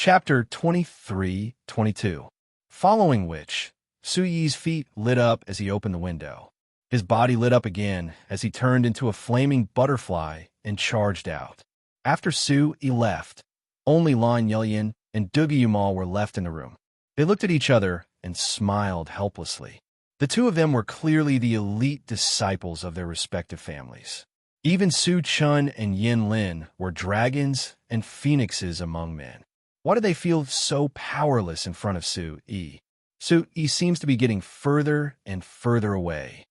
Chapter 23-22. Following which, Su Yi's feet lit up as he opened the window. His body lit up again as he turned into a flaming butterfly and charged out. After Su Yi left, only Lan Yelyan and Dugayumal were left in the room. They looked at each other and smiled helplessly. The two of them were clearly the elite disciples of their respective families. Even Su Chun and Yin Lin were dragons and phoenixes among men. Why do they feel so powerless in front of Su Yi? Su Yi seems to be getting further and further away.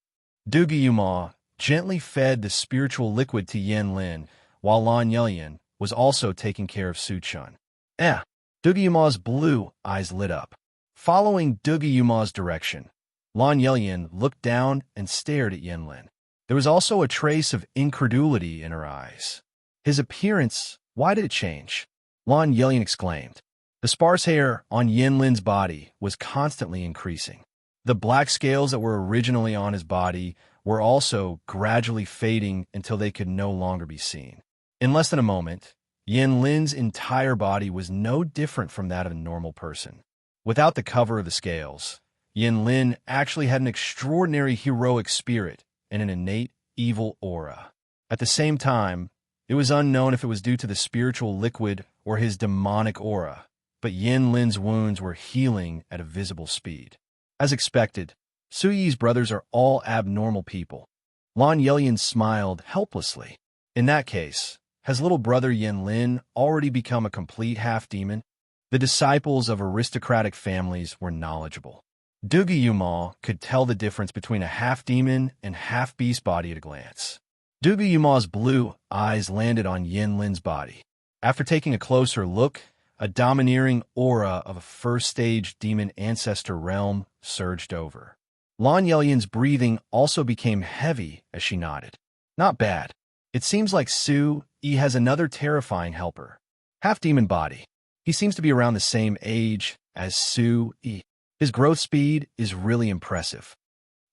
Dugayumal gently fed the spiritual liquid to Yin Lin, while Lan Yelyan was also taking care of Su Chun. Dugayumal's blue eyes lit up. Following Dugayumal's direction, Lan Yelyan looked down and stared at Yin Lin. There was also a trace of incredulity in her eyes. His appearance, why did it change? Lan Yelyan exclaimed. The sparse hair on Yin Lin's body was constantly increasing. The black scales that were originally on his body were also gradually fading until they could no longer be seen. In less than a moment, Yin Lin's entire body was no different from that of a normal person. Without the cover of the scales, Yin Lin actually had an extraordinary heroic spirit and an innate evil aura. At the same time, it was unknown if it was due to the spiritual liquid or his demonic aura, but Yin Lin's wounds were healing at a visible speed. As expected, Su Yi's brothers are all abnormal people. Lan Yelyan smiled helplessly. In that case, has little brother Yin Lin already become a complete half-demon? The disciples of aristocratic families were knowledgeable. Dugayumal could tell the difference between a half-demon and half-beast body at a glance. Dugayumal's blue eyes landed on Yin Lin's body. After taking a closer look, a domineering aura of a first-stage demon ancestor realm surged over. Lan Yelyan's breathing also became heavy as she nodded. Not bad. It seems like Su Yi has another terrifying helper. Half-demon body. He seems to be around the same age as Su Yi. His growth speed is really impressive.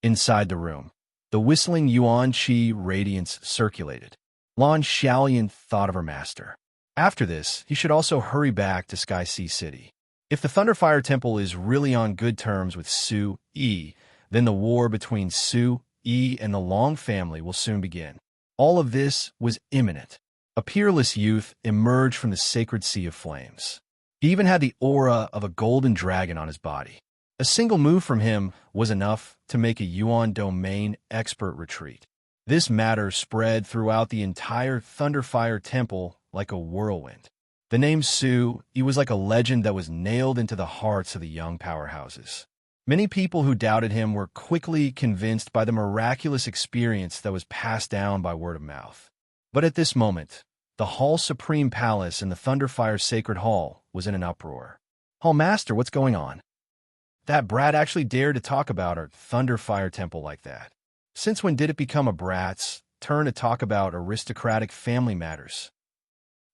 Inside the room, the whistling Yuan Qi radiance circulated. Lan Xiaolian thought of her master. After this, he should also hurry back to Sky Sea City. If the Thunderfire Temple is really on good terms with Su Yi, then the war between Su Yi and the Long family will soon begin. All of this was imminent. A peerless youth emerged from the sacred sea of flames. He even had the aura of a golden dragon on his body. A single move from him was enough to make a Yuan domain expert retreat. This matter spread throughout the entire Thunderfire Temple like a whirlwind. The name Su Yi was like a legend that was nailed into the hearts of the young powerhouses. Many people who doubted him were quickly convinced by the miraculous experience that was passed down by word of mouth. But at this moment, the Hall Supreme Palace in the Thunderfire Sacred Hall was in an uproar. Hall Master, what's going on? That brat actually dared to talk about our Thunderfire Temple like that. Since when did it become a brat's turn to talk about aristocratic family matters?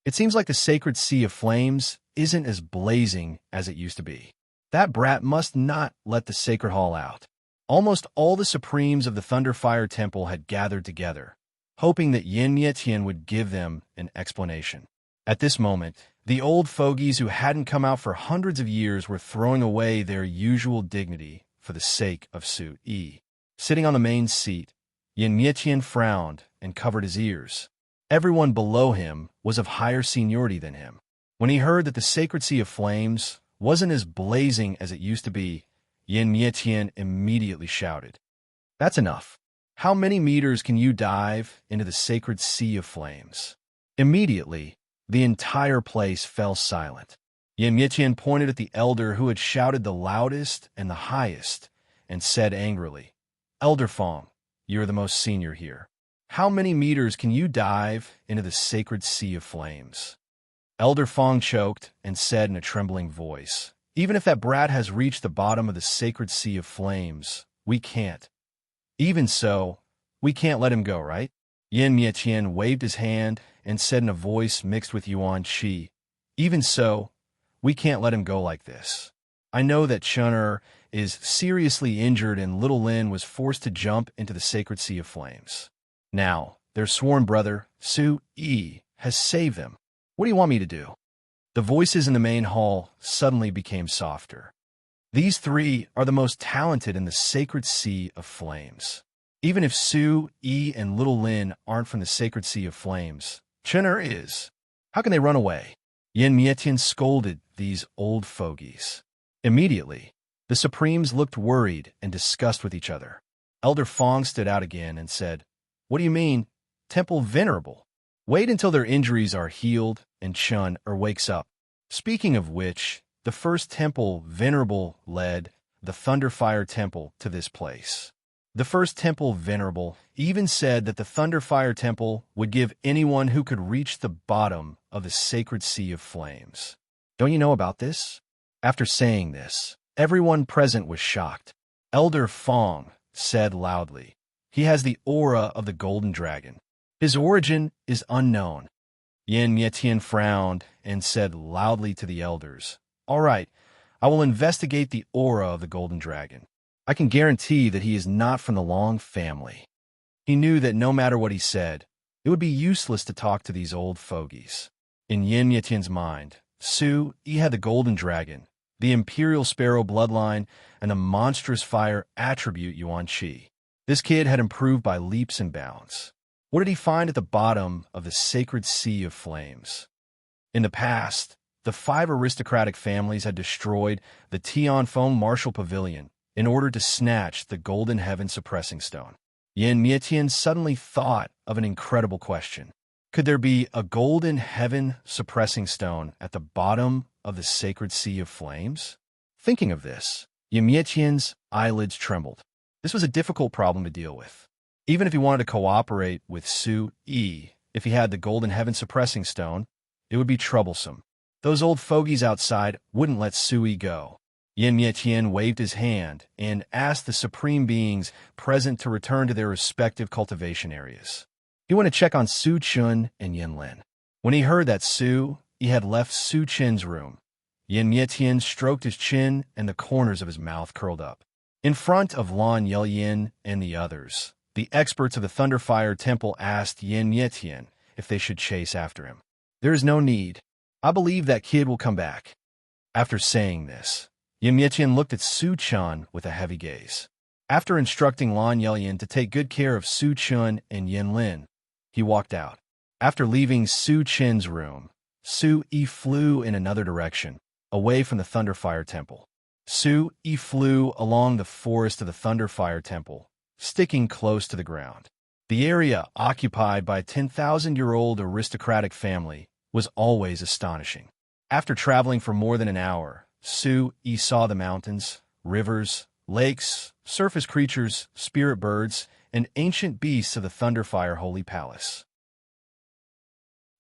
It seems like the sacred sea of flames isn't as blazing as it used to be. That brat must not let the sacred hall out. Almost all the supremes of the Thunderfire Temple had gathered together, hoping that Yin Mietian would give them an explanation. At this moment, the old fogies who hadn't come out for hundreds of years were throwing away their usual dignity for the sake of Su Yi. Sitting on the main seat, Yin Mietian frowned and covered his ears. Everyone below him was of higher seniority than him. When he heard that the sacred sea of flames wasn't as blazing as it used to be, Yin Mietian immediately shouted, "That's enough. How many meters can you dive into the sacred sea of flames?" Immediately, the entire place fell silent. Yin Mietian pointed at the elder who had shouted the loudest and the highest and said angrily, "Elder Fong, you are the most senior here. How many meters can you dive into the sacred sea of flames?" Elder Fong choked and said in a trembling voice, "Even if that brat has reached the bottom of the sacred sea of flames, we can't. Even so, we can't let him go, right?" Yin Mietian waved his hand and said in a voice mixed with Yuan Qi, "Even so, we can't let him go like this. I know that Chun'er is seriously injured and little Lin was forced to jump into the sacred sea of flames. Now, their sworn brother, Su Yi, has saved them. What do you want me to do?" The voices in the main hall suddenly became softer. These three are the most talented in the sacred sea of flames. Even if Su, Yi, and Little Lin aren't from the sacred sea of flames, Chener is. How can they run away? Yin Mietian scolded these old fogies. Immediately, the Supremes looked worried and discussed with each other. Elder Fong stood out again and said, "What do you mean, Temple Venerable? Wait until their injuries are healed and Chun wakes up." Speaking of which, the first Temple Venerable led the Thunderfire Temple to this place. The first Temple Venerable even said that the Thunderfire Temple would give anyone who could reach the bottom of the sacred sea of flames. Don't you know about this? After saying this, everyone present was shocked. Elder Fong said loudly, "He has the aura of the golden dragon. His origin is unknown." Yin Mietian frowned and said loudly to the elders, "All right, I will investigate the aura of the golden dragon. I can guarantee that he is not from the Long family." He knew that no matter what he said, it would be useless to talk to these old fogies. In Yin Mietian's mind, Su Yi had the golden dragon, the imperial sparrow bloodline, and the monstrous fire attribute Yuan Qi. This kid had improved by leaps and bounds. What did he find at the bottom of the sacred sea of flames? In the past, the 5 aristocratic families had destroyed the Tianfeng Martial Pavilion in order to snatch the Golden Heaven Suppressing Stone. Yin Mietian suddenly thought of an incredible question. Could there be a Golden Heaven Suppressing Stone at the bottom of the sacred sea of flames? Thinking of this, Yin Mietian's eyelids trembled. This was a difficult problem to deal with. Even if he wanted to cooperate with Su Yi, if he had the Golden Heaven Suppressing Stone, it would be troublesome. Those old fogies outside wouldn't let Su Yi go. Yin Mietian waved his hand and asked the supreme beings present to return to their respective cultivation areas. He went to check on Su Chun and Yin Lin. When he heard that Su Yi had left Su Chin's room, Yin Mietian stroked his chin and the corners of his mouth curled up. In front of Lan Yelyin and the others, the experts of the Thunderfire Temple asked Yin Mietian if they should chase after him. "There is no need. I believe that kid will come back." After saying this, Yin Mietian looked at Su Chun with a heavy gaze. After instructing Lan Yelyin to take good care of Su Chun and Yin Lin, he walked out. After leaving Su Chin's room, Su Yi flew in another direction, away from the Thunderfire Temple. Su Yi flew along the forest of the Thunderfire Temple, sticking close to the ground. The area occupied by a 10,000-year-old aristocratic family was always astonishing. After traveling for more than an hour, Su Yi saw the mountains, rivers, lakes, surface creatures, spirit birds, and ancient beasts of the Thunderfire Holy Palace.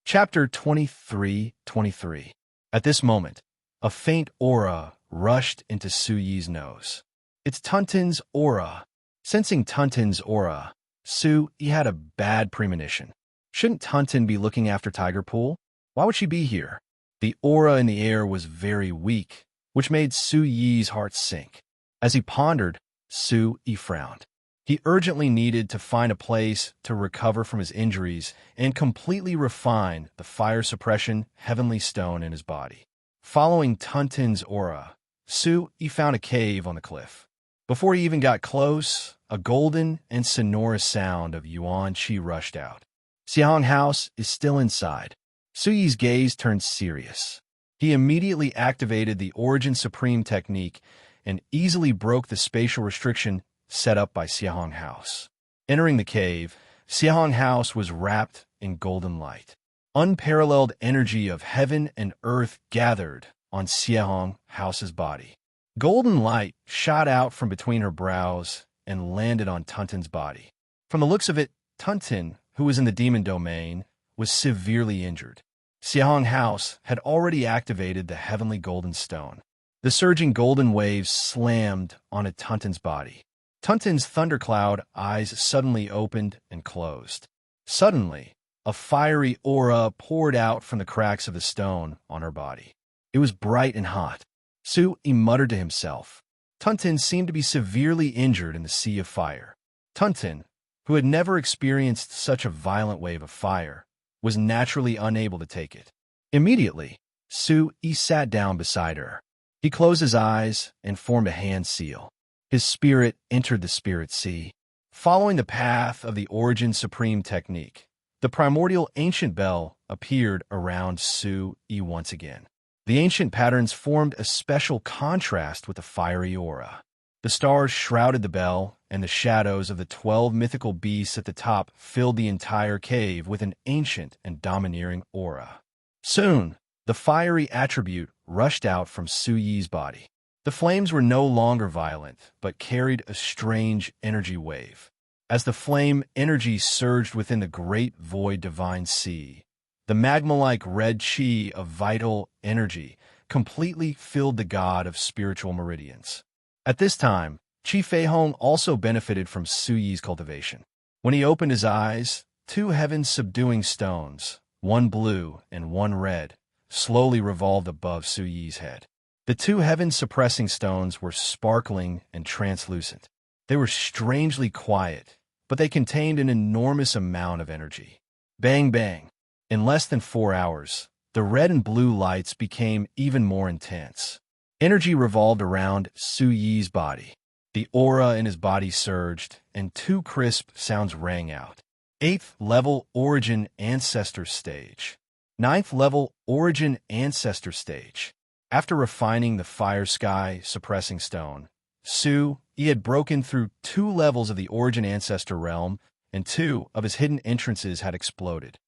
Chapter 23:23. At this moment, a faint aura rushed into Su Yi's nose. "It's Tuntin's aura." Sensing Tuntin's aura, Su Yi had a bad premonition. Shouldn't Tuntin be looking after Tiger Pool? Why would she be here? The aura in the air was very weak, which made Su Yi's heart sink. As he pondered, Su Yi frowned. He urgently needed to find a place to recover from his injuries and completely refine the fire suppression heavenly stone in his body. Following Tuntin's aura, Su Yi found a cave on the cliff. Before he even got close, a golden and sonorous sound of Yuan Qi rushed out. Xiahong House is still inside. Su Yi's gaze turned serious. He immediately activated the Origin Supreme technique and easily broke the spatial restriction set up by Xiahong House. Entering the cave, Xiahong House was wrapped in golden light. Unparalleled energy of heaven and earth gathered on Xiahong House's body. Golden light shot out from between her brows and landed on Tuntin's body. From the looks of it, Tuntin, who was in the demon domain, was severely injured. Xiahong House had already activated the heavenly golden stone. The surging golden waves slammed onto Tuntin's body. Tuntin's thundercloud eyes suddenly opened and closed. Suddenly, a fiery aura poured out from the cracks of the stone on her body. It was bright and hot. Su Yi muttered to himself. Tuntin seemed to be severely injured in the sea of fire. Tuntin, who had never experienced such a violent wave of fire, was naturally unable to take it. Immediately, Su-yi sat down beside her. He closed his eyes and formed a hand seal. His spirit entered the spirit sea. Following the path of the origin supreme technique, the primordial ancient bell appeared around Su-yi once again. The ancient patterns formed a special contrast with the fiery aura. The stars shrouded the bell, and the shadows of the 12 mythical beasts at the top filled the entire cave with an ancient and domineering aura. Soon, the fiery attribute rushed out from Su-yi's body. The flames were no longer violent, but carried a strange energy wave. As the flame energy surged within the great void divine sea, the magma-like red chi of vital energy completely filled the god of spiritual meridians. At this time, Chi Feihong also benefited from Su-yi's cultivation. When he opened his eyes, 2 heaven-subduing stones, one blue and one red, slowly revolved above Su-yi's head. The 2 heaven-suppressing stones were sparkling and translucent. They were strangely quiet, but they contained an enormous amount of energy. Bang, bang. In less than 4 hours, the red and blue lights became even more intense. Energy revolved around Su-yi's body. The aura in his body surged, and 2 crisp sounds rang out. 8th level Origin Ancestor Stage. 9th level Origin Ancestor Stage. After refining the fire sky suppressing stone, Su-yi had broken through 2 levels of the Origin Ancestor realm, and 2 of his hidden entrances had exploded.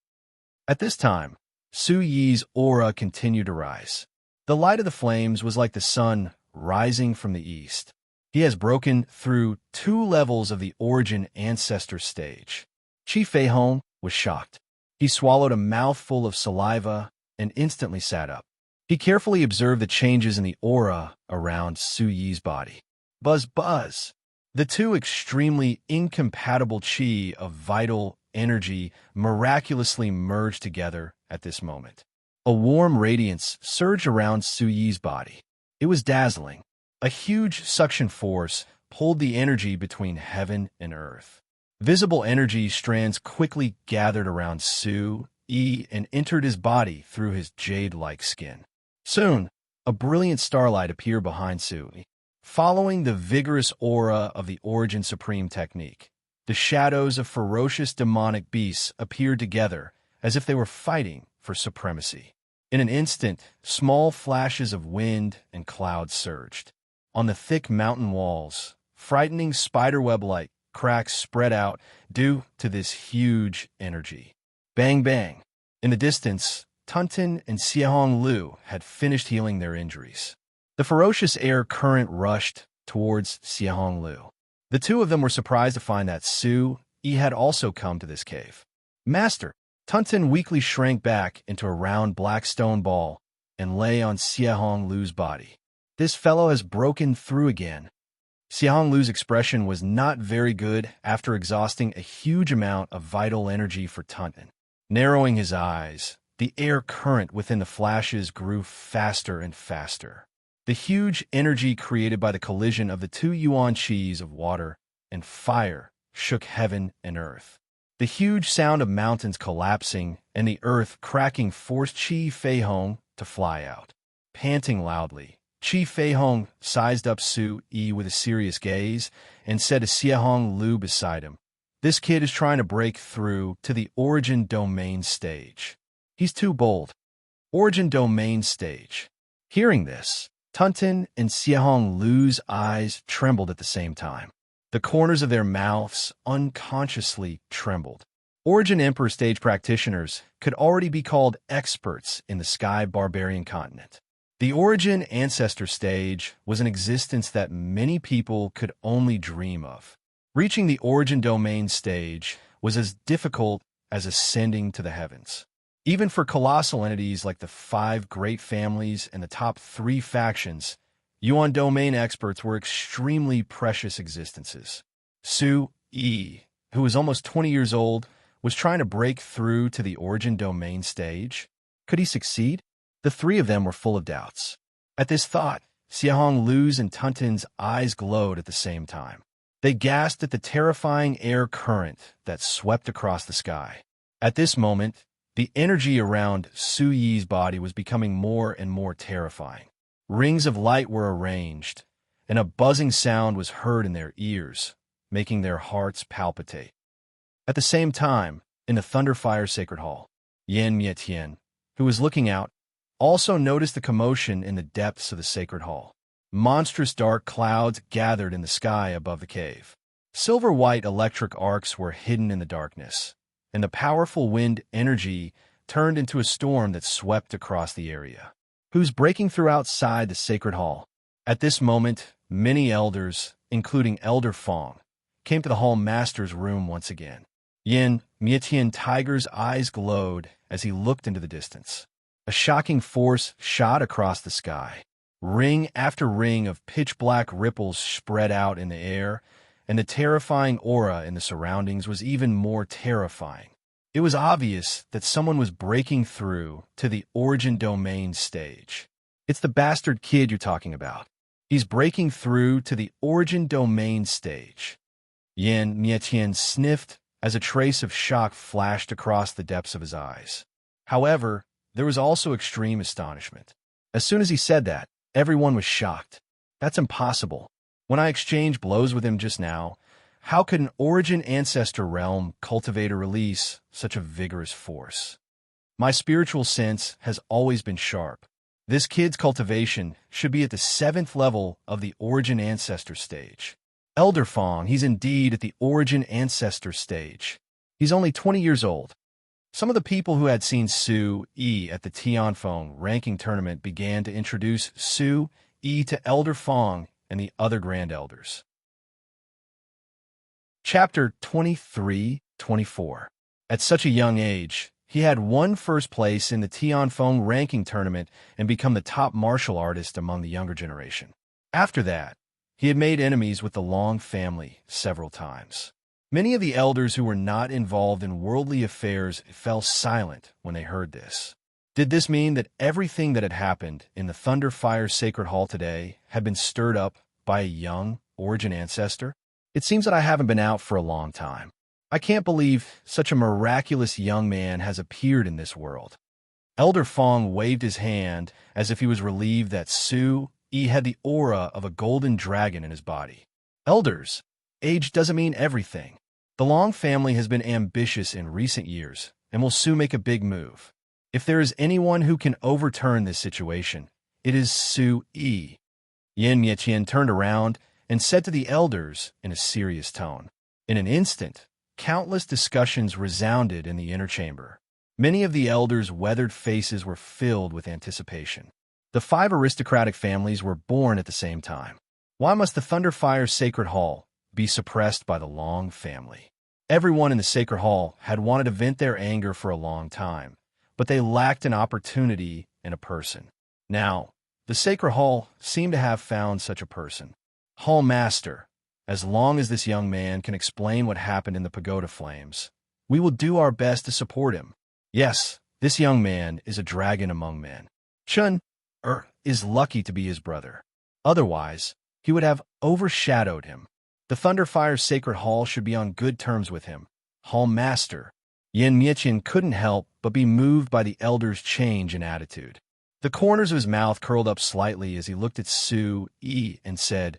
At this time, Su-yi's aura continued to rise. The light of the flames was like the sun rising from the east. He has broken through 2 levels of the Origin Ancestor Stage. Chi Feihong was shocked. He swallowed a mouthful of saliva and instantly sat up. He carefully observed the changes in the aura around Su-yi's body. Buzz, buzz. The 2 extremely incompatible chi of vital energy miraculously merged together at this moment. A warm radiance surged around Su-yi's body. It was dazzling. A huge suction force pulled the energy between heaven and earth. Visible energy strands quickly gathered around Su-yi and entered his body through his jade-like skin. Soon, a brilliant starlight appeared behind Su-yi. Following the vigorous aura of the Origin Supreme technique, the shadows of ferocious demonic beasts appeared together as if they were fighting for supremacy. In an instant, small flashes of wind and cloud surged. On the thick mountain walls, frightening spiderweb-like cracks spread out due to this huge energy. Bang, bang. In the distance, Tunten and Xiahong Lu had finished healing their injuries. The ferocious air current rushed towards Xiahong Lu. The 2 of them were surprised to find that Su-yi had also come to this cave. Master, Tunten weakly shrank back into a round black stone ball and lay on Xiahong Lu's body. This fellow has broken through again. Xiahong Lu's expression was not very good after exhausting a huge amount of vital energy for Tunten. Narrowing his eyes, the air current within the flashes grew faster and faster. The huge energy created by the collision of the 2 yuan chis of water and fire shook heaven and earth. The huge sound of mountains collapsing and the earth cracking forced Chi Feihong to fly out. Panting loudly, Chi Feihong sized up Su-yi with a serious gaze and said to Xiahong Lu beside him, "This kid is trying to break through to the Origin Domain Stage. He's too bold." Origin Domain Stage. Hearing this, Tunten and Xiahong Lu's eyes trembled at the same time. The corners of their mouths unconsciously trembled. Origin Emperor stage practitioners could already be called experts in the Sky Barbarian continent. The Origin Ancestor stage was an existence that many people could only dream of. Reaching the Origin Domain stage was as difficult as ascending to the heavens. Even for colossal entities like the 5 great families and the top 3 factions, Yuan domain experts were extremely precious existences. Su-yi, who was almost 20 years old, was trying to break through to the Origin Domain stage. Could he succeed? The 3 of them were full of doubts. At this thought, Xiahong Lu's and Tunten's eyes glowed at the same time. They gasped at the terrifying air current that swept across the sky. At this moment, The energy around Su Yi's body was becoming more and more terrifying. Rings of light were arranged, and a buzzing sound was heard in their ears, making their hearts palpitate. At the same time, in the Thunderfire Sacred Hall, Yan Mietian, who was looking out, also noticed the commotion in the depths of the Sacred Hall. Monstrous dark clouds gathered in the sky above the cave. Silver-white electric arcs were hidden in the darkness, and the powerful wind energy turned into a storm that swept across the area. Who's breaking through outside the Sacred Hall? At this moment, many elders, including Elder Fong, came to the Hall Master's room once again. Yin Mietian Tiger's eyes glowed as he looked into the distance. A shocking force shot across the sky. Ring after ring of pitch-black ripples spread out in the air, and the terrifying aura in the surroundings was even more terrifying. It was obvious that someone was breaking through to the Origin Domain stage. It's the bastard kid you're talking about. He's breaking through to the Origin Domain stage. Yan Mietian sniffed as a trace of shock flashed across the depths of his eyes. However, there was also extreme astonishment. As soon as he said that, everyone was shocked. That's impossible. When I exchanged blows with him just now, how could an Origin Ancestor Realm cultivator release such a vigorous force? My spiritual sense has always been sharp. This kid's cultivation should be at the 7th level of the Origin Ancestor stage. Elder Fong, he's indeed at the Origin Ancestor stage. He's only 20 years old. Some of the people who had seen Su Yi at the Tianfeng ranking tournament began to introduce Su Yi to Elder Fong and the other Grand Elders. Chapter 23-24. At such a young age, he had won first place in the Tianfeng ranking tournament and become the top martial artist among the younger generation. After that, he had made enemies with the Long family several times. Many of the elders who were not involved in worldly affairs fell silent when they heard this. Did this mean that everything that had happened in the Thunderfire Sacred Hall today had been stirred up by a young Origin Ancestor? It seems that I haven't been out for a long time. I can't believe such a miraculous young man has appeared in this world. Elder Fong waved his hand as if he was relieved that Su Yi had the aura of a golden dragon in his body. Elders, age doesn't mean everything. The Long family has been ambitious in recent years and will soon make a big move. If there is anyone who can overturn this situation, it is Su Yi. Yan Mietian turned around and said to the elders in a serious tone. In an instant, countless discussions resounded in the inner chamber. Many of the elders' weathered faces were filled with anticipation. The 5 aristocratic families were born at the same time. Why must the Thunderfire Sacred Hall be suppressed by the Long family? Everyone in the Sacred Hall had wanted to vent their anger for a long time, but they lacked an opportunity in a person. Now, the Sacred Hall seemed to have found such a person. Hall Master, as long as this young man can explain what happened in the pagoda flames, we will do our best to support him. Yes, this young man is a dragon among men. Chun is lucky to be his brother. Otherwise, he would have overshadowed him. The Thunderfire Sacred Hall should be on good terms with him. Hall Master. Yan Mietian couldn't help but be moved by the elder's change in attitude. The corners of his mouth curled up slightly as he looked at Su Yi and said,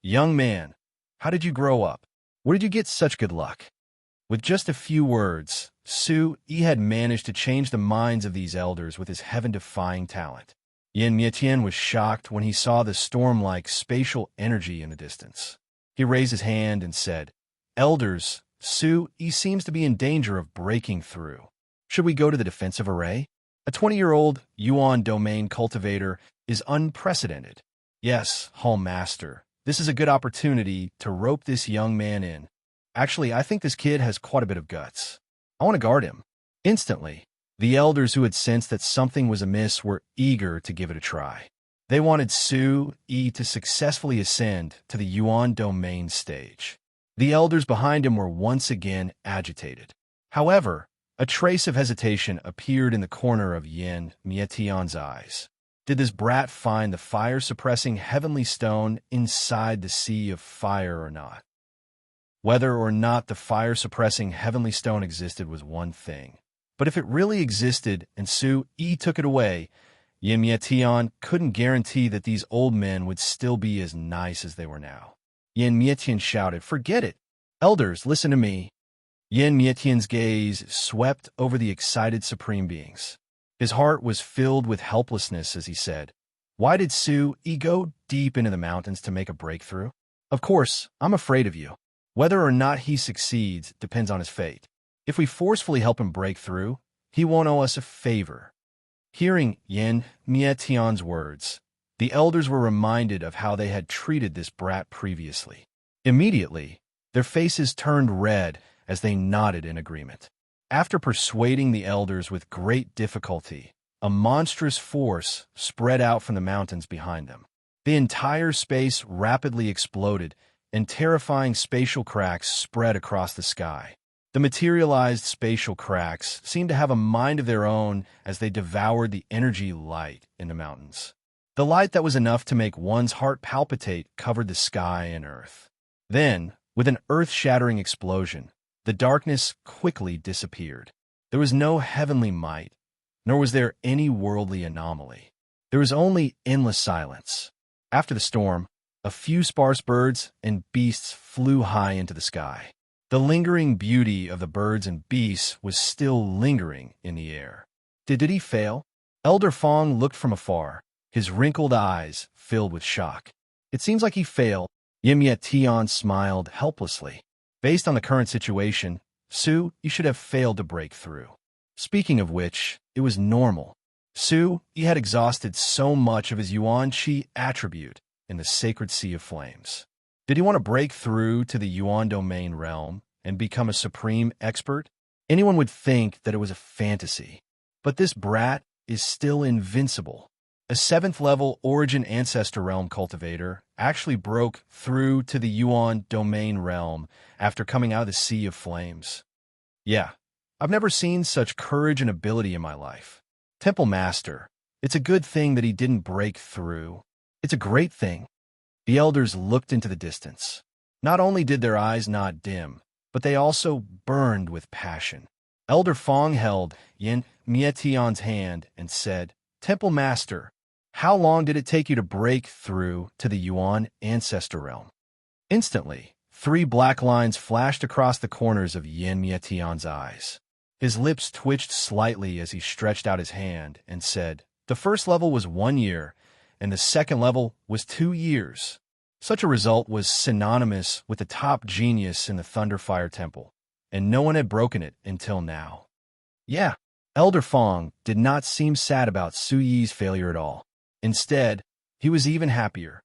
"Young man, how did you grow up? Where did you get such good luck?" With just a few words, Su Yi had managed to change the minds of these elders with his heaven-defying talent. Yan Mietian was shocked when he saw the storm-like spatial energy in the distance. He raised his hand and said, "Elders, Su Yi seems to be in danger of breaking through. Should we go to the defensive array? A 20-year-old Yuan domain cultivator is unprecedented. Yes, Hall Master, this is a good opportunity to rope this young man in. Actually, I think this kid has quite a bit of guts. I want to guard him." Instantly, the elders who had sensed that something was amiss were eager to give it a try. They wanted Su Yi to successfully ascend to the Yuan domain stage. The elders behind him were once again agitated. However, a trace of hesitation appeared in the corner of Yan Mietian's eyes. Did this brat find the fire-suppressing heavenly stone inside the sea of fire or not? Whether or not the fire-suppressing heavenly stone existed was one thing, But if it really existed and Su Yi took it away, Yin Mietian couldn't guarantee that these old men would still be as nice as they were now. Yin Mietian shouted, "Forget it! Elders, listen to me!" Yin Mietian's gaze swept over the excited supreme beings. His heart was filled with helplessness as he said, "Why did Su Yi go deep into the mountains to make a breakthrough? Of course, I'm afraid of you. Whether or not he succeeds depends on his fate. If we forcefully help him break through, he won't owe us a favor." Hearing Yin Mietian's words, the elders were reminded of how they had treated this brat previously. Immediately, their faces turned red as they nodded in agreement. After persuading the elders with great difficulty, a monstrous force spread out from the mountains behind them. The entire space rapidly exploded, and terrifying spatial cracks spread across the sky. The materialized spatial cracks seemed to have a mind of their own as they devoured the energy light in the mountains. The light that was enough to make one's heart palpitate covered the sky and earth. Then, with an earth-shattering explosion, the darkness quickly disappeared. There was no heavenly might, nor was there any worldly anomaly. There was only endless silence. After the storm, a few sparse birds and beasts flew high into the sky. The lingering beauty of the birds and beasts was still lingering in the air. Did he fail? Elder Fong looked from afar, his wrinkled eyes filled with shock. It seems like he failed. Yin Mietian smiled helplessly. Based on the current situation, Su, you should have failed to break through. Speaking of which, it was normal. Su, he had exhausted so much of his Yuan Qi attribute in the sacred sea of flames. Did he want to break through to the Yuan domain realm and become a supreme expert? Anyone would think that it was a fantasy. But this brat is still invincible. A 7th-level origin ancestor realm cultivator actually broke through to the Yuan domain realm after coming out of the sea of flames. Yeah, I've never seen such courage and ability in my life. Temple Master, it's a good thing that he didn't break through. It's a great thing. The elders looked into the distance. Not only did their eyes not dim, but they also burned with passion. Elder Fong held Yin Mietian's hand and said, "Temple Master, how long did it take you to break through to the Yuan ancestor realm?" Instantly, 3 black lines flashed across the corners of Yin Mietian's eyes. His lips twitched slightly as he stretched out his hand and said, "The first level was 1 year, and the second level was 2 years. Such a result was synonymous with the top genius in the Thunderfire Temple, and no one had broken it until now." Yeah, Elder Fong did not seem sad about Su Yi's failure at all. Instead, he was even happier.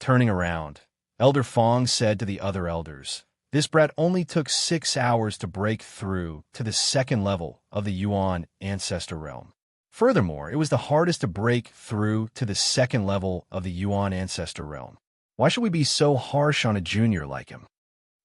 Turning around, Elder Fong said to the other elders, "This brat only took 6 hours to break through to the 2nd level of the Yuan ancestor realm. Furthermore, it was the hardest to break through to the 2nd level of the Yuan ancestor realm. Why should we be so harsh on a junior like him?"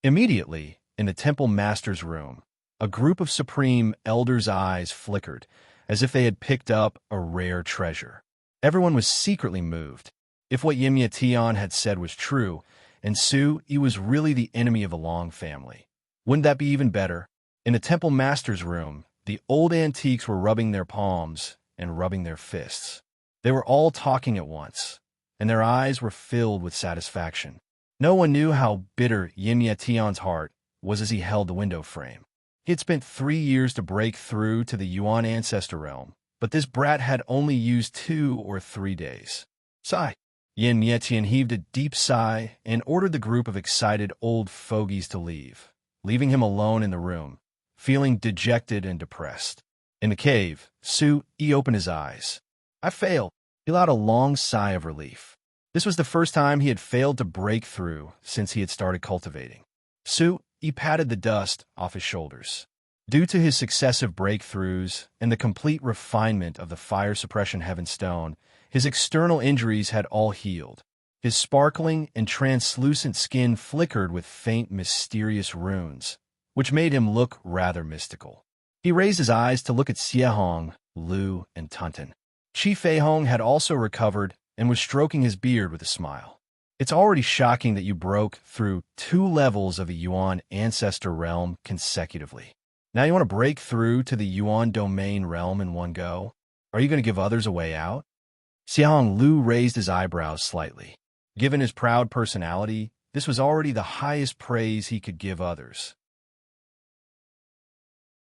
Immediately, in the Temple Master's room, a group of supreme elders' eyes flickered, as if they had picked up a rare treasure. Everyone was secretly moved. If what Yin Mietian had said was true, and Su Yi was really the enemy of the Long family, wouldn't that be even better? In the Temple Master's room, the old antiques were rubbing their palms and rubbing their fists. They were all talking at once, and their eyes were filled with satisfaction. No one knew how bitter Yin Mietian's heart was as he held the window frame. He had spent 3 years to break through to the Yuan ancestor realm, but this brat had only used 2 or 3 days. Sigh. Yin Mietian heaved a deep sigh and ordered the group of excited old fogies to leave, leaving him alone in the room, feeling dejected and depressed. In the cave, Su Yi opened his eyes. "I failed." He let out a long sigh of relief. This was the first time he had failed to break through since he had started cultivating. Su Yi patted the dust off his shoulders. Due to his successive breakthroughs and the complete refinement of the fire suppression heaven stone, his external injuries had all healed. His sparkling and translucent skin flickered with faint, mysterious runes, which made him look rather mystical. He raised his eyes to look at Xiehong, Lu, and Tunten. Qi Feihong had also recovered and was stroking his beard with a smile. "It's already shocking that you broke through 2 levels of the Yuan ancestor realm consecutively. Now you want to break through to the Yuan domain realm in one go? Are you going to give others a way out? Xiahong Lu raised his eyebrows slightly. Given his proud personality, this was already the highest praise he could give others.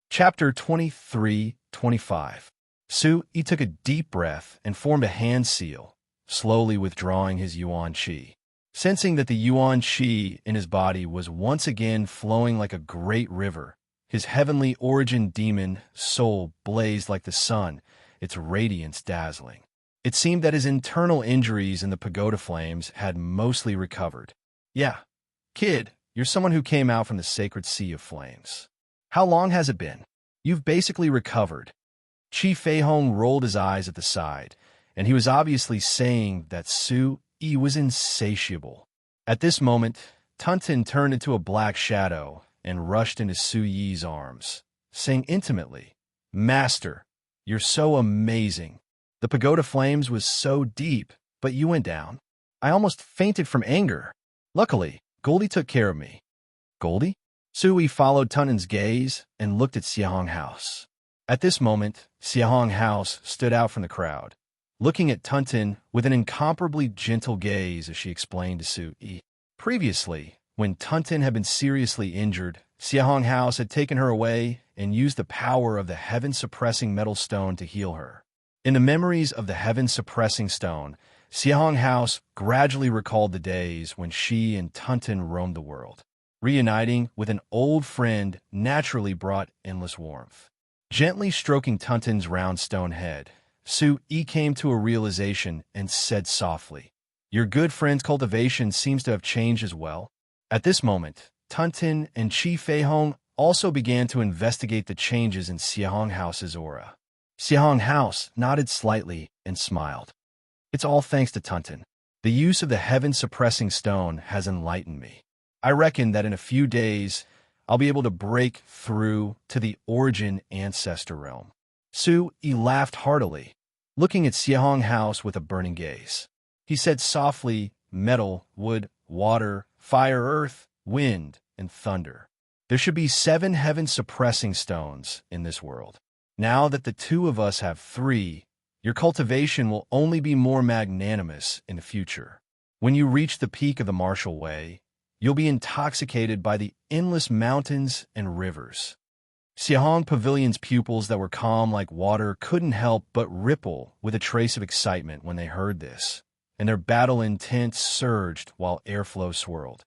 Chapter 23-25. Su Yi took a deep breath and formed a hand seal, slowly withdrawing his Yuan Qi. Sensing that the Yuan Qi in his body was once again flowing like a great river, his heavenly origin demon soul blazed like the sun, its radiance dazzling. It seemed that his internal injuries in the pagoda flames had mostly recovered. Yeah, kid, you're someone who came out from the sacred sea of flames. How long has it been? You've basically recovered. Qi Feihong rolled his eyes at the side, and he was obviously saying that Su Yi was insatiable. At this moment, Tuntin turned into a black shadow and rushed into Su Yi's arms, saying intimately, "Master, you're so amazing. The pagoda flames was so deep, but you went down. I almost fainted from anger. Luckily, Goldie took care of me." Goldie? Su Yi followed Tuntin's gaze and looked at Xiahong House. At this moment, Xiahong House stood out from the crowd, looking at Tuntin with an incomparably gentle gaze as she explained to Su Yi. Previously, when Tuntin had been seriously injured, Xiahong House had taken her away and used the power of the heaven-suppressing metal stone to heal her. In the memories of the heaven-suppressing stone, Xiahong House gradually recalled the days when she and Tuntin roamed the world. Reuniting with an old friend naturally brought endless warmth. Gently stroking Tuntin's round stone head, Su Yi came to a realization and said softly, "Your good friend's cultivation seems to have changed as well." At this moment, Tuntin and Qi Feihong also began to investigate the changes in Xiahong House's aura. Xiahong House nodded slightly and smiled. "It's all thanks to Tuntin. The use of the heaven-suppressing stone has enlightened me. I reckon that in a few days, I'll be able to break through to the origin ancestor realm." Su Yi laughed heartily, looking at Xiahong House with a burning gaze. He said softly, "Metal, wood, water, fire, earth, wind, and thunder. There should be 7 heaven-suppressing stones in this world. Now that the two of us have 3, your cultivation will only be more magnanimous in the future. When you reach the peak of the martial way, you'll be intoxicated by the endless mountains and rivers." Xiahong Pavilion's pupils that were calm like water couldn't help but ripple with a trace of excitement when they heard this, and their battle intent surged while airflow swirled.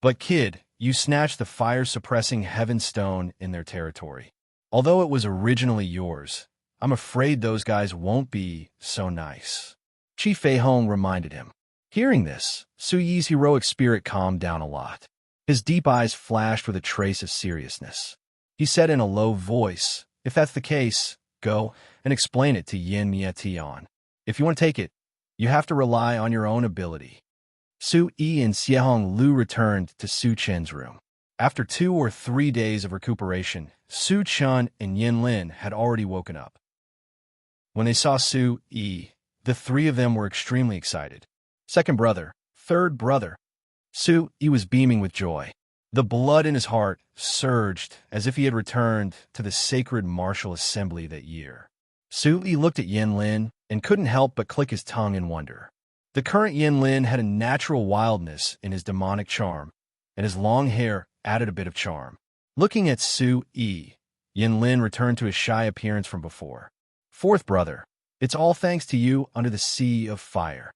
"But kid, you snatched the fire-suppressing heaven stone in their territory. Although it was originally yours, I'm afraid those guys won't be so nice," Qi Feihong reminded him. Hearing this, Su Yi's heroic spirit calmed down a lot. His deep eyes flashed with a trace of seriousness. He said in a low voice, "If that's the case, go and explain it to Yin Mietian. If you want to take it, you have to rely on your own ability." Su Yi and Xiahong Lu returned to Su Chen's room. After 2 or 3 days of recuperation, Su Chen and Yin Lin had already woken up. When they saw Su Yi, the 3 of them were extremely excited. "Second brother, third brother." Su Yi was beaming with joy. The blood in his heart surged as if he had returned to the sacred martial assembly that year. Su Yi looked at Yin Lin and couldn't help but click his tongue in wonder. The current Yin Lin had a natural wildness in his demonic charm, and his long hair added a bit of charm. Looking at Su Yi, Yin Lin returned to his shy appearance from before. "Fourth brother, it's all thanks to you under the sea of fire,"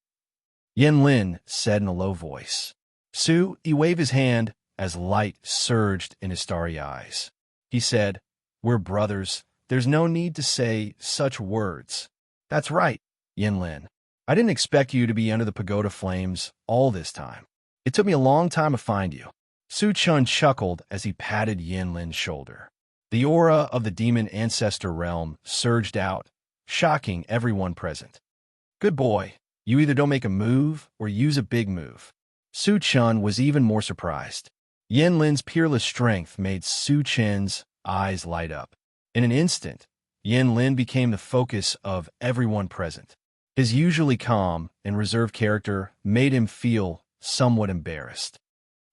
Yin Lin said in a low voice. Su Yi waved his hand as light surged in his starry eyes. He said, "We're brothers. There's no need to say such words." "That's right, Yin Lin. I didn't expect you to be under the pagoda flames all this time. It took me a long time to find you." Su Chun chuckled as he patted Yin Lin's shoulder. The aura of the demon ancestor realm surged out, shocking everyone present. "Good boy. You either don't make a move or use a big move." Su Chun was even more surprised. Yin Lin's peerless strength made Su Chen's eyes light up. In an instant, Yin Lin became the focus of everyone present. His usually calm and reserved character made him feel somewhat embarrassed.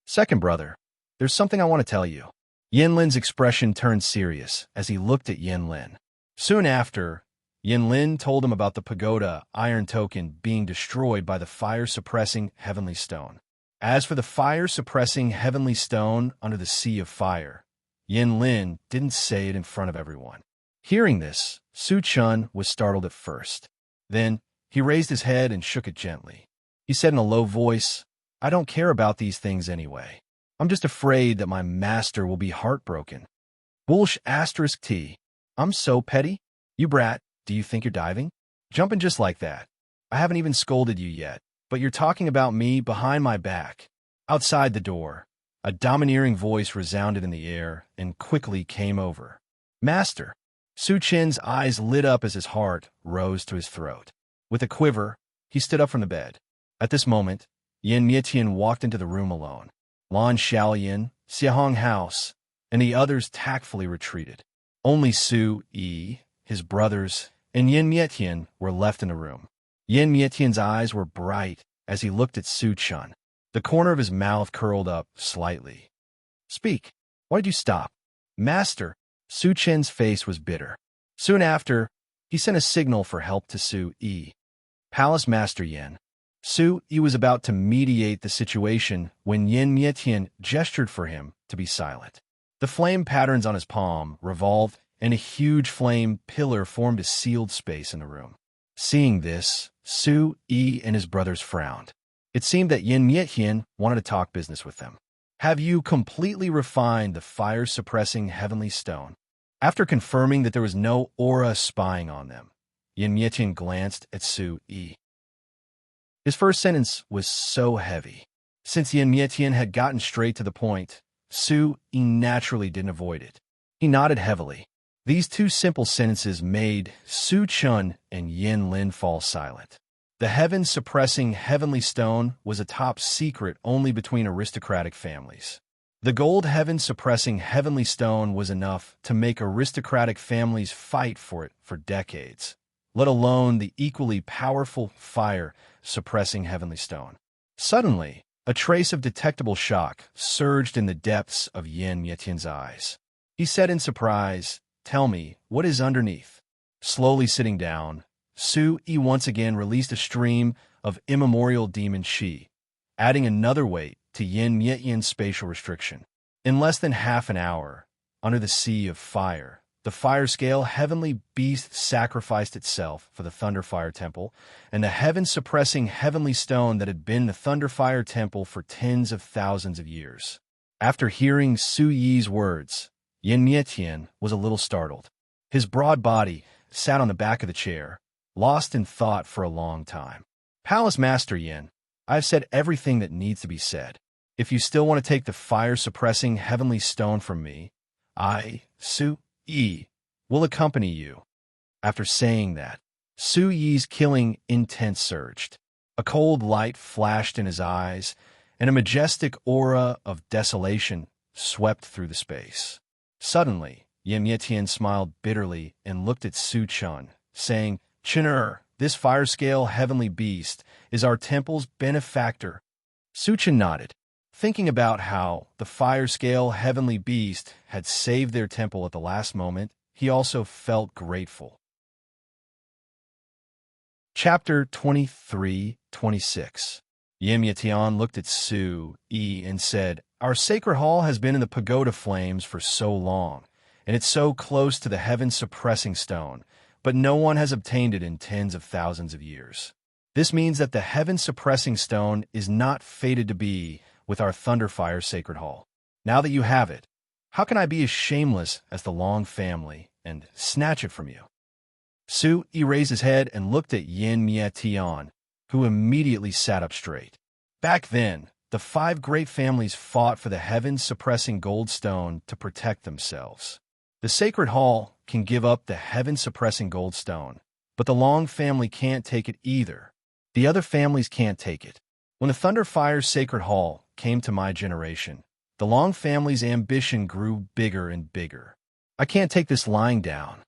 "Second brother, there's something I want to tell you." Yin Lin's expression turned serious as he looked at Yin Lin. Soon after, Yin Lin told him about the pagoda iron token being destroyed by the fire-suppressing heavenly stone. As for the fire-suppressing heavenly stone under the sea of fire, Yin Lin didn't say it in front of everyone. Hearing this, Su Chun was startled at first. Then, he raised his head and shook it gently. He said in a low voice, "I don't care about these things anyway. I'm just afraid that my master will be heartbroken. Bullsh asterisk T. I'm so petty. You brat, do you think you're diving? Jumping just like that. I haven't even scolded you yet, but you're talking about me behind my back." Outside the door, a domineering voice resounded in the air and quickly came over. "Master!" Su Chin's eyes lit up as his heart rose to his throat. With a quiver, he stood up from the bed. At this moment, Yin Mietian walked into the room alone. Lan Xiaoyan, Xiahong House, and the others tactfully retreated. Only Su Yi, his brothers, and Yin Mietian were left in the room. Yin Mietian's eyes were bright as he looked at Su Chun. The corner of his mouth curled up slightly. "Speak. Why did you stop?" "Master." Su Chin's face was bitter. Soon after, he sent a signal for help to Su Yi. "Palace Master Yin." Su Yi was about to mediate the situation when Yin Mietian gestured for him to be silent. The flame patterns on his palm revolved, and a huge flame pillar formed a sealed space in the room. Seeing this, Su Yi and his brothers frowned. It seemed that Yin Mietian wanted to talk business with them. "Have you completely refined the fire-suppressing heavenly stone?" After confirming that there was no aura spying on them, Yin Mietian glanced at Su Yi. His first sentence was so heavy. Since Yin Mietian had gotten straight to the point, Su Yi naturally didn't avoid it. He nodded heavily. These two simple sentences made Su Chun and Yin Lin fall silent. The heaven-suppressing heavenly stone was a top secret only between aristocratic families. The gold heaven-suppressing heavenly stone was enough to make aristocratic families fight for it for decades, let alone the equally powerful fire-suppressing heavenly stone. Suddenly, a trace of detectable shock surged in the depths of Yin Mietian's eyes. He said in surprise, "Tell me, what is underneath?" Slowly sitting down, Su Yi once again released a stream of immemorial demon Qi, adding another weight to Yin Mietian's spatial restriction. In less than half an hour, under the sea of fire, the fire-scale heavenly beast sacrificed itself for the Thunderfire Temple, and the heaven-suppressing heavenly stone that had been the Thunderfire Temple for tens of thousands of years. After hearing Su Yi's words, Yin Mietian was a little startled. His broad body sat on the back of the chair, lost in thought for a long time. "Palace Master Yin, I've said everything that needs to be said. If you still want to take the fire-suppressing heavenly stone from me, I, Su Yi, will accompany you." After saying that, Su Yi's killing intent surged. A cold light flashed in his eyes, and a majestic aura of desolation swept through the space. Suddenly, Yin Mietian smiled bitterly and looked at Su Chun, saying, "Chin'er, this fire-scale heavenly beast is our temple's benefactor." Su Chun nodded, thinking about how the fire-scale heavenly beast had saved their temple at the last moment. He also felt grateful. Chapter 23-26. Yin Mietian looked at Su Yi and said, "Our sacred hall has been in the pagoda flames for so long, and it's so close to the heaven-suppressing stone, but no one has obtained it in tens of thousands of years. This means that the heaven-suppressing stone is not fated to be with our Thunderfire Sacred Hall. Now that you have it, how can I be as shameless as the Long family and snatch it from you?" Su Yi raised his head and looked at Yin Mietian, who immediately sat up straight. Back then, the 5 great families fought for the heaven-suppressing gold stone to protect themselves. The Sacred Hall can give up the heaven-suppressing gold stone, but the Long family can't take it either. The other families can't take it. When the Thunderfire Sacred Hall came to my generation, the Long family's ambition grew bigger and bigger. I can't take this lying down.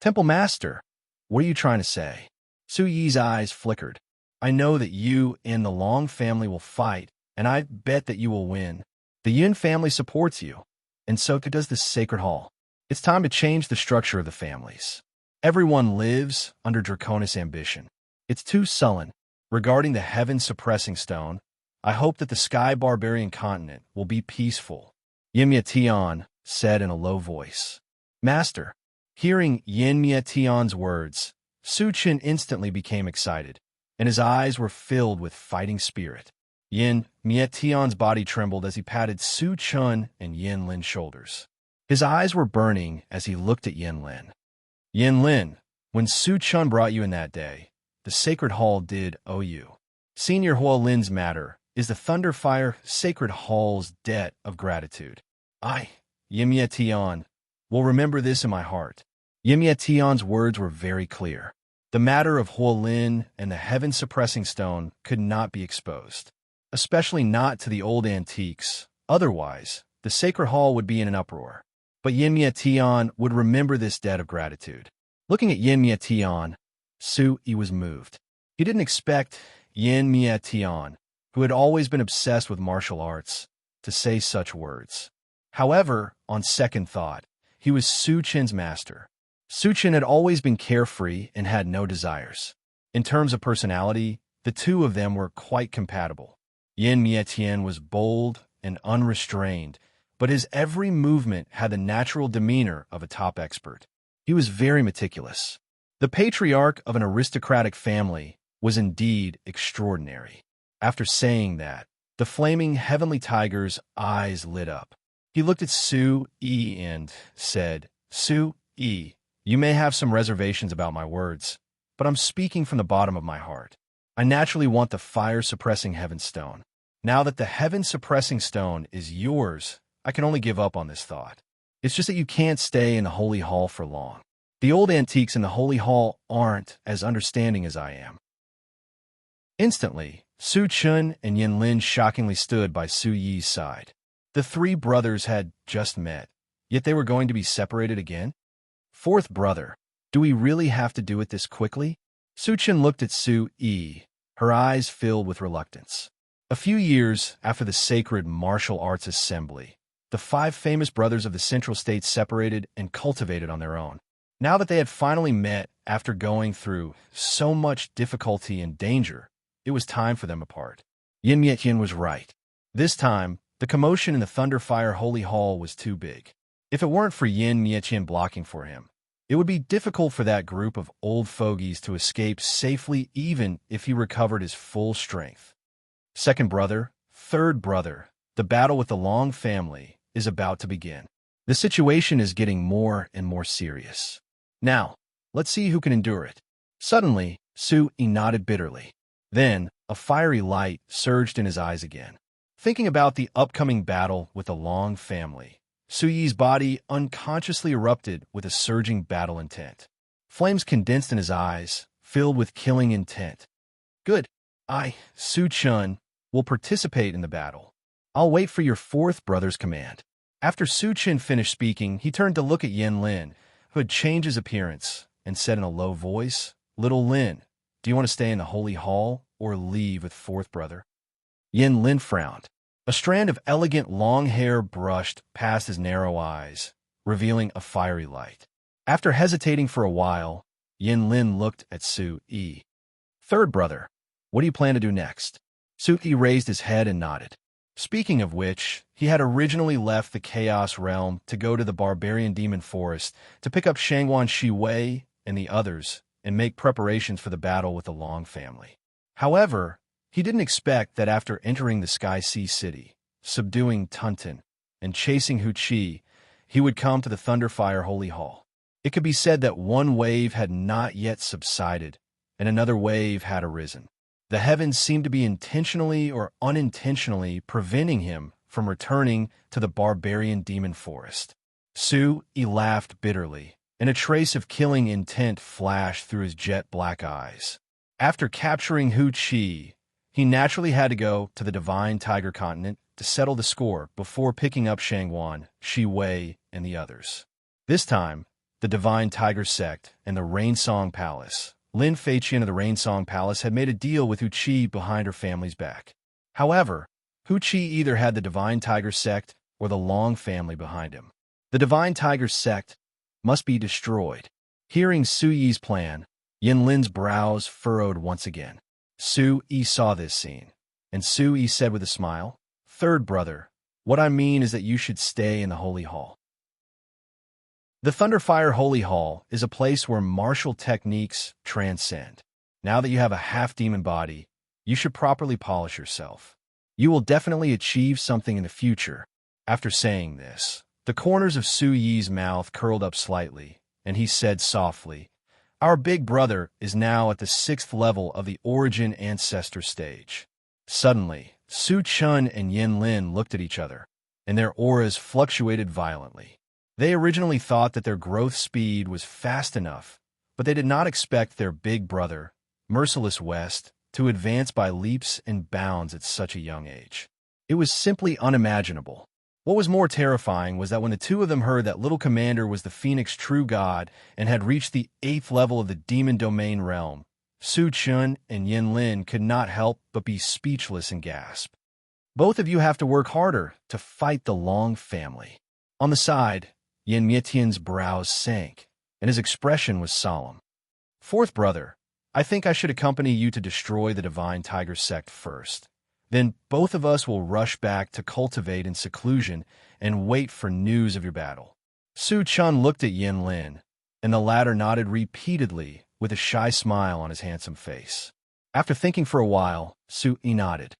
Temple Master, what are you trying to say? Su Yi's eyes flickered. I know that you and the Long family will fight, and I bet that you will win. The Yin family supports you. and so too does this sacred hall. It's time to change the structure of the families. Everyone lives under Draconis ambition. It's too sullen. Regarding the heaven-suppressing stone, I hope that the sky barbarian continent will be peaceful, Yin said in a low voice. Master. Hearing Yin words, Su Chen instantly became excited, and his eyes were filled with fighting spirit. Yin Tion's body trembled as he patted Su Chen and Yin Lin's shoulders. His eyes were burning as he looked at Yin Lin. Yin Lin, when Su Chen brought you in that day, the Sacred Hall did owe you. Senior Hua Lin's matter is the Thunderfire Sacred Hall's debt of gratitude. I, Yin Tion, will remember this in my heart. Yin Tion's words were very clear. The matter of Hua Lin and the heaven-suppressing stone could not be exposed, especially not to the old antiques. Otherwise, the Sacred Hall would be in an uproar. But Yin Tion would remember this debt of gratitude. Looking at Yin Tion, Su Yi was moved. He didn't expect Yin Tion, who had always been obsessed with martial arts, to say such words. However, on second thought, he was Su Chen's master. Su Chen had always been carefree and had no desires. In terms of personality, the two of them were quite compatible. Yin Tion was bold and unrestrained, but his every movement had the natural demeanor of a top expert. He was very meticulous. The patriarch of an aristocratic family was indeed extraordinary. After saying that, the flaming heavenly tiger's eyes lit up. He looked at Su Yi and said, Su Yi, you may have some reservations about my words, but I'm speaking from the bottom of my heart. I naturally want the fire-suppressing heaven stone. Now that the heaven-suppressing stone is yours, I can only give up on this thought. It's just that you can't stay in the Holy Hall for long. The old antiques in the Holy Hall aren't as understanding as I am. Instantly, Su Chen and Yin Lin shockingly stood by Su Yi's side. The three brothers had just met, yet they were going to be separated again? Fourth brother, do we really have to do it this quickly? Su Chen looked at Su Yi, her eyes filled with reluctance. A few years after the sacred martial arts assembly, the five famous brothers of the Central State separated and cultivated on their own. Now that they had finally met after going through so much difficulty and danger, it was time for them apart. Yin Yin was right. This time, the commotion in the Thunderfire Holy Hall was too big. If it weren't for Yin Yin blocking for him, it would be difficult for that group of old fogies to escape safely even if he recovered his full strength. Second brother, third brother, the battle with the Long family is about to begin. The situation is getting more and more serious. Now, let's see who can endure it. Suddenly, Su Yi nodded bitterly. Then, a fiery light surged in his eyes again. Thinking about the upcoming battle with the Long family, Su Yi's body unconsciously erupted with a surging battle intent. Flames condensed in his eyes, filled with killing intent. Good. I, Su Chen, will participate in the battle. I'll wait for your fourth brother's command. After Su Chen finished speaking, he turned to look at Yin Lin, who had changed his appearance, and said in a low voice, Little Lin, do you want to stay in the Holy Hall or leave with fourth brother? Yin Lin frowned. A strand of elegant long hair brushed past his narrow eyes, revealing a fiery light. After hesitating for a while, Yin Lin looked at Su Yi. Third brother, what do you plan to do next? Su Yi raised his head and nodded. Speaking of which, he had originally left the Chaos Realm to go to the Barbarian Demon Forest to pick up Shangguan Shi Wei and the others and make preparations for the battle with the Long family. However, he didn't expect that after entering the Sky Sea City, subduing Tunten, and chasing Hu Qi, he would come to the Thunderfire Holy Hall. It could be said that one wave had not yet subsided, and another wave had arisen. The heavens seemed to be intentionally or unintentionally preventing him from returning to the Barbarian Demon Forest. Su Yi laughed bitterly, and a trace of killing intent flashed through his jet-black eyes. After capturing Hu Qi, he naturally had to go to the Divine Tiger Continent to settle the score before picking up Shangguan, Shi Wei, and the others. This time, the Divine Tiger Sect and the Rainsong Palace, Lin Feiqian of the Rainsong Palace had made a deal with Hu Qi behind her family's back. However, Hu Qi either had the Divine Tiger Sect or the Long family behind him. The Divine Tiger sect must be destroyed. Hearing Su Yi's plan, Yin Lin's brows furrowed once again. Su Yi saw this scene, and Su Yi said with a smile, "Third brother, what I mean is that you should stay in the Holy Hall." The Thunderfire Holy Hall is a place where martial techniques transcend. Now that you have a half-demon body, you should properly polish yourself. You will definitely achieve something in the future. After saying this, the corners of Su Yi's mouth curled up slightly, and he said softly, "Our big brother is now at the 6th level of the Origin Ancestor stage." Suddenly, Su Chun and Yin Lin looked at each other, and their auras fluctuated violently. They originally thought that their growth speed was fast enough, but they did not expect their big brother, Merciless West, to advance by leaps and bounds at such a young age. It was simply unimaginable. What was more terrifying was that when the two of them heard that Little Commander was the Phoenix True God and had reached the 8th level of the Demon Domain realm, Su Chun and Yin Lin could not help but be speechless and gasp. "Both of you have to work harder to fight the Long family." On the side, Yin Mietian's brows sank, and his expression was solemn. "Fourth brother, I think I should accompany you to destroy the Divine Tiger sect first. Then both of us will rush back to cultivate in seclusion and wait for news of your battle." Su Chun looked at Yin Lin, and the latter nodded repeatedly with a shy smile on his handsome face. After thinking for a while, Su Yi nodded.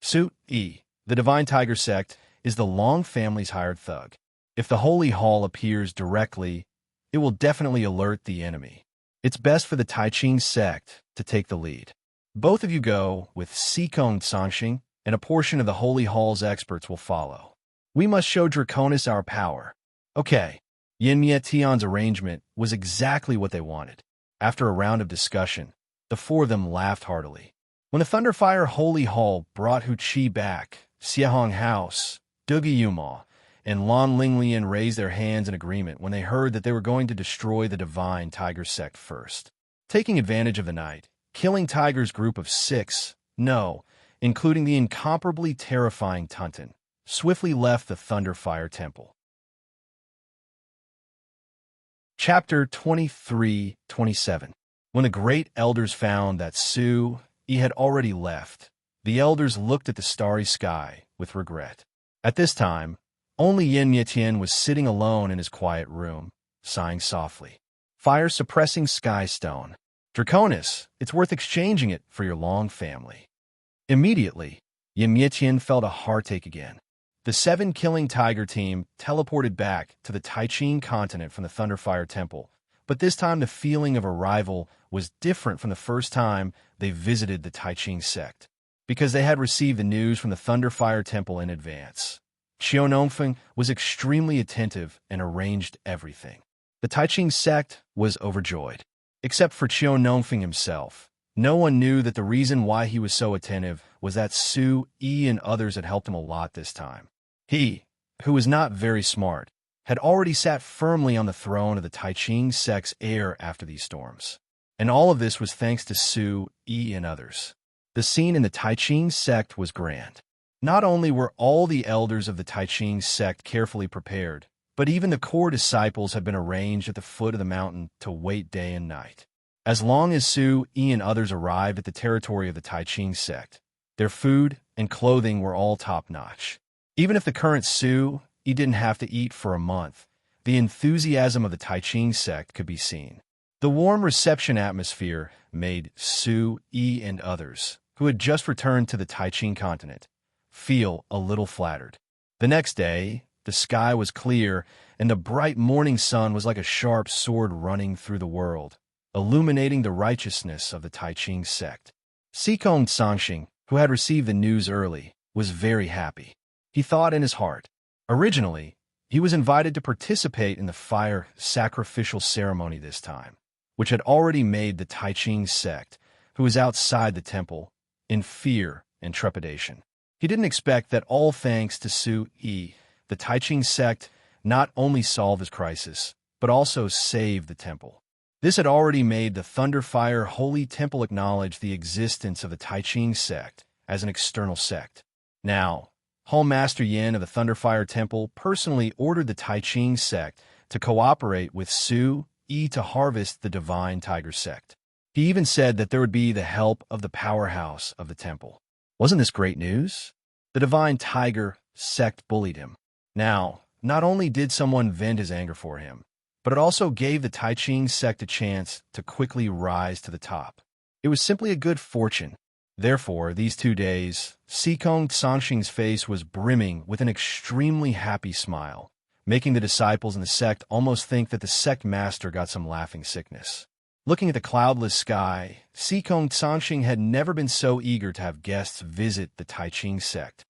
Su Yi, the Divine Tiger sect, is the Long family's hired thug. If the Holy Hall appears directly, it will definitely alert the enemy. It's best for the Tai Ching sect to take the lead. Both of you go with Sikong Sanxing, and a portion of the Holy Hall's experts will follow. We must show Draconis our power. Okay, Yin Mietian's arrangement was exactly what they wanted. After a round of discussion, the four of them laughed heartily. When the Thunderfire Holy Hall brought Hu Qi back, Xiehong House, Dugi Yuma, and Lan Linglian raised their hands in agreement when they heard that they were going to destroy the Divine Tiger sect first. Taking advantage of the night, Killing Tiger's group of 6, including the incomparably terrifying Tunton, swiftly left the Thunderfire Temple. Chapter 23-27. When the great elders found that Su Yi had already left, the elders looked at the starry sky with regret. At this time, only Yin Mietian was sitting alone in his quiet room, sighing softly. "Fire-suppressing sky stone. Draconis, it's worth exchanging it for your Long family." Immediately, Yin Mietian felt a heartache again. The 7 Killing Tiger team teleported back to the Tai Ching continent from the Thunderfire Temple, but this time the feeling of arrival was different from the first time they visited the Tai Ching sect, because they had received the news from the Thunderfire Temple in advance. Qiao Nongfeng was extremely attentive and arranged everything. The Tai Ching sect was overjoyed. Except for Qiao Nongfeng himself, no one knew that the reason why he was so attentive was that Su Yi and others had helped him a lot this time. He, who was not very smart, had already sat firmly on the throne of the Tai Ching sect's heir after these storms. And all of this was thanks to Su Yi and others. The scene in the Tai Ching sect was grand. Not only were all the elders of the Tai Ching sect carefully prepared, but even the core disciples had been arranged at the foot of the mountain to wait day and night. As long as Su Yi and others arrived at the territory of the Tai Ching sect, their food and clothing were all top-notch. Even if the current Su Yi didn't have to eat for a month, the enthusiasm of the Tai Ching sect could be seen. The warm reception atmosphere made Su Yi and others, who had just returned to the Tai Ching continent, feel a little flattered. The next day, the sky was clear, and the bright morning sun was like a sharp sword running through the world, illuminating the righteousness of the Tai Ching sect. Sikong Sanxing, who had received the news early, was very happy. He thought in his heart. Originally, he was invited to participate in the fire sacrificial ceremony this time, which had already made the Tai Ching sect, who was outside the temple, in fear and trepidation. He didn't expect that all thanks to Su Yi, the Tai Ching sect not only solved his crisis, but also saved the temple. This had already made the Thunderfire Holy Temple acknowledge the existence of the Tai Ching sect as an external sect. Now, Hall Master Yin of the Thunderfire Temple personally ordered the Tai Ching sect to cooperate with Su Yi to harvest the Divine Tiger sect. He even said that there would be the help of the powerhouse of the temple. Wasn't this great news? The Divine Tiger sect bullied him. Now, not only did someone vent his anger for him, but it also gave the Tai Ching sect a chance to quickly rise to the top. It was simply a good fortune. Therefore, these 2 days, Sikong Sanxing's face was brimming with an extremely happy smile, making the disciples in the sect almost think that the sect master got some laughing sickness. Looking at the cloudless sky, Sikong Sanxing had never been so eager to have guests visit the Tai Ching sect.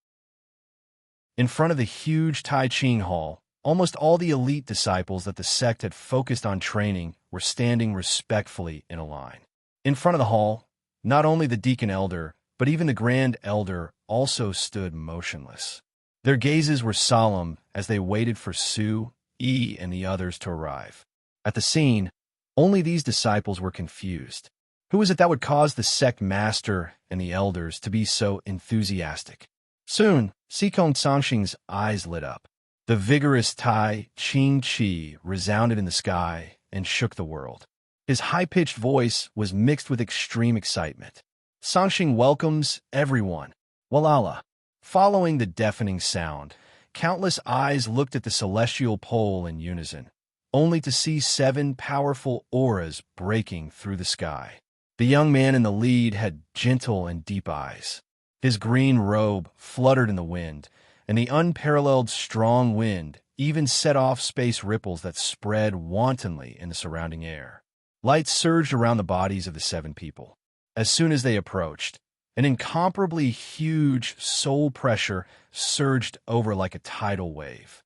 In front of the huge Tai Ching hall, almost all the elite disciples that the sect had focused on training were standing respectfully in a line. In front of the hall, not only the deacon elder, but even the grand elder also stood motionless. Their gazes were solemn as they waited for Su, Yi, and the others to arrive. At the scene, only these disciples were confused. Who was it that would cause the sect master and the elders to be so enthusiastic? Soon, Sikong Sanxing's eyes lit up. The vigorous Tai Ching Chi resounded in the sky and shook the world. His high-pitched voice was mixed with extreme excitement. Sanxing welcomes everyone. Walala. Following the deafening sound, countless eyes looked at the celestial pole in unison, only to see 7 powerful auras breaking through the sky. The young man in the lead had gentle and deep eyes. His green robe fluttered in the wind, and the unparalleled strong wind even set off space ripples that spread wantonly in the surrounding air. Light surged around the bodies of the 7 people. As soon as they approached, an incomparably huge soul pressure surged over like a tidal wave.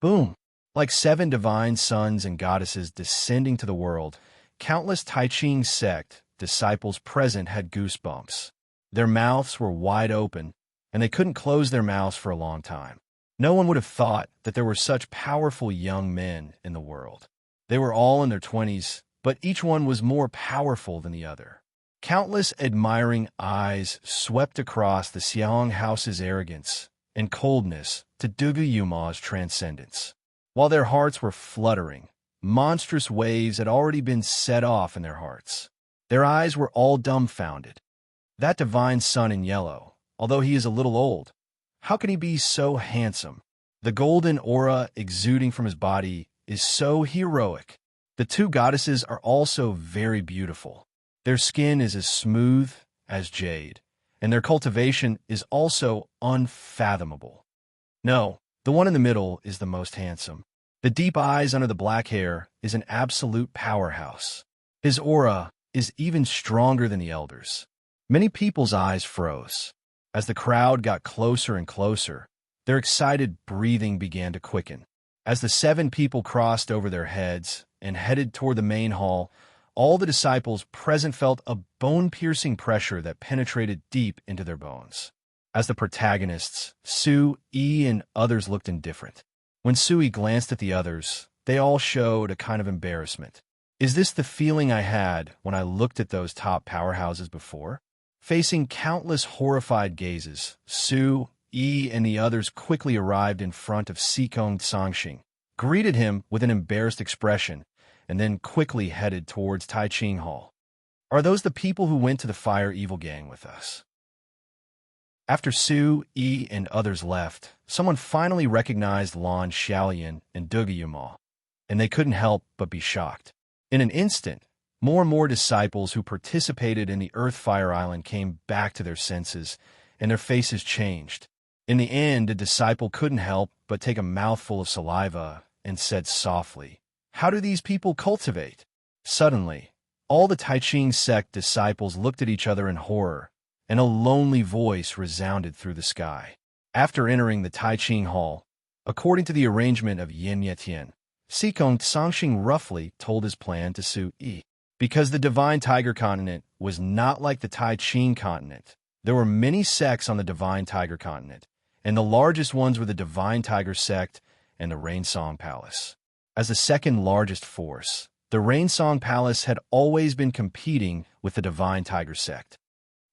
Boom! Like 7 divine sons and goddesses descending to the world, countless Tai Ching sect disciples present had goosebumps. Their mouths were wide open, and they couldn't close their mouths for a long time. No one would have thought that there were such powerful young men in the world. They were all in their 20s, but each one was more powerful than the other. Countless admiring eyes swept across the Xiang house's arrogance and coldness to Dugu Yuma's transcendence. While their hearts were fluttering, monstrous waves had already been set off in their hearts. Their eyes were all dumbfounded. That divine son in yellow, although he is a little old, how can he be so handsome? The golden aura exuding from his body is so heroic. The 2 goddesses are also very beautiful. Their skin is as smooth as jade, and their cultivation is also unfathomable. No, the one in the middle is the most handsome. The deep eyes under the black hair is an absolute powerhouse. His aura is even stronger than the elders. Many people's eyes froze. As the crowd got closer and closer, their excited breathing began to quicken. As the 7 people crossed over their heads and headed toward the main hall, all the disciples present felt a bone-piercing pressure that penetrated deep into their bones. As the protagonists, Su Yi and others looked indifferent. When Sui glanced at the others, they all showed a kind of embarrassment. Is this the feeling I had when I looked at those top powerhouses before? Facing countless horrified gazes, Su Yi and the others quickly arrived in front of Sikong Sanxing, greeted him with an embarrassed expression, and then quickly headed towards Tai Ching Hall. Are those the people who went to the Fire Evil Gang with us? After Su Yi and others left, someone finally recognized Lan Xiaoyan and Dugayuma, and they couldn't help but be shocked. In an instant, more and more disciples who participated in the Earth Fire Island came back to their senses, and their faces changed. In the end, a disciple couldn't help but take a mouthful of saliva and said softly, "How do these people cultivate?" Suddenly, all the Tai Ching sect disciples looked at each other in horror, and a lonely voice resounded through the sky. After entering the Tai Ching Hall, according to the arrangement of Yin Yetian, Sikong Sanxing roughly told his plan to Su Yi. Because the Divine Tiger Continent was not like the Tai Ching Continent, there were many sects on the Divine Tiger Continent, and the largest ones were the Divine Tiger Sect and the Rain Song Palace. As the second largest force, the Rain Song Palace had always been competing with the Divine Tiger Sect.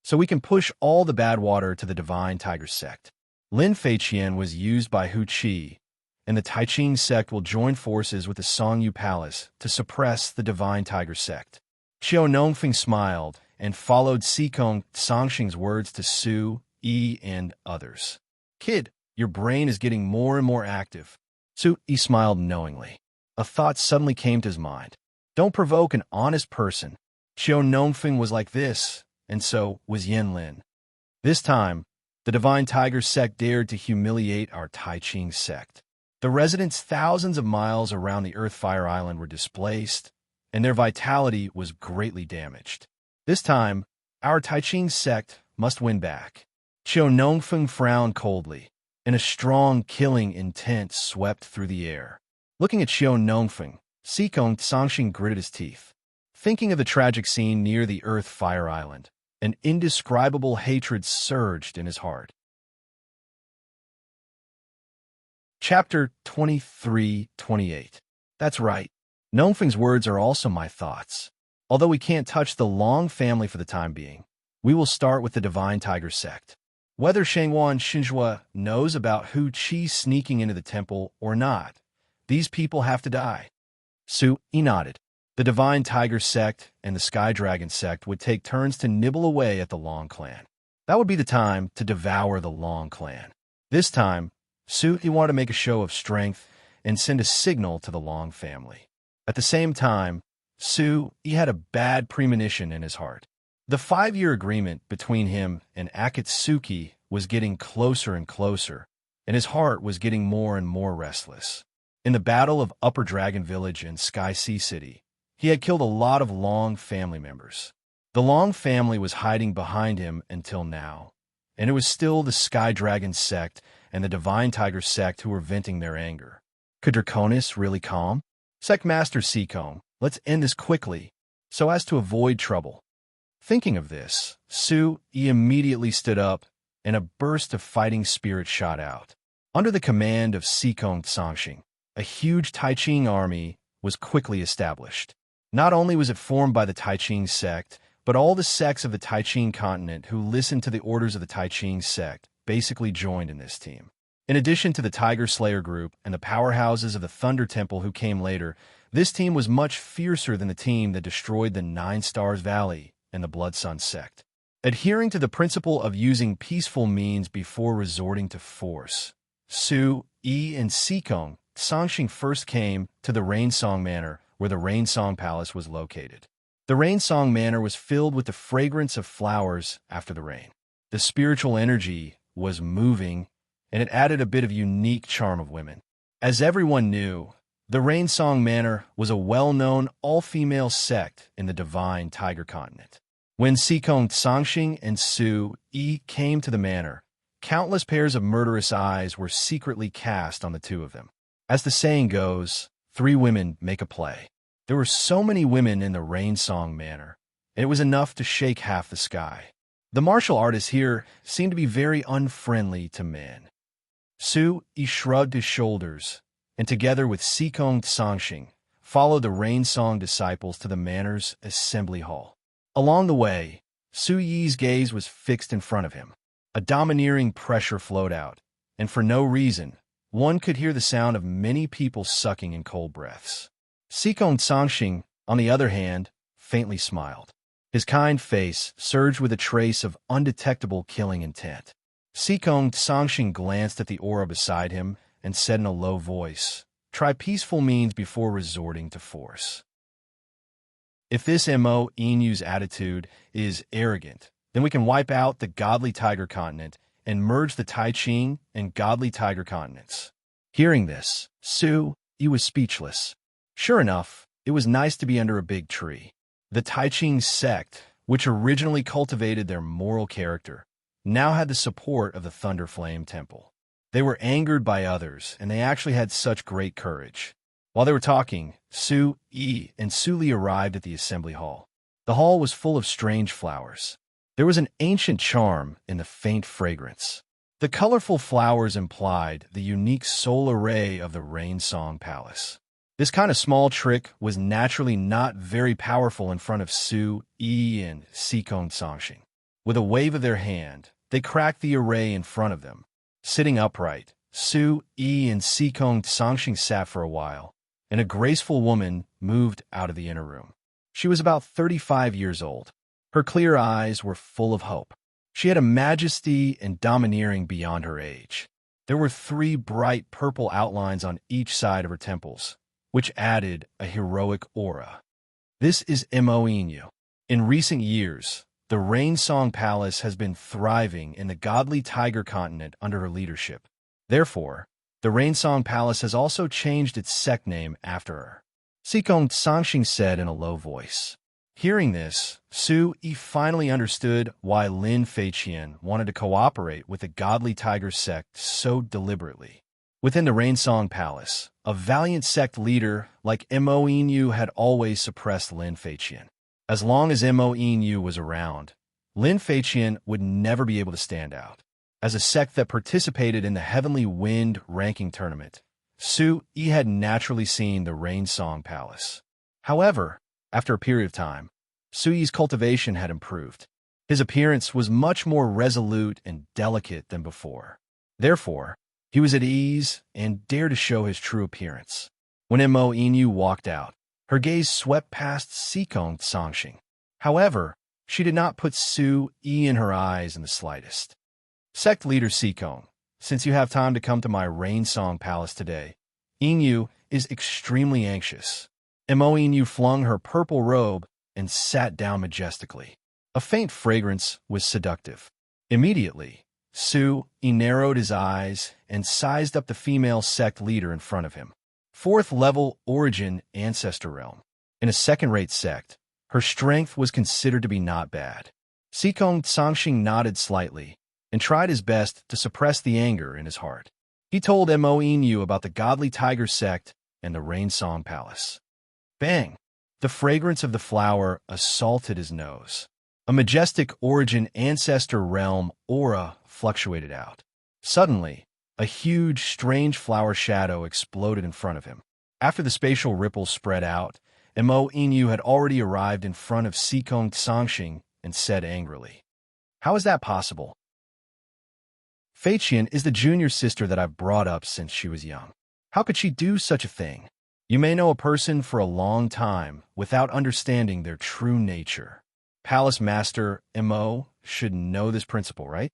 So we can push all the bad water to the Divine Tiger Sect. Lin Feiqian was used by Hu Qi, and the Taiqing sect will join forces with the Songyu Palace to suppress the Divine Tiger sect. Xiao Nongfeng smiled and followed Xikong Songxing's words to Su, Yi, and others. Kid, your brain is getting more and more active. Su Yi smiled knowingly. A thought suddenly came to his mind. Don't provoke an honest person. Xiao Nongfeng was like this, and so was Yin Lin. This time, the Divine Tiger sect dared to humiliate our Taiqing sect. The residents thousands of miles around the Earthfire Island were displaced, and their vitality was greatly damaged. This time, our Taiqing sect must win back. Xiao Nongfeng frowned coldly, and a strong killing intent swept through the air. Looking at Xiao Nongfeng, Xikong Songxing gritted his teeth. Thinking of the tragic scene near the Earthfire Island, an indescribable hatred surged in his heart. Chapter 23-28. That's right. Nongfeng's words are also my thoughts. Although we can't touch the Long family for the time being, we will start with the Divine Tiger sect. Whether Shanghuan Xinzhua knows about Hu Qi sneaking into the temple or not, these people have to die. Su Yi nodded. The Divine Tiger sect and the Sky Dragon sect would take turns to nibble away at the Long clan. That would be the time to devour the Long clan. This time, Su Yi wanted to make a show of strength and send a signal to the Long family. At the same time, Su Yi had a bad premonition in his heart. The 5-year agreement between him and Akatsuki was getting closer and closer, and his heart was getting more and more restless. In the Battle of Upper Dragon Village in Sky Sea City, he had killed a lot of Long family members. The Long family was hiding behind him until now, and it was still the Sky Dragon sect and the Divine Tiger sect who were venting their anger. Could Draconis really calm? Sect Master Xikong, let's end this quickly, so as to avoid trouble. Thinking of this, Su Yi immediately stood up, and a burst of fighting spirit shot out. Under the command of Xikong Songxing, a huge Taiqing army was quickly established. Not only was it formed by the Taiqing sect, but all the sects of the Taiqing continent who listened to the orders of the Taiqing sect basically joined in this team. In addition to the Tiger Slayer group and the powerhouses of the Thunder Temple who came later, this team was much fiercer than the team that destroyed the Nine Stars Valley and the Blood Sun sect. Adhering to the principle of using peaceful means before resorting to force, Su Yi and Xikong Songxing first came to the Rainsong Manor, where the Rainsong Palace was located. The Rainsong Manor was filled with the fragrance of flowers after the rain. The spiritual energy was moving, and it added a bit of unique charm of women. As everyone knew, the Rainsong Manor was a well-known all-female sect in the Divine Tiger continent. When Xikong Songxing and Su Yi came to the manor, countless pairs of murderous eyes were secretly cast on the two of them. As the saying goes, 3 women make a play. There were so many women in the Rainsong Manor, and it was enough to shake half the sky. The martial artists here seemed to be very unfriendly to men. Su Yi shrugged his shoulders, and together with Xikong Songxing, followed the Rainsong disciples to the manor's assembly hall. Along the way, Su Yi's gaze was fixed in front of him. A domineering pressure flowed out, and for no reason, one could hear the sound of many people sucking in cold breaths. Xikong Songxing, on the other hand, faintly smiled. His kind face surged with a trace of undetectable killing intent. Xikong Songxing glanced at the aura beside him and said in a low voice, "Try peaceful means before resorting to force." If this Mo Inu's attitude is arrogant, then we can wipe out the Godly Tiger continent and merge the Taiqing and Godly Tiger continents. Hearing this, Su Yi was speechless. Sure enough, it was nice to be under a big tree. The Taiqing sect, which originally cultivated their moral character, now had the support of the Thunder Flame Temple. They were angered by others, and they actually had such great courage. While they were talking, Su Yi and Su Li arrived at the assembly hall. The hall was full of strange flowers. There was an ancient charm in the faint fragrance. The colorful flowers implied the unique soul array of the Rainsong Palace. This kind of small trick was naturally not very powerful in front of Su Yi and Xikong Songxing. With a wave of their hand, they cracked the array in front of them. Sitting upright, Su Yi and Sikong Sangxing sat for a while, and a graceful woman moved out of the inner room. She was about 35 years old. Her clear eyes were full of hope. She had a majesty and domineering beyond her age. There were 3 bright purple outlines on each side of her temples, which added a heroic aura. This is Imo. In recent years, the Rain Song Palace has been thriving in the godly Tiger continent under her leadership. Therefore, the Rain Song Palace has also changed its sect name after her. Sikong Sangxing said in a low voice. Hearing this, Su Yi finally understood why Lin Feiqian wanted to cooperate with the godly Tiger sect so deliberately. Within the Rain Song Palace, a valiant sect leader like Mo Inu had always suppressed Lin Feiqian. As long as Mo Inu was around, Lin Feiqian would never be able to stand out. As a sect that participated in the Heavenly Wind ranking tournament, Su Yi had naturally seen the Rain Song Palace. However, after a period of time, Su Yi's cultivation had improved. His appearance was much more resolute and delicate than before. Therefore, he was at ease and dared to show his true appearance. When Mo Inu walked out, her gaze swept past Sikong Sangxing. However, she did not put Su Yi in her eyes in the slightest. Sect leader Sikong, since you have time to come to my Rain Song Palace today, Inu is extremely anxious. Mo Inu flung her purple robe and sat down majestically. A faint fragrance was seductive. Immediately, Su Yi narrowed his eyes and sized up the female sect leader in front of him. 4th level origin ancestor realm. In a second-rate sect, her strength was considered to be not bad. Sikong Sangxing nodded slightly and tried his best to suppress the anger in his heart. He told Mo Inu about the godly Tiger sect and the Rain Song Palace. Bang! The fragrance of the flower assaulted his nose. A majestic origin ancestor realm aura fluctuated out. Suddenly, a huge, strange flower shadow exploded in front of him. After the spatial ripples spread out, Mo Inu had already arrived in front of Sikong Sangxing and said angrily, "How is that possible? Feiqian is the junior sister that I've brought up since she was young. How could she do such a thing? You may know a person for a long time without understanding their true nature. Palace Master Mo should know this principle, right?"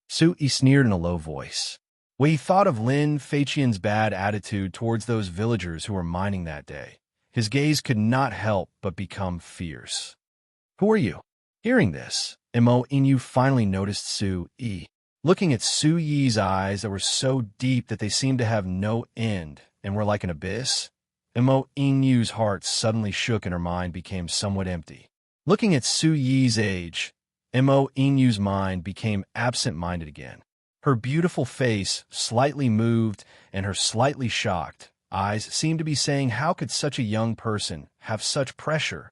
Su Yi sneered in a low voice. When he thought of Lin Feiqian's bad attitude towards those villagers who were mining that day, his gaze could not help but become fierce. "Who are you?" Hearing this, Mo Inu finally noticed Su Yi. Looking at Su Yi's eyes that were so deep that they seemed to have no end and were like an abyss, Mo Inu's heart suddenly shook and her mind became somewhat empty. Looking at Su Yi's age, Mo Inu's mind became absent-minded again. Her beautiful face slightly moved and her slightly shocked eyes seemed to be saying, "How could such a young person have such pressure?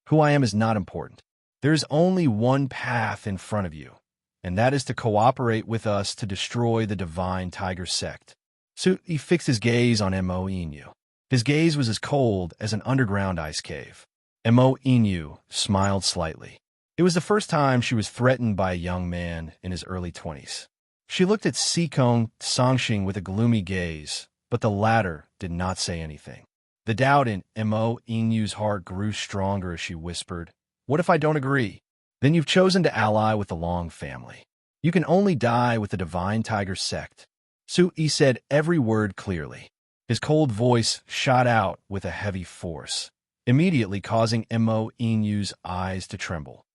Who I am is not important. There is only one path in front of you, and that is to cooperate with us to destroy the divine Tiger sect." Su Yi fixed his gaze on Mo Inu. His gaze was as cold as an underground ice cave. Mo Inu smiled slightly. It was the first time she was threatened by a young man in his early 20s. She looked at Sikong Sangxing with a gloomy gaze, but the latter did not say anything. The doubt in Mo Inu's heart grew stronger as she whispered, "What if I don't agree? Then you've chosen to ally with the Long family. You can only die with the divine Tiger sect." Su Yi said every word clearly. His cold voice shot out with a heavy force, immediately causing Mo Inu's eyes to tremble.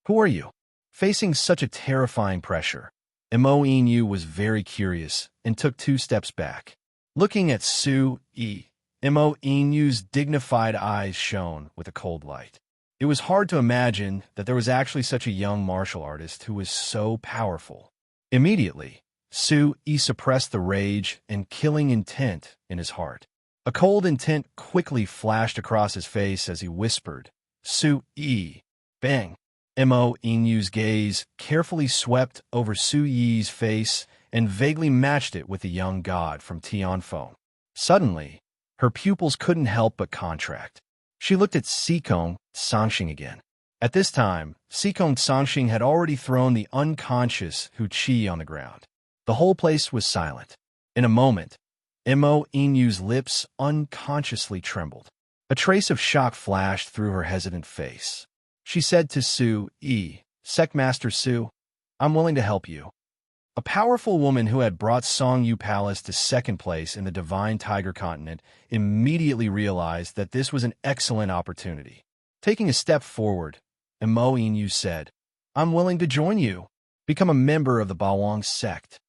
"Who are you?" Facing such a terrifying pressure, Mo Inu was very curious and took 2 steps back. Looking at Su Yi, Mo Inu's dignified eyes shone with a cold light. It was hard to imagine that there was actually such a young martial artist who was so powerful. Immediately, Su Yi suppressed the rage and killing intent in his heart. A cold intent quickly flashed across his face as he whispered, "Su Yi." Bang! Mo Inu's gaze carefully swept over Su Yi's face and vaguely matched it with the young god from Tianfeng. Suddenly, her pupils couldn't help but contract. She looked at Sikong Sangxing again. At this time, Sikong Sangxing had already thrown the unconscious Hu Qi on the ground. The whole place was silent. In a moment, Mo Inu's lips unconsciously trembled. A trace of shock flashed through her hesitant face. She said to Sectmaster Su, "I'm willing to help you." A powerful woman who had brought Songyu Palace to second place in the Divine Tiger Continent immediately realized that this was an excellent opportunity. Taking a step forward, Mo Inu said, "I'm willing to join you. Become a member of the Bawang sect."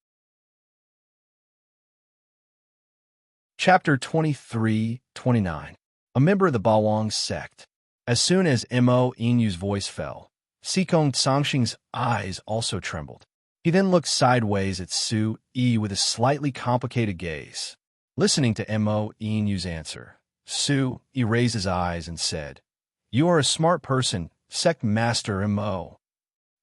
Chapter 23-29. A member of the Bawang sect. As soon as Mo Inu's voice fell, Sikong Tsangxing's eyes also trembled. He then looked sideways at Su Yi with a slightly complicated gaze. Listening to Mo Inu's answer, Su Yi raised his eyes and said, "You are a smart person, Sect Master Mo."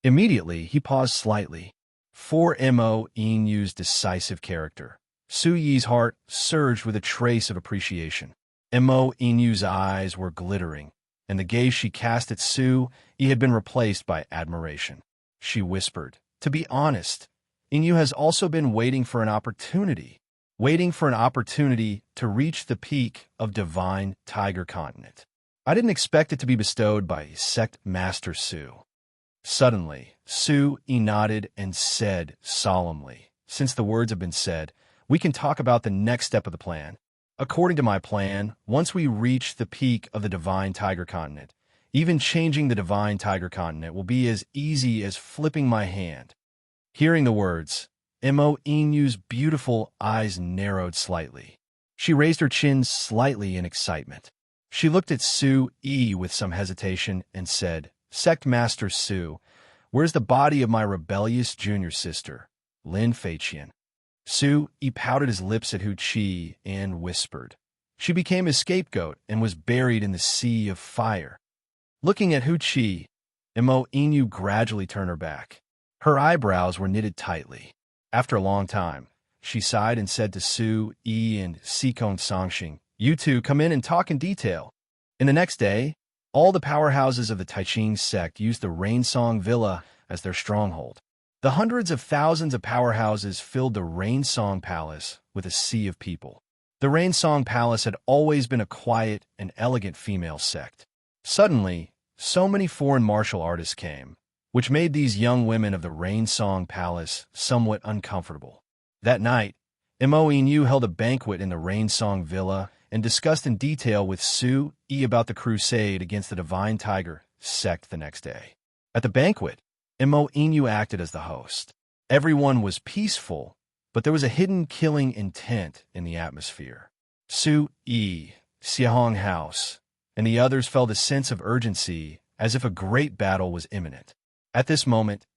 Immediately, he paused slightly. For Mo Inu's decisive character, Su Yi's heart surged with a trace of appreciation. Mo Inu's eyes were glittering, and the gaze she cast at Su Yi had been replaced by admiration. She whispered, "To be honest, Inu has also been waiting for an opportunity to reach the peak of Divine Tiger Continent. I didn't expect it to be bestowed by Sect Master Su." Suddenly, Su Yi nodded and said solemnly, "Since the words have been said, we can talk about the next step of the plan. According to my plan, once we reach the peak of the Divine Tiger Continent, even changing the Divine Tiger Continent will be as easy as flipping my hand." Hearing the words, Mo Inu's beautiful eyes narrowed slightly. She raised her chin slightly in excitement. She looked at Su Yi with some hesitation and said, "Sect Master Su, where's the body of my rebellious junior sister, Lin Feiqian?" Su Yi pouted his lips at Hu Qi and whispered. She became his scapegoat and was buried in the sea of fire. Looking at Hu Qi, Mo Inu gradually turned her back. Her eyebrows were knitted tightly. After a long time, she sighed and said to Su Yi and Sikong Songxing, "You two come in and talk in detail." In the next day, all the powerhouses of the Taiqing sect used the Rainsong Villa as their stronghold. The hundreds of thousands of powerhouses filled the Rainsong Palace with a sea of people. The Rainsong Palace had always been a quiet and elegant female sect. Suddenly, so many foreign martial artists came, which made these young women of the Rainsong Palace somewhat uncomfortable. That night, Mo Inu held a banquet in the Rainsong Villa and discussed in detail with Su Yi about the crusade against the Divine Tiger sect the next day. At the banquet, Mo Inu acted as the host. Everyone was peaceful, but there was a hidden killing intent in the atmosphere. Su Yi, Xiahong House, and the others felt a sense of urgency as if a great battle was imminent. At this moment,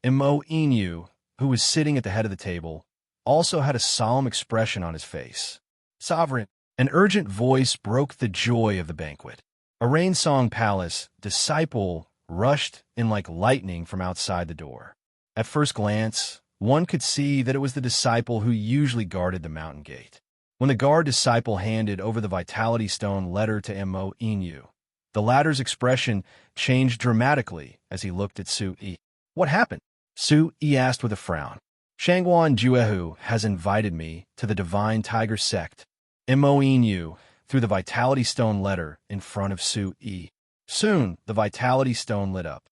Mo Inu, who was sitting at the head of the table, also had a solemn expression on his face. "Sovereign," an urgent voice broke the joy of the banquet. A Rainsong Palace disciple rushed in like lightning from outside the door. At first glance, one could see that it was the disciple who usually guarded the mountain gate. When the guard disciple handed over the Vitality Stone letter to Mo Inu, the latter's expression changed dramatically as he looked at Su Yi. "What happened?" Su Yi asked with a frown. "Shangguan Juehu has invited me to the Divine Tiger sect." Mo Inu threw the Vitality Stone letter in front of Su Yi. Soon, the Vitality Stone lit up.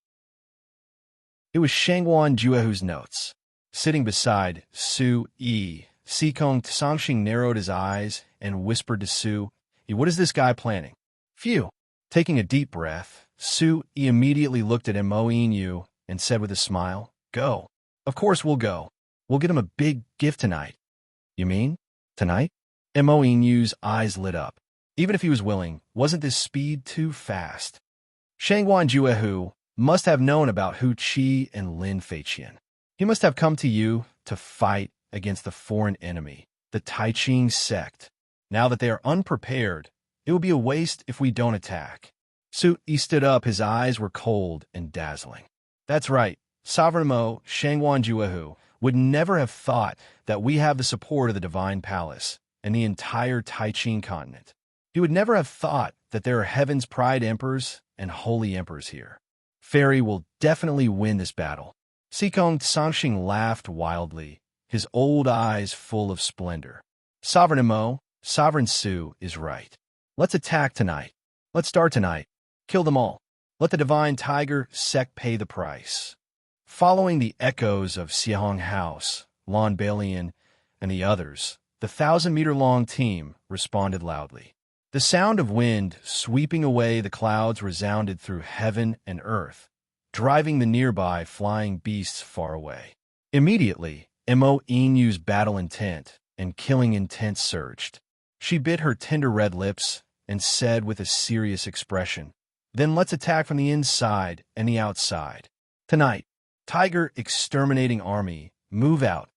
It was Shangguan Juehu's notes. Sitting beside Su Yi, Sikong Tsangxing narrowed his eyes and whispered to Su Yi, "What is this guy planning?" "Phew." Taking a deep breath, Su Yi immediately looked at Mo Inu and said with a smile, "Go." "Of course we'll go. We'll get him a big gift tonight." "You mean? Tonight?" Mo Inu's eyes lit up. Even if he was willing, wasn't this speed too fast? Shangguan Juehu must have known about Hu Qi and Lin Feiqian. He must have come to you to fight against the foreign enemy, the Taiqing sect. Now that they are unprepared, it will be a waste if we don't attack. Su Yi stood up. His eyes were cold and dazzling. "That's right. Sovereign Mo Shangguan Juehu would never have thought that we have the support of the Divine Palace and the entire Taiqing continent. He would never have thought that there are Heaven's Pride Emperors and Holy Emperors here. Fairy will definitely win this battle." Sikong Tsangxing laughed wildly, his old eyes full of splendor. Sovereign Mo, Sovereign Su is right. Let's attack tonight. Let's start tonight. Kill them all. Let the divine tiger sect pay the price. Following the echoes of Siahong House, Lon Balian, and the others, the 1,000-meter-long team responded loudly. The sound of wind sweeping away the clouds resounded through heaven and earth, driving the nearby flying beasts far away. Immediately, Mo Inu's battle intent and killing intent surged. She bit her tender red lips and said with a serious expression, "Then let's attack from the inside and the outside. Tonight, Tiger Exterminating Army, move out.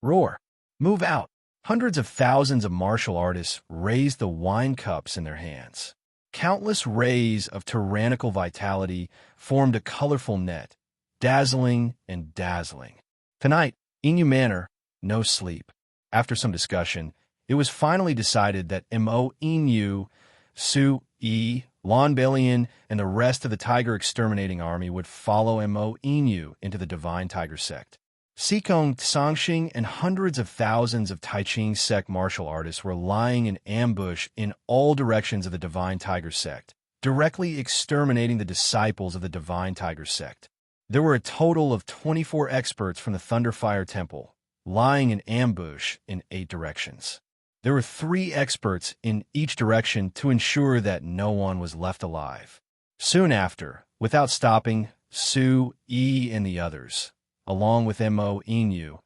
Roar, move out." Hundreds of thousands of martial artists raised the wine cups in their hands. Countless rays of tyrannical vitality formed a colorful net, dazzling and dazzling. Tonight, Inu Manor, no sleep. After some discussion, it was finally decided that Mo Inu, Su Yi, Lon Balian, and the rest of the Tiger Exterminating Army would follow Mo Inu into the Divine Tiger Sect. Sikong Tsangxing and hundreds of thousands of Taiching sect martial artists were lying in ambush in all directions of the Divine Tiger Sect, directly exterminating the disciples of the Divine Tiger Sect. There were a total of 24 experts from the Thunderfire Temple, lying in ambush in 8 directions. There were 3 experts in each direction to ensure that no one was left alive. Soon after, without stopping, Su, Yi, and the others, along with Mo Inu,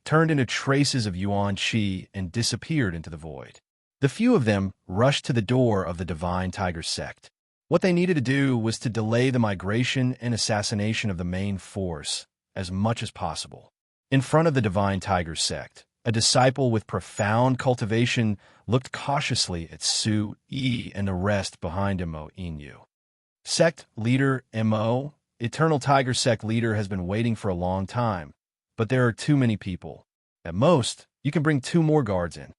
turned into traces of Yuan Qi and disappeared into the void. The few of them rushed to the door of the Divine Tiger Sect. What they needed to do was to delay the migration and assassination of the main force as much as possible. In front of the Divine Tiger Sect, a disciple with profound cultivation looked cautiously at Su Yi and the rest behind Mo Inu. Sect leader Mo, Eternal Tiger Sect leader, has been waiting for a long time, but there are too many people. At most, you can bring 2 more guards in.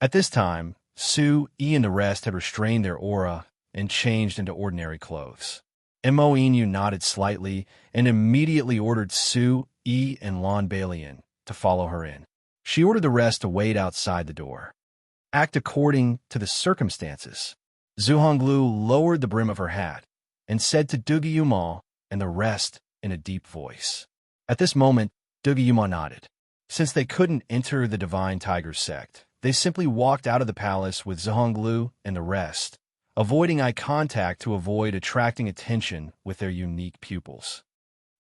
At this time, Su, Yi, and the rest had restrained their aura and changed into ordinary clothes. Mo Inu nodded slightly and immediately ordered Su, Yi, and Lon Balian to follow her in. She ordered the rest to wait outside the door. Act according to the circumstances. Zhu Honglu lowered the brim of her hat and said to Dugi Yuma and the rest in a deep voice. At this moment, Dugi Yuma nodded. Since they couldn't enter the Divine Tiger Sect, they simply walked out of the palace with Zhonglu and the rest, avoiding eye contact to avoid attracting attention with their unique pupils.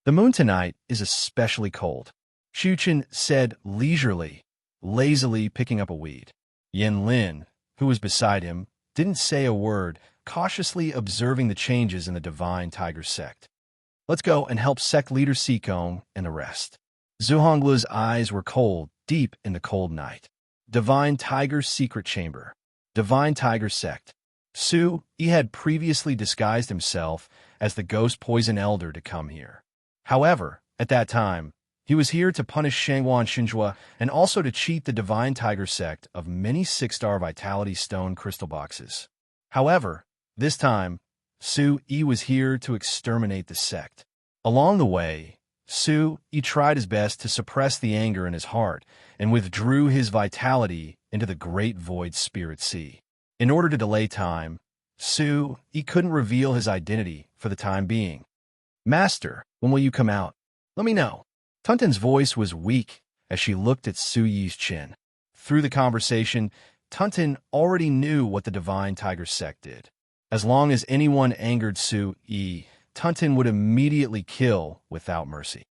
"The moon tonight is especially cold," Xuchen said leisurely, lazily picking up a weed. Yen Lin, who was beside him, didn't say a word, cautiously observing the changes in the Divine Tiger Sect. "Let's go and help sect leader Sikong and the rest." Zhu Honglu's eyes were cold, deep in the cold night. Divine Tiger's secret chamber. Divine Tiger Sect. Su, he had previously disguised himself as the ghost poison elder to come here. However, at that time, he was here to punish Shangguan Xinjua and also to cheat the Divine Tiger Sect of many 6-star Vitality Stone crystal boxes. However, this time, Su Yi was here to exterminate the sect. Along the way, Su Yi tried his best to suppress the anger in his heart and withdrew his vitality into the Great Void Spirit Sea. In order to delay time, Su Yi couldn't reveal his identity for the time being. "Master, when will you come out? Let me know." Tuntin's voice was weak as she looked at Su Yi's chin. Through the conversation, Tuntin already knew what the Divine Tiger Sect did. As long as anyone angered Su Yi, Tuntin would immediately kill without mercy.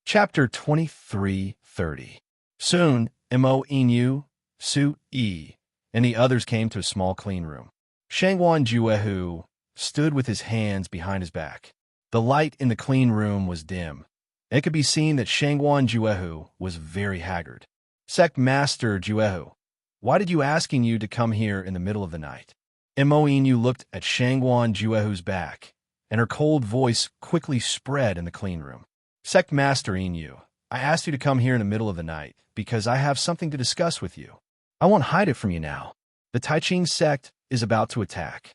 Chapter 23:30. Soon, Mo Inu, Su Yi, and the others came to a small clean room. Shangguan Juehu stood with his hands behind his back. The light in the clean room was dim. It could be seen that Shangguan Juehu was very haggard. "Sect Master Juehu, why did you asking you to come here in the middle of the night?" Mo Inu looked at Shangguan Juehu's back, and her cold voice quickly spread in the clean room. "Sect Master Inu, I asked you to come here in the middle of the night because I have something to discuss with you. I won't hide it from you now. The Taiching sect is about to attack."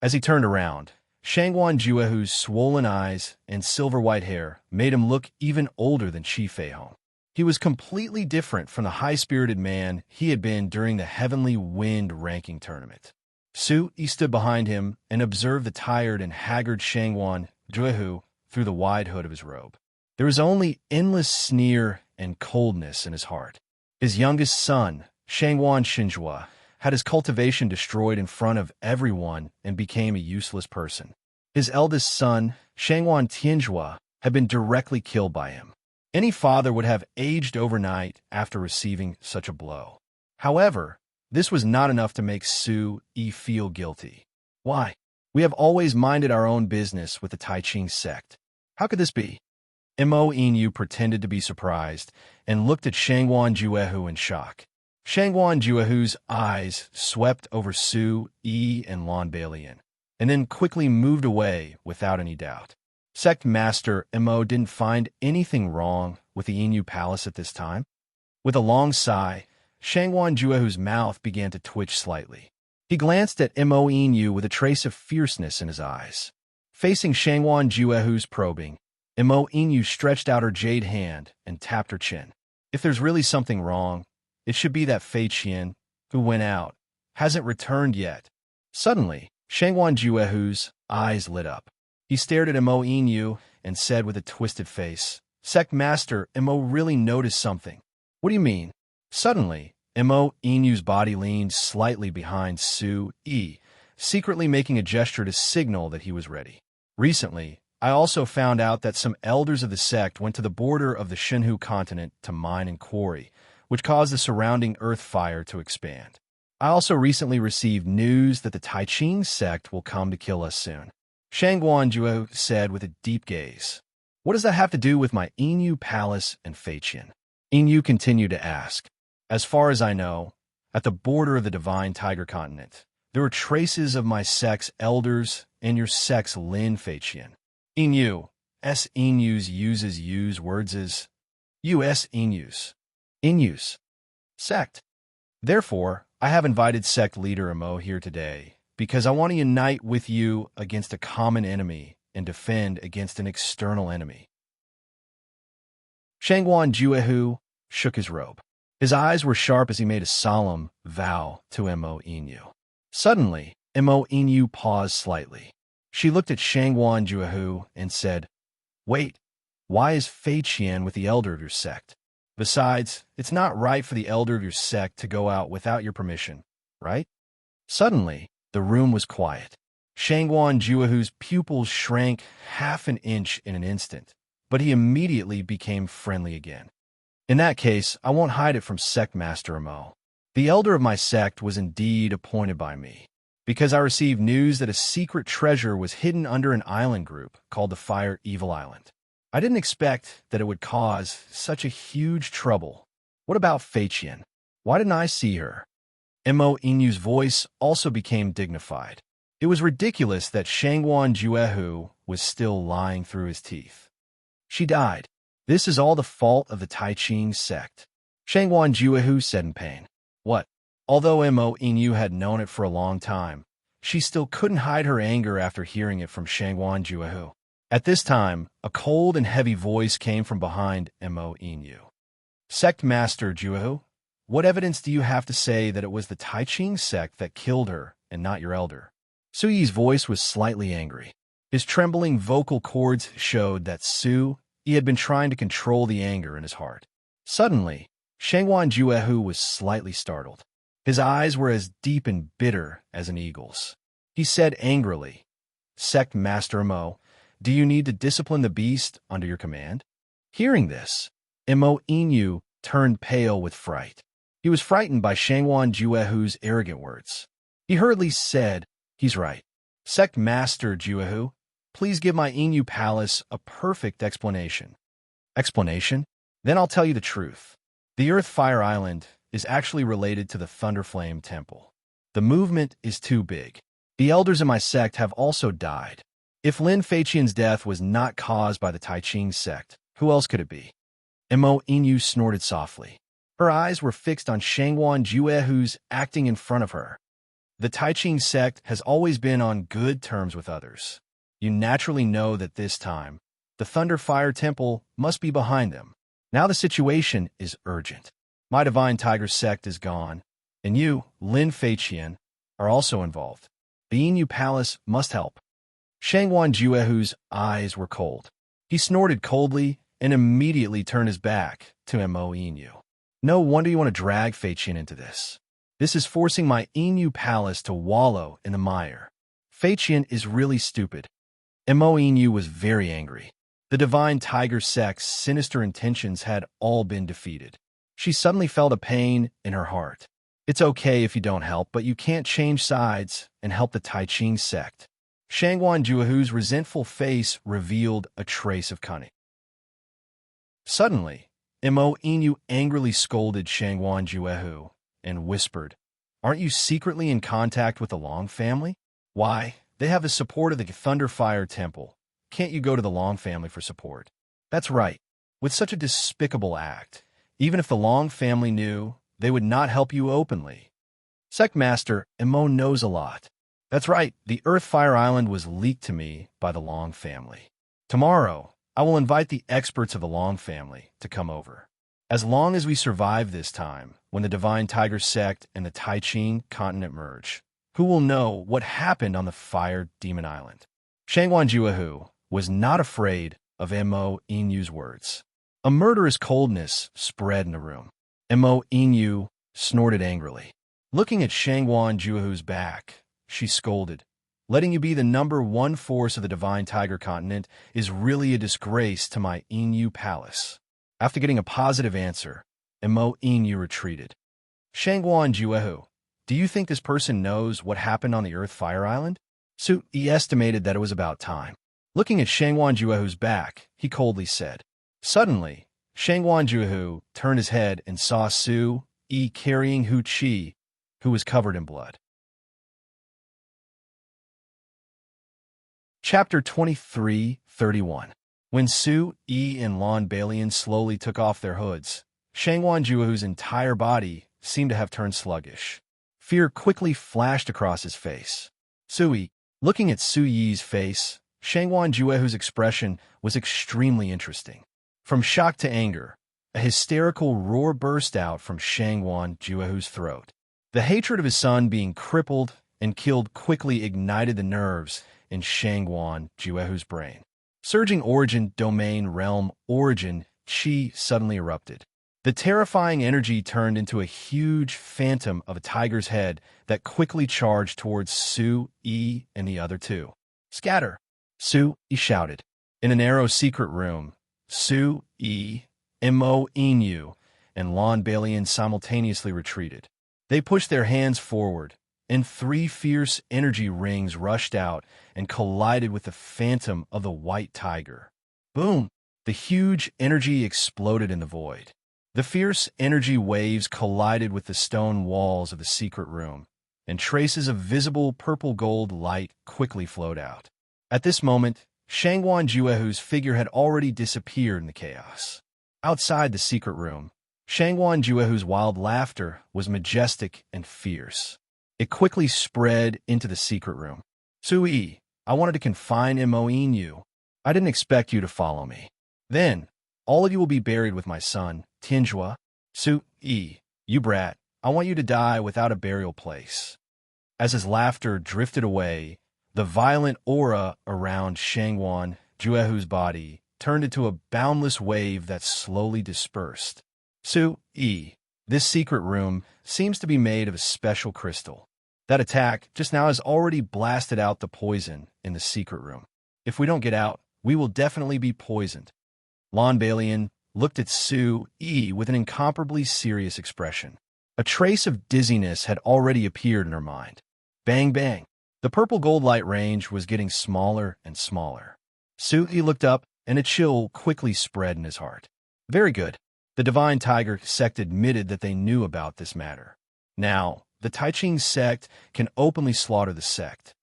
As he turned around, Shangguan Juehu's swollen eyes and silver-white hair made him look even older than Qi Feihong. He was completely different from the high-spirited man he had been during the Heavenly Wind ranking tournament. Su Yi stood behind him and observed the tired and haggard Shangguan Juehu through the wide hood of his robe. There was only endless sneer and coldness in his heart. His youngest son, Shangguan Xinjue, had his cultivation destroyed in front of everyone and became a useless person. His eldest son, Shangguan Tianjue, had been directly killed by him. Any father would have aged overnight after receiving such a blow. However, this was not enough to make Su Yi feel guilty. Why? We have always minded our own business with the Tai Ching sect. How could this be? Mo Inu pretended to be surprised and looked at Shangguan Juehu in shock. Shangguan Juehu's eyes swept over Su Yi and Lan Beilian, and then quickly moved away without any doubt. Sect Master Mo didn't find anything wrong with the Inu Palace at this time. With a long sigh, Shangguan Juehu's mouth began to twitch slightly. He glanced at Mo Inu with a trace of fierceness in his eyes. Facing Shangguan Juehu's probing, Mo Inu stretched out her jade hand and tapped her chin. If there's really something wrong, it should be that Fei Qian, who went out, hasn't returned yet. Suddenly, Shangguan Juehu's eyes lit up. He stared at Mo Inu and said with a twisted face, "Sect Master, Mo really noticed something." "What do you mean?" Suddenly, Mo Inu's body leaned slightly behind Su Yi, secretly making a gesture to signal that he was ready. "Recently, I also found out that some elders of the sect went to the border of the Shenhu continent to mine and quarry, which caused the surrounding earth fire to expand. I also recently received news that the Tai Ching sect will come to kill us soon." Shangguan Juehu said with a deep gaze. "What does that have to do with my Inu Palace and Fei Qian?" Inu continued to ask. "As far as I know, at the border of the Divine Tiger Continent, there are traces of my sect's elders and your sect's Lin Fei Qian." Inu, S. Inu's uses use words as US Inu's. Inu's. Sect. Therefore, I have invited sect leader Mo here today because I want to unite with you against a common enemy and defend against an external enemy. Shangguan Juehu shook his robe. His eyes were sharp as he made a solemn vow to Mo Inu. Suddenly, Mo Inu paused slightly. She looked at Shangguan Juehu and said, "Wait, why is Fei Qian with the elder of your sect? Besides, it's not right for the elder of your sect to go out without your permission, right?" Suddenly, the room was quiet. Shangguan Juehu's pupils shrank half an inch in an instant, but he immediately became friendly again. "In that case, I won't hide it from Sect Master Mo. The elder of my sect was indeed appointed by me, because I received news that a secret treasure was hidden under an island group called the Fire Evil Island. I didn't expect that it would cause such a huge trouble. What about Fei Qian? Why didn't I see her?" Mo Inu's voice also became dignified. It was ridiculous that Shangguan Juehu was still lying through his teeth. "She died. This is all the fault of the Tai Ching sect," Shangguan Juehu said in pain. "What?" Although Mo Inu had known it for a long time, she still couldn't hide her anger after hearing it from Shangguan Juehu. At this time, a cold and heavy voice came from behind Mo Inu. "Sect Master Juehu, what evidence do you have to say that it was the Tai Ching sect that killed her and not your elder?" Su Yi's voice was slightly angry. His trembling vocal cords showed that Su Yi had been trying to control the anger in his heart. Suddenly, Shangguan Juehu was slightly startled. His eyes were as deep and bitter as an eagle's. He said angrily, "Sect Master Mo, do you need to discipline the beast under your command?" Hearing this, Mo Inu turned pale with fright. He was frightened by Shangguan Juehu's arrogant words. He hurriedly said, "He's right. Sect Master Juehu, please give my Inu Palace a perfect explanation." "Explanation? Then I'll tell you the truth. The Earth Fire Island is actually related to the Thunderflame Temple. The movement is too big. The elders in my sect have also died. If Lin Feiqian's death was not caused by the Tai Ching sect, who else could it be?" Mo Inu snorted softly. Her eyes were fixed on Shangguan Juehu's acting in front of her. "The Tai Ching sect has always been on good terms with others. You naturally know that this time, the Thunderfire Temple must be behind them. Now the situation is urgent. My Divine Tiger sect is gone, and you, Lin Feiqian, are also involved. The Inu Palace must help. Shangwan Juehu's eyes were cold. He snorted coldly and immediately turned his back to Mo Inu. No wonder you want to drag Feiqian into this. This is forcing my Inu Palace to wallow in the mire. Feiqian is really stupid. Mo Inu was very angry. The Divine Tiger sect's sinister intentions had all been defeated. She suddenly felt a pain in her heart. It's okay if you don't help, but you can't change sides and help the Tai Ching sect. Shangwan Juehu's resentful face revealed a trace of cunning. Suddenly, Mo Inu angrily scolded Shangwan Juehu and whispered, "Aren't you secretly in contact with the Long family? Why, they have the support of the Thunderfire Temple. Can't you go to the Long family for support?" That's right. With such a despicable act, even if the Long family knew, they would not help you openly. Sect Master, Mo knows a lot. That's right, the Earthfire Island was leaked to me by the Long family. Tomorrow, I will invite the experts of the Long family to come over. As long as we survive this time, when the Divine Tiger sect and the Tai Ching continent merge, who will know what happened on the Fire Demon Island? Shangwan Juehu was not afraid of Mo Inu's words. A murderous coldness spread in the room. Mo Inu snorted angrily. Looking at Shangwan Juehu's back, she scolded, "Letting you be the #1 force of the Divine Tiger continent is really a disgrace to my Inu Palace." After getting a positive answer, Mo Inu retreated. Shangwan Juehu, do you think this person knows what happened on the Earthfire Island? He estimated that it was about time. Looking at Shangwan Juehu's back, he coldly said. Suddenly, Shangwan Juehu turned his head and saw Su Yi carrying Hu Qi, who was covered in blood. Chapter 23:31. When Su Yi and Lon Balian slowly took off their hoods, Shangwan Juehu's entire body seemed to have turned sluggish. Fear quickly flashed across his face. Sui, looking at Su Yi's face, Shangwan Juehu's expression was extremely interesting. From shock to anger, a hysterical roar burst out from Shangwan Juehu's throat. The hatred of his son being crippled and killed quickly ignited the nerves in Shangwan Juehu's brain. Surging origin, domain, realm, origin, Qi suddenly erupted. The terrifying energy turned into a huge phantom of a tiger's head that quickly charged towards Su Yi and the other two. "Scatter!" Su Yi shouted. In a narrow secret room, Su Yi, Mo Inu, and Lon Balian simultaneously retreated. They pushed their hands forward, and 3 fierce energy rings rushed out and collided with the phantom of the white tiger. Boom! The huge energy exploded in the void. The fierce energy waves collided with the stone walls of the secret room, and traces of visible purple-gold light quickly flowed out. At this moment, Shangwan Juehu's figure had already disappeared in the chaos. Outside the secret room, Shangwan Juehu's wild laughter was majestic and fierce. It quickly spread into the secret room. "Sui, I wanted to confine Mo Inu. I didn't expect you to follow me. Then, all of you will be buried with my son, Tianjua. Sui, you brat, I want you to die without a burial place." As his laughter drifted away, the violent aura around Shangwan Juehu's body turned into a boundless wave that slowly dispersed. Sui, this secret room seems to be made of a special crystal. That attack just now has already blasted out the poison in the secret room. If we don't get out, we will definitely be poisoned. Lon Balian looked at Su Yi with an incomparably serious expression. A trace of dizziness had already appeared in her mind. Bang, bang. The purple gold light range was getting smaller and smaller. Su Yi looked up, and a chill quickly spread in his heart. Very good. The Divine Tiger sect admitted that they knew about this matter. Now, the Tai Ching sect can openly slaughter the sect.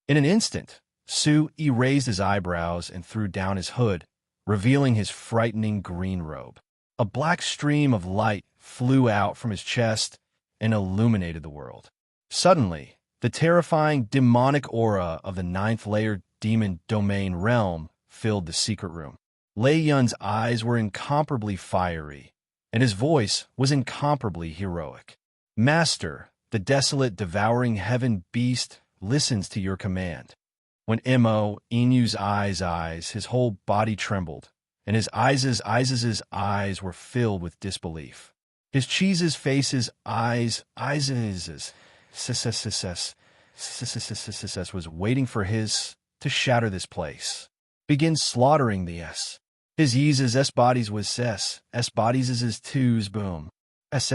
In an instant, Su Yi raised his eyebrows and threw down his hood, revealing his frightening green robe. A black stream of light flew out from his chest and illuminated the world. Suddenly, the terrifying demonic aura of the 9th layer demon domain realm filled the secret room. Lei Yun's eyes were incomparably fiery, and his voice was incomparably heroic. Master, the desolate, devouring heaven beast listens to your command. When Mo, Inu's eyes, his whole body trembled, and his eyes were filled with disbelief. His cheese's face's eyes was waiting for his to shatter this place. Begin slaughtering the S. His yeez's bodies was S bodies is his twos boom. His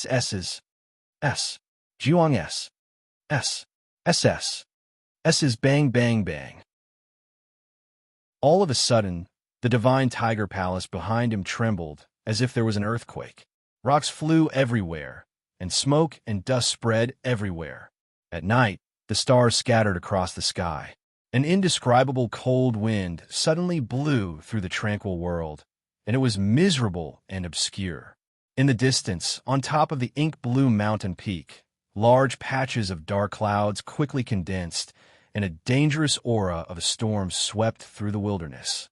S's S. Juong S. S's bang bang bang. All of a sudden, the divine tiger palace behind him trembled as if there was an earthquake. Rocks flew everywhere, and smoke and dust spread everywhere. At night, the stars scattered across the sky. An indescribable cold wind suddenly blew through the tranquil world, and it was miserable and obscure. In the distance, on top of the ink-blue mountain peak, large patches of dark clouds quickly condensed, and a dangerous aura of a storm swept through the wilderness.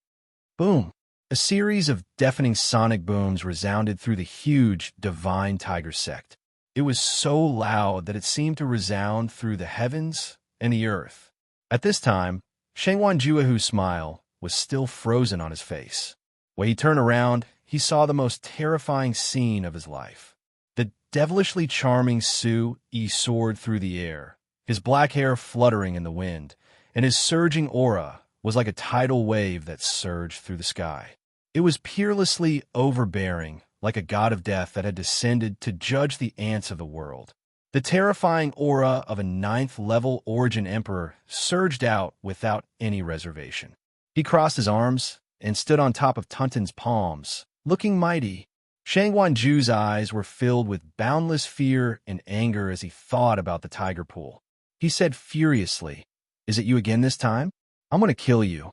Boom! A series of deafening sonic booms resounded through the huge divine tiger sect. It was so loud that it seemed to resound through the heavens and the earth. At this time, Shengwan Juahu's smile was still frozen on his face. When he turned around, he saw the most terrifying scene of his life. The devilishly charming Su Yi soared through the air, his black hair fluttering in the wind, and his surging aura was like a tidal wave that surged through the sky. It was peerlessly overbearing, like a god of death that had descended to judge the ants of the world. The terrifying aura of a 9th-level origin emperor surged out without any reservation. He crossed his arms and stood on top of Tuntun's palms, looking mighty. Shangwan Ju's eyes were filled with boundless fear and anger as he thought about the tiger pool. He said furiously, "Is it you again this time? I'm going to kill you."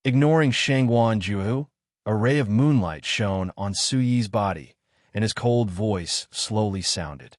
Ignoring Shangwan Ju, a ray of moonlight shone on Su Yi's body, and his cold voice slowly sounded.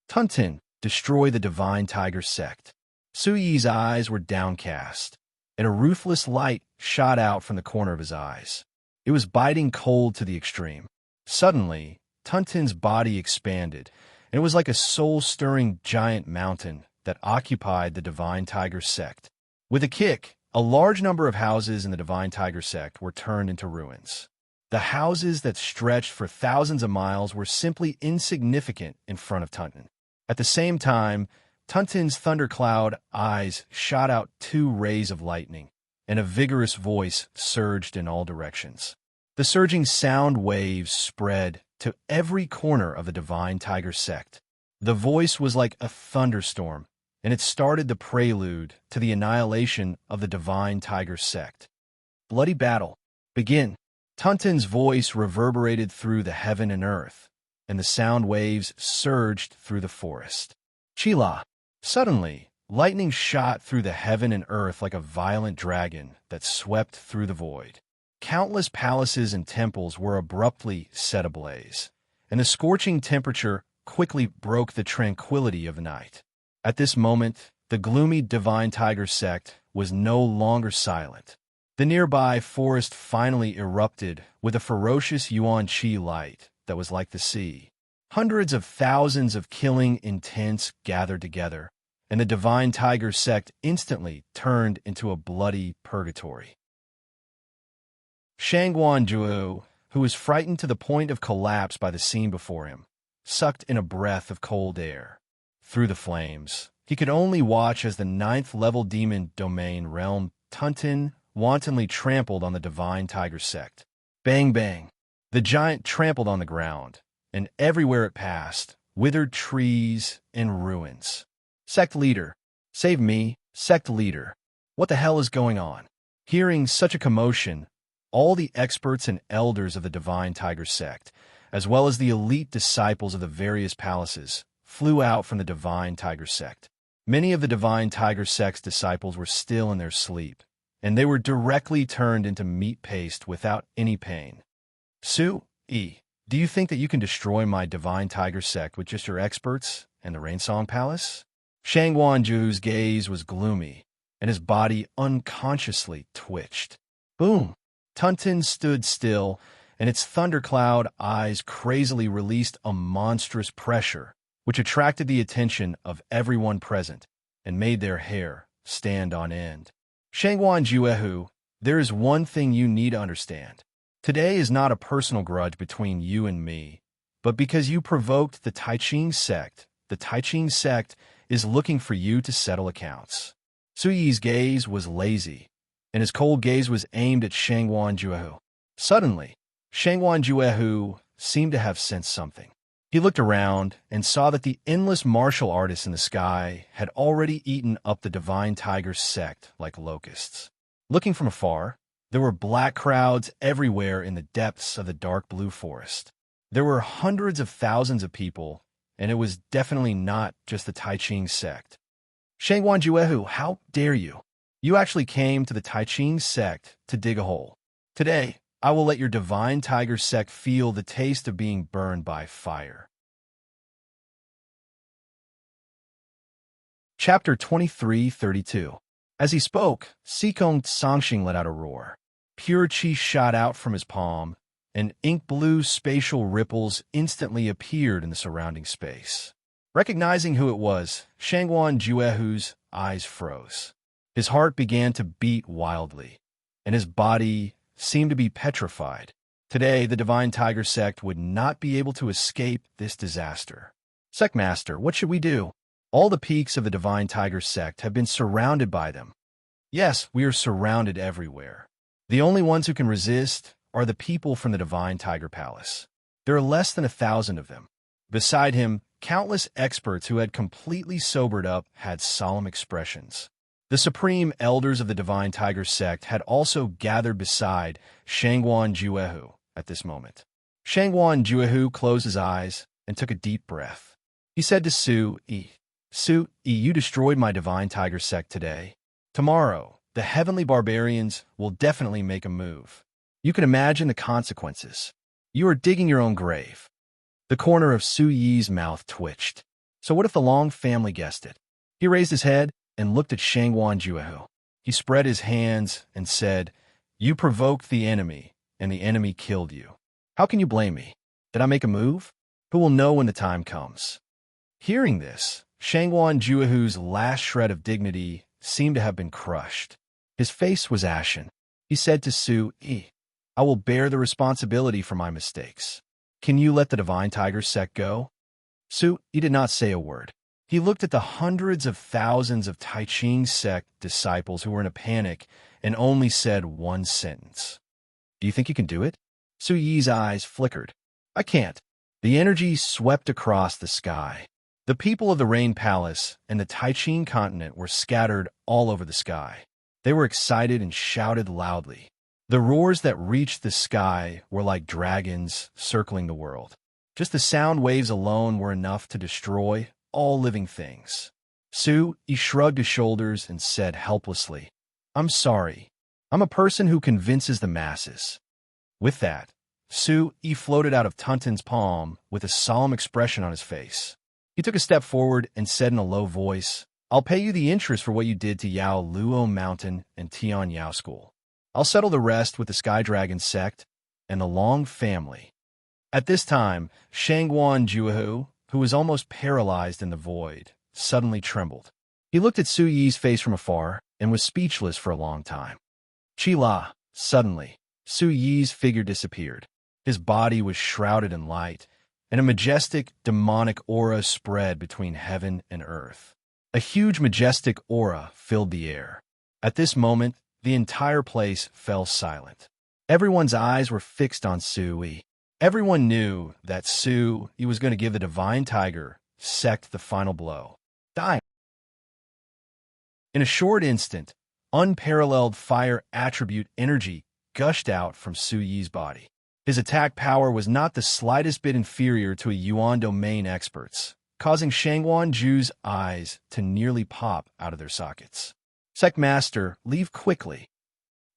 "Tuntun, destroy the divine tiger sect." Su Yi's eyes were downcast, and a ruthless light shot out from the corner of his eyes. It was biting cold to the extreme. Suddenly, Tuntun's body expanded, and it was like a soul-stirring giant mountain that occupied the divine tiger sect. With a kick, a large number of houses in the divine tiger sect were turned into ruins. The houses that stretched for thousands of miles were simply insignificant in front of Tuntun. At the same time, Tuntun's thundercloud eyes shot out 2 rays of lightning, and a vigorous voice surged in all directions. The surging sound waves spread to every corner of the divine tiger sect. The voice was like a thunderstorm, and it started the prelude to the annihilation of the divine tiger sect. Bloody battle. Begin. Tuntun's voice reverberated through the heaven and earth, and the sound waves surged through the forest. Chila. Suddenly, lightning shot through the heaven and earth like a violent dragon that swept through the void. Countless palaces and temples were abruptly set ablaze, and the scorching temperature quickly broke the tranquility of the night. At this moment, the gloomy divine tiger sect was no longer silent. The nearby forest finally erupted with a ferocious yuan qi light that was like the sea. Hundreds of thousands of killing intents gathered together, and the divine tiger sect instantly turned into a bloody purgatory. Shangwan Zhuo, who was frightened to the point of collapse by the scene before him, sucked in a breath of cold air. Through the flames, he could only watch as the 9th-level demon domain realm Tuntun wantonly trampled on the divine tiger sect. Bang bang! The giant trampled on the ground, and everywhere it passed, withered trees and ruins. Sect leader, save me, sect leader. What the hell is going on? Hearing such a commotion, all the experts and elders of the divine tiger sect, as well as the elite disciples of the various palaces, flew out from the divine tiger sect. Many of the divine tiger sect's disciples were still in their sleep, and they were directly turned into meat paste without any pain. Su Yi, do you think that you can destroy my divine tiger sect with just your experts and the Rainsong Palace? Shangwan Ju's gaze was gloomy, and his body unconsciously twitched. Boom! Tunton stood still, and its thundercloud eyes crazily released a monstrous pressure, which attracted the attention of everyone present and made their hair stand on end. Shangwan Juehu, there is one thing you need to understand. Today is not a personal grudge between you and me, but because you provoked the Taiching sect, the Taiching sect is looking for you to settle accounts. Su Yi's gaze was lazy, and his cold gaze was aimed at Shangwan Juehu. Suddenly, Shangwan Juehu seemed to have sensed something. He looked around and saw that the endless martial artists in the sky had already eaten up the Divine Tiger sect like locusts. Looking from afar, there were black crowds everywhere in the depths of the dark blue forest. There were hundreds of thousands of people, and it was definitely not just the Taiching sect. Shangwan Juehu, how dare you? You actually came to the Taiching sect to dig a hole. Today, I will let your Divine Tiger sect feel the taste of being burned by fire. Chapter 23:32. As he spoke, Sikong Sangxing let out a roar. Pure chi shot out from his palm, and ink-blue spatial ripples instantly appeared in the surrounding space. Recognizing who it was, Shangwan Juehu's eyes froze. His heart began to beat wildly, and his body seemed to be petrified. Today, the Divine Tiger sect would not be able to escape this disaster. Sectmaster, what should we do? All the peaks of the Divine Tiger sect have been surrounded by them. Yes, we are surrounded everywhere. The only ones who can resist are the people from the Divine Tiger Palace. There are less than 1,000 of them. Beside him, countless experts who had completely sobered up had solemn expressions. The supreme elders of the Divine Tiger sect had also gathered beside Shangwan Juehu at this moment. Shangwan Juehu closed his eyes and took a deep breath. He said to Su Yi, Su Yi, you destroyed my Divine Tiger sect today. Tomorrow, the heavenly barbarians will definitely make a move. You can imagine the consequences. You are digging your own grave. The corner of Su Yi's mouth twitched. So what if the Long family guessed it? He raised his head and looked at Shangwan Juehu. He spread his hands and said, You provoked the enemy, and the enemy killed you. How can you blame me? Did I make a move? Who will know when the time comes? Hearing this, Shangwan Juehu's last shred of dignity seemed to have been crushed. His face was ashen. He said to Su Yi, I will bear the responsibility for my mistakes. Can you let the Divine Tiger sect go? Su Yi did not say a word. He looked at the hundreds of thousands of Taiching sect disciples who were in a panic and only said one sentence. Do you think you can do it? Su Yi's eyes flickered. I can't. The energy swept across the sky. The people of the Rain Palace and the Taiching continent were scattered all over the sky. They were excited and shouted loudly. The roars that reached the sky were like dragons circling the world. Just the sound waves alone were enough to destroy all living things. Su Yi shrugged his shoulders and said helplessly, I'm sorry. I'm a person who convinces the masses. With that, Su Yi floated out of Tunton's palm with a solemn expression on his face. He took a step forward and said in a low voice, I'll pay you the interest for what you did to Yao Luo Mountain and Tian Yao School. I'll settle the rest with the Sky Dragon sect and the Long family. At this time, Shangwan Juehu, who was almost paralyzed in the void, suddenly trembled. He looked at Su Yi's face from afar and was speechless for a long time. Chi-la, suddenly, Su Yi's figure disappeared. His body was shrouded in light, and a majestic, demonic aura spread between heaven and earth. A huge, majestic aura filled the air. At this moment, the entire place fell silent. Everyone's eyes were fixed on Su Yi. Everyone knew that Su Yi was going to give the Divine Tiger sect the final blow. Die. In a short instant, unparalleled fire attribute energy gushed out from Su Yi's body. His attack power was not the slightest bit inferior to a Yuan domain expert's, causing Shangwan Ju's eyes to nearly pop out of their sockets. Sectmaster, leave quickly.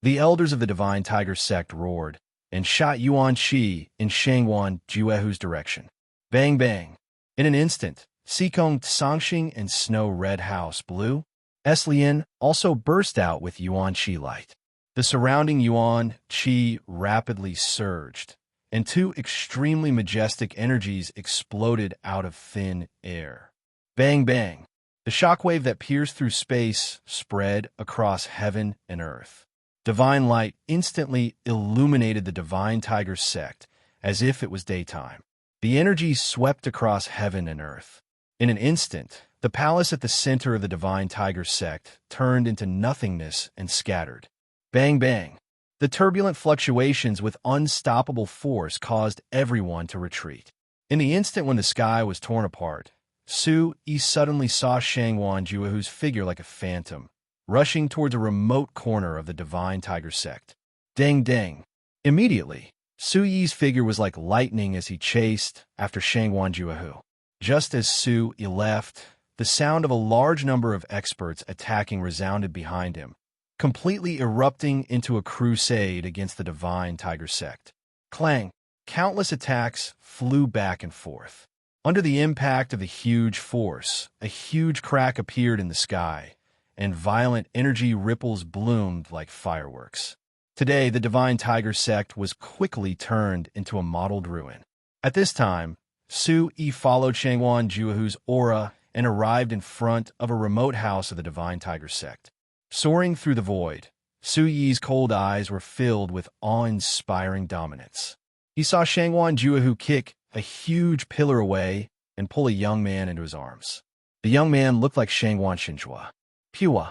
The elders of the Divine Tiger sect roared and shot Yuan Shi in Shangwan Juehu's direction. Bang bang. In an instant, Sikong Sangxing and Snow Red House Blue Eslian also burst out with yuan qi light. The surrounding yuan qi rapidly surged, and two extremely majestic energies exploded out of thin air. Bang bang! The shockwave that pierced through space spread across heaven and earth. Divine light instantly illuminated the Divine Tiger sect as if it was daytime. The energy swept across heaven and earth. In an instant, the palace at the center of the Divine Tiger sect turned into nothingness and scattered. Bang bang! The turbulent fluctuations with unstoppable force caused everyone to retreat. In the instant when the sky was torn apart, Su Yi suddenly saw Shangwan Juahu's figure like a phantom, rushing towards a remote corner of the Divine Tiger sect. Dang dang! Immediately, Su Yi's figure was like lightning as he chased after Shangwan Juahu. Just as Su Yi left, the sound of a large number of experts attacking resounded behind him, completely erupting into a crusade against the Divine Tiger sect. Clang! Countless attacks flew back and forth. Under the impact of the huge force, a huge crack appeared in the sky, and violent energy ripples bloomed like fireworks. Today, the Divine Tiger sect was quickly turned into a mottled ruin. At this time, Su Yi followed Shangwan Juahu's aura and arrived in front of a remote house of the Divine Tiger sect. Soaring through the void, Su Yi's cold eyes were filled with awe-inspiring dominance. He saw Shangwan Juahu kick a huge pillar away and pull a young man into his arms. The young man looked like Shangwan Shinjua. Pua.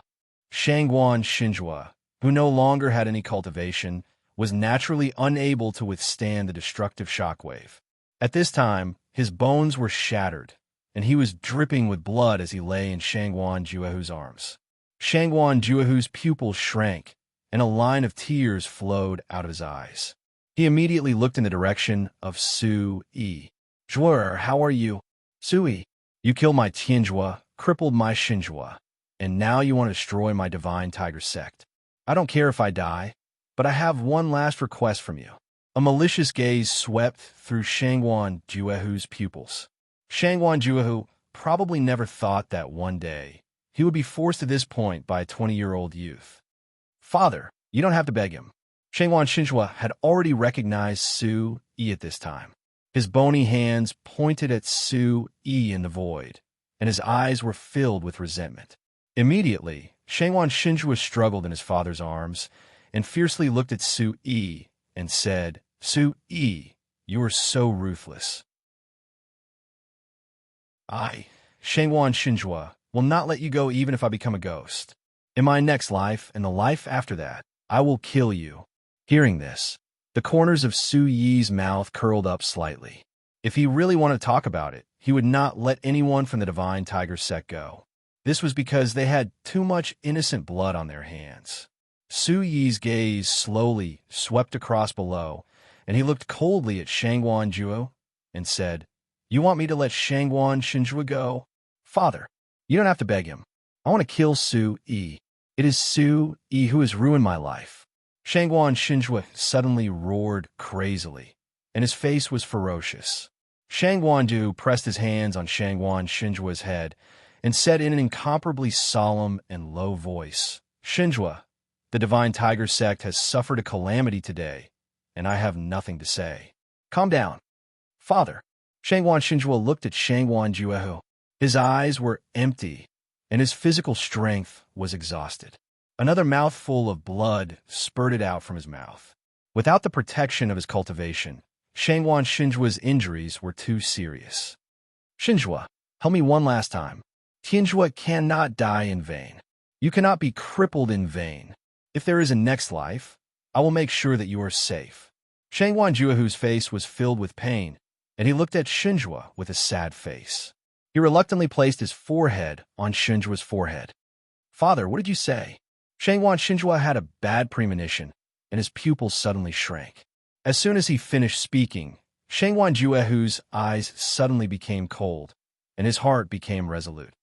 Shangwan Shinjua, who no longer had any cultivation, was naturally unable to withstand the destructive shockwave. At this time, his bones were shattered, and he was dripping with blood as he lay in Shangwan Juahu's arms. Shangwan Juahu's pupils shrank, and a line of tears flowed out of his eyes. He immediately looked in the direction of Su Yi. Zhuer, how are you? Su Yi, you killed my Tianjua, crippled my Shinjua, and now you want to destroy my Divine Tiger sect. I don't care if I die, but I have one last request from you. A malicious gaze swept through Shangwan Juahu's pupils. Shangwan Juahu probably never thought that one day he would be forced to this point by a 20-year-old youth. Father, you don't have to beg him. Shangwan Shinjua had already recognized Su Yi at this time. His bony hands pointed at Su Yi in the void, and his eyes were filled with resentment. Immediately, Shangwan Shinjua struggled in his father's arms and fiercely looked at Su Yi and said, Su Yi, you are so ruthless. I, Shangwan Shinjua, will not let you go even if I become a ghost. In my next life and the life after that, I will kill you. Hearing this, the corners of Su Yi's mouth curled up slightly. If he really wanted to talk about it, he would not let anyone from the Divine Tiger sect go. This was because they had too much innocent blood on their hands. Su Yi's gaze slowly swept across below, and he looked coldly at Shangwan Juo and said, You want me to let Shangwan Shinjua go? Father, you don't have to beg him. I want to kill Su Yi. It is Su Yi who has ruined my life. Shangwan Shinjua suddenly roared crazily, and his face was ferocious. Shangwan Du pressed his hands on Shangwan Shinjua's head and said in an incomparably solemn and low voice, Shinjua, the Divine Tiger sect has suffered a calamity today, and I have nothing to say. Calm down. Father, Shangwan Shinjua looked at Shangwan Juahu. His eyes were empty, and his physical strength was exhausted. Another mouthful of blood spurted out from his mouth. Without the protection of his cultivation, Shangwan Shinjua's injuries were too serious. Shinjua, help me one last time. Tianjua cannot die in vain. You cannot be crippled in vain. If there is a next life, I will make sure that you are safe. Shangwan Juahu's face was filled with pain, and he looked at Shinjua with a sad face. He reluctantly placed his forehead on Shinjua's forehead. Father, what did you say? Shangwan Shinjua had a bad premonition, and his pupils suddenly shrank. As soon as he finished speaking, Shangwan Juahu's eyes suddenly became cold, and his heart became resolute.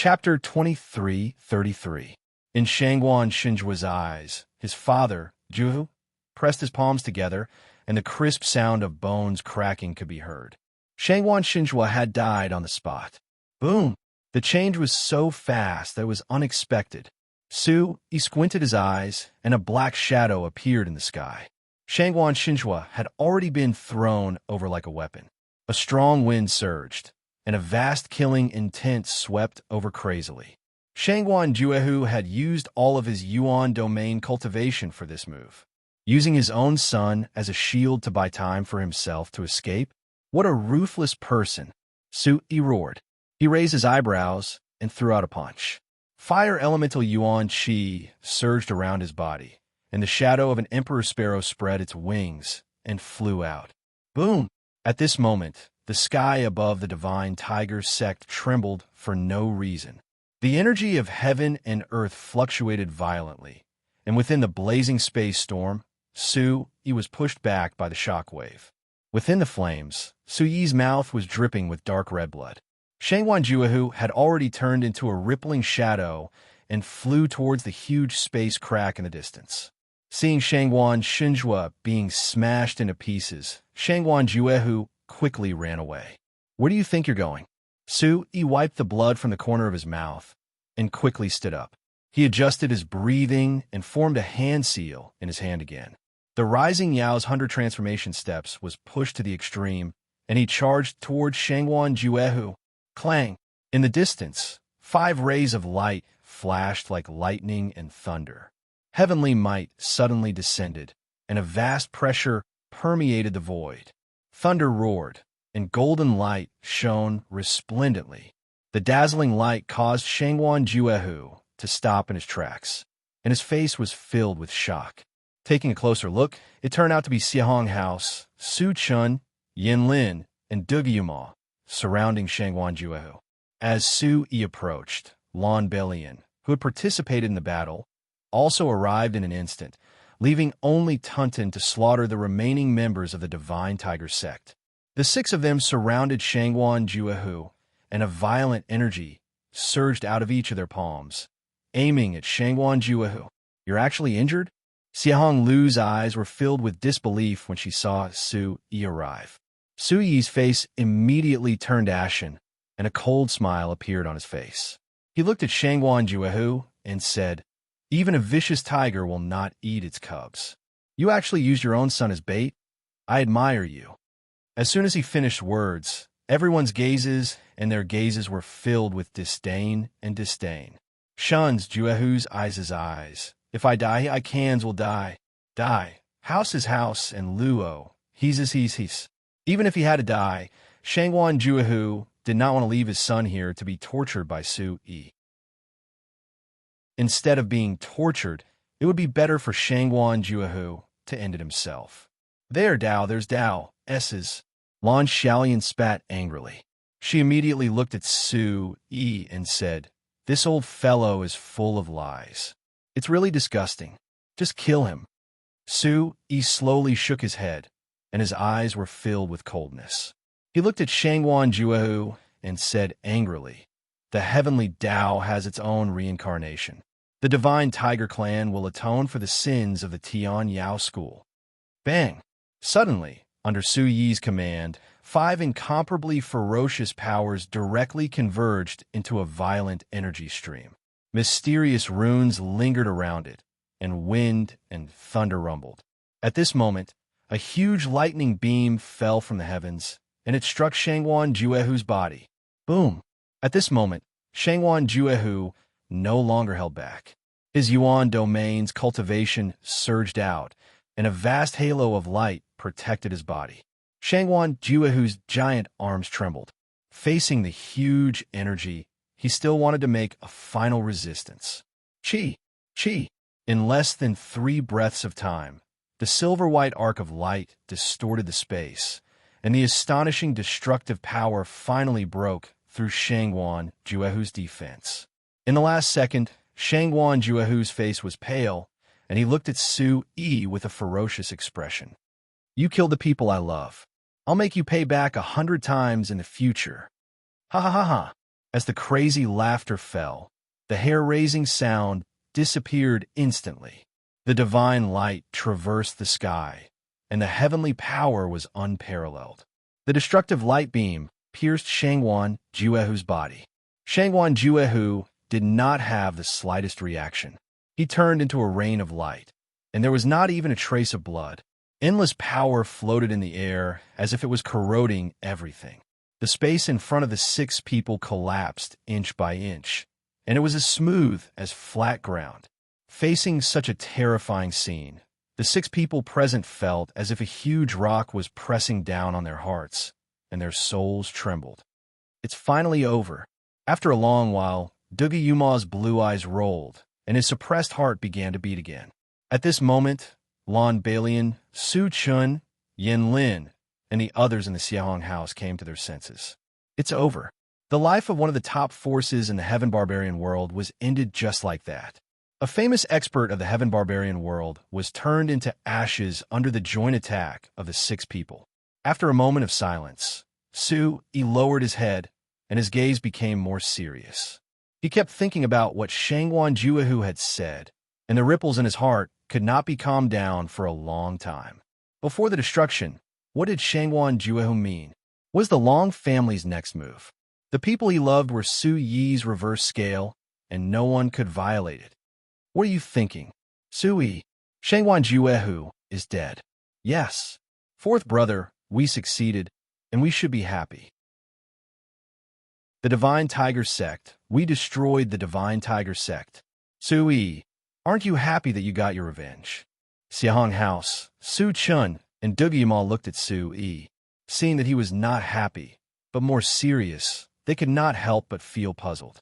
Chapter 23:33. In Shangwan Shinjua's eyes, his father, Juhu, pressed his palms together, and the crisp sound of bones cracking could be heard. Shangwan Shinjua had died on the spot. Boom! The change was so fast that it was unexpected. He squinted his eyes, and a black shadow appeared in the sky. Shangguan Xinhua had already been thrown over like a weapon. A strong wind surged, and a vast killing intent swept over crazily. Shangguan Juehu had used all of his Yuan domain cultivation for this move, using his own son as a shield to buy time for himself to escape. What a ruthless person! He roared. He raised his eyebrows and threw out a punch. Fire elemental Yuan Qi surged around his body, and the shadow of an emperor sparrow spread its wings and flew out. Boom! At this moment, the sky above the divine tiger sect trembled for no reason. The energy of heaven and earth fluctuated violently, and within the blazing space storm, he was pushed back by the shock wave. Within the flames, Su Yi's mouth was dripping with dark red blood. Shangguan Juehu had already turned into a rippling shadow and flew towards the huge space crack in the distance. Seeing Shangguan Xinhua being smashed into pieces, Shangguan Juehu quickly ran away. "Where do you think you're going?" He wiped the blood from the corner of his mouth and quickly stood up. He adjusted his breathing and formed a hand seal in his hand again. The rising Yao's 100 transformation steps was pushed to the extreme, and he charged towards Shangguan Juehu. Clang! In the distance, 5 rays of light flashed like lightning and thunder. Heavenly might suddenly descended, and a vast pressure permeated the void. Thunder roared, and golden light shone resplendently. The dazzling light caused Shangguan Juehu to stop in his tracks, and his face was filled with shock. Taking a closer look, it turned out to be Xiahong House, Su Chun, Yin Lin, and Dugiyuma surrounding Shangguan Juehu. As Su Yi approached, Lon Belian, who had participated in the battle, also arrived in an instant, leaving only Tunton to slaughter the remaining members of the Divine Tiger sect. The 6 of them surrounded Shangguan Juehu, and a violent energy surged out of each of their palms, aiming at Shangguan Juehu. "You're actually injured?" Xiahong Lu's eyes were filled with disbelief when she saw Su Yi arrive. Su Yi's face immediately turned ashen, and a cold smile appeared on his face. He looked at Shangguan Juehu and said, "Even a vicious tiger will not eat its cubs. You actually used your own son as bait? I admire you." As soon as he finished words, everyone's gazes and their gazes were filled with disdain and disdain. Shuns Juehu's eyes. "If I die, I cans will die. Die. House is house, and Luo, he's his. Even if he had to die, Shangguan Juehu did not want to leave his son here to be tortured by Su Yi. Instead of being tortured, it would be better for Shangguan Juehu to end it himself. "There's Dao, S's." Lan Xiaolian spat angrily. She immediately looked at Su Yi and said, "This old fellow is full of lies. It's really disgusting. Just kill him." Su Yi slowly shook his head, and his eyes were filled with coldness. He looked at Shangguan Juehu and said angrily, "The heavenly Tao has its own reincarnation. The Divine Tiger Clan will atone for the sins of the Tian Yao school." Bang! Suddenly, under Su Yi's command, 5 incomparably ferocious powers directly converged into a violent energy stream. Mysterious runes lingered around it, and wind and thunder rumbled. At this moment, a huge lightning beam fell from the heavens, and it struck Shangguan Juehu's body. Boom! At this moment, Shangguan Juehu no longer held back. His Yuan domain's cultivation surged out, and a vast halo of light protected his body. Shangguan Juehu's giant arms trembled. Facing the huge energy, he still wanted to make a final resistance. Chi! Chi! In less than 3 breaths of time, the silver-white arc of light distorted the space, and the astonishing destructive power finally broke through Shangguan Juehu's defense. In the last second, Shangguan Juehu's face was pale, and he looked at Su Yi with a ferocious expression. "You killed the people I love. I'll make you pay back 100 times in the future." Ha ha ha ha! As the crazy laughter fell, the hair-raising sound disappeared instantly. The divine light traversed the sky, and the heavenly power was unparalleled. The destructive light beam pierced Shangguan Juehu's body. Shangguan Juehu did not have the slightest reaction. He turned into a rain of light, and there was not even a trace of blood. Endless power floated in the air as if it was corroding everything. The space in front of the 6 people collapsed inch by inch, and it was as smooth as flat ground. Facing such a terrifying scene, the 6 people present felt as if a huge rock was pressing down on their hearts, and their souls trembled. It's finally over. After a long while, Dugi Yuma's blue eyes rolled, and his suppressed heart began to beat again. At this moment, Lon Balian, Su Chun, Yin Lin, and the others in the Xiahong house came to their senses. It's over. The life of one of the top forces in the Heaven Barbarian world was ended just like that. A famous expert of the Heaven Barbarian world was turned into ashes under the joint attack of the 6 people. After a moment of silence, Su Yi lowered his head, and his gaze became more serious. He kept thinking about what Shangguan Juehu had said, and the ripples in his heart could not be calmed down for a long time. Before the destruction, what did Shangguan Juehu mean? What was the Long family's next move? The people he loved were Su Yi's reverse scale, and no one could violate it. What are you thinking? Su Yi, Shangguan Juehu is dead. Yes. 4th brother, we succeeded, and we should be happy. The Divine Tiger Sect. We destroyed the Divine Tiger Sect. Su Yi, aren't you happy that you got your revenge? Xiahong House, Su Chun, and Dugi Yuma looked at Su Yi. Seeing that he was not happy, but more serious, they could not help but feel puzzled.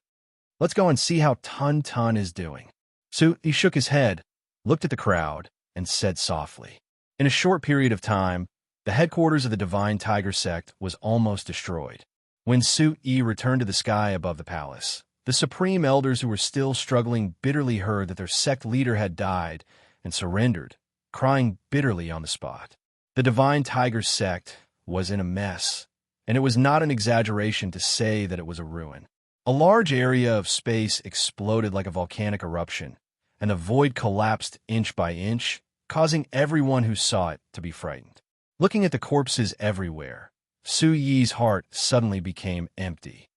Let's go and see how Tun Tun is doing. Su Yi shook his head, looked at the crowd, and said softly. In a short period of time, the headquarters of the Divine Tiger Sect was almost destroyed. When Su Yi returned to the sky above the palace, the supreme elders who were still struggling bitterly heard that their sect leader had died and surrendered, crying bitterly on the spot. The Divine Tiger Sect was in a mess, and it was not an exaggeration to say that it was a ruin. A large area of space exploded like a volcanic eruption, and the void collapsed inch by inch, causing everyone who saw it to be frightened. Looking at the corpses everywhere, Su Yi's heart suddenly became empty.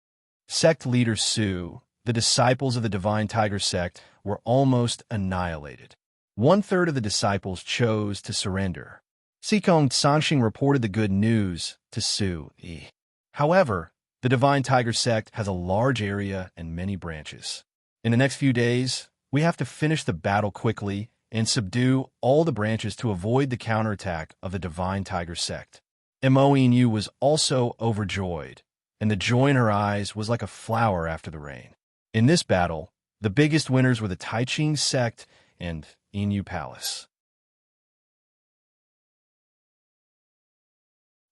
Sect leader Su, the disciples of the Divine Tiger Sect, were almost annihilated. 1/3 of the disciples chose to surrender. Sikong Sanxing reported the good news to Su Yi. However, the Divine Tiger Sect has a large area and many branches. In the next few days, we have to finish the battle quickly and subdue all the branches to avoid the counterattack of the Divine Tiger Sect. Mo Inu was also overjoyed, and the joy in her eyes was like a flower after the rain. In this battle, the biggest winners were the Taiching Sect and Inu Palace.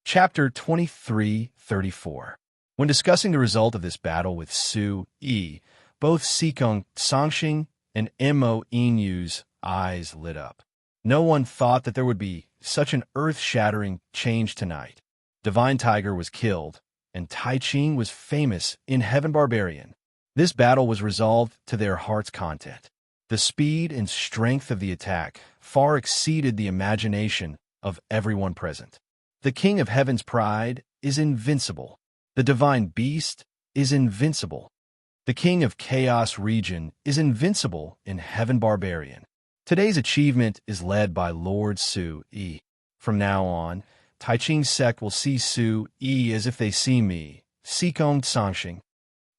Chapter 23-34. When discussing the result of this battle with Su Yi, both Sikong Sanxing and Mo Inu's eyes lit up. No one thought that there would be such an earth-shattering change tonight. Divine Tiger was killed, and Taiching was famous in Heaven Barbarian. This battle was resolved to their heart's content. The speed and strength of the attack far exceeded the imagination of everyone present. The King of Heaven's pride is invincible. The Divine Beast is invincible. The King of Chaos region is invincible in Heaven Barbarian. Today's achievement is led by Lord Su Yi. From now on, Taiching Sect will see Su Yi as if they see me, Sikong Sanxing.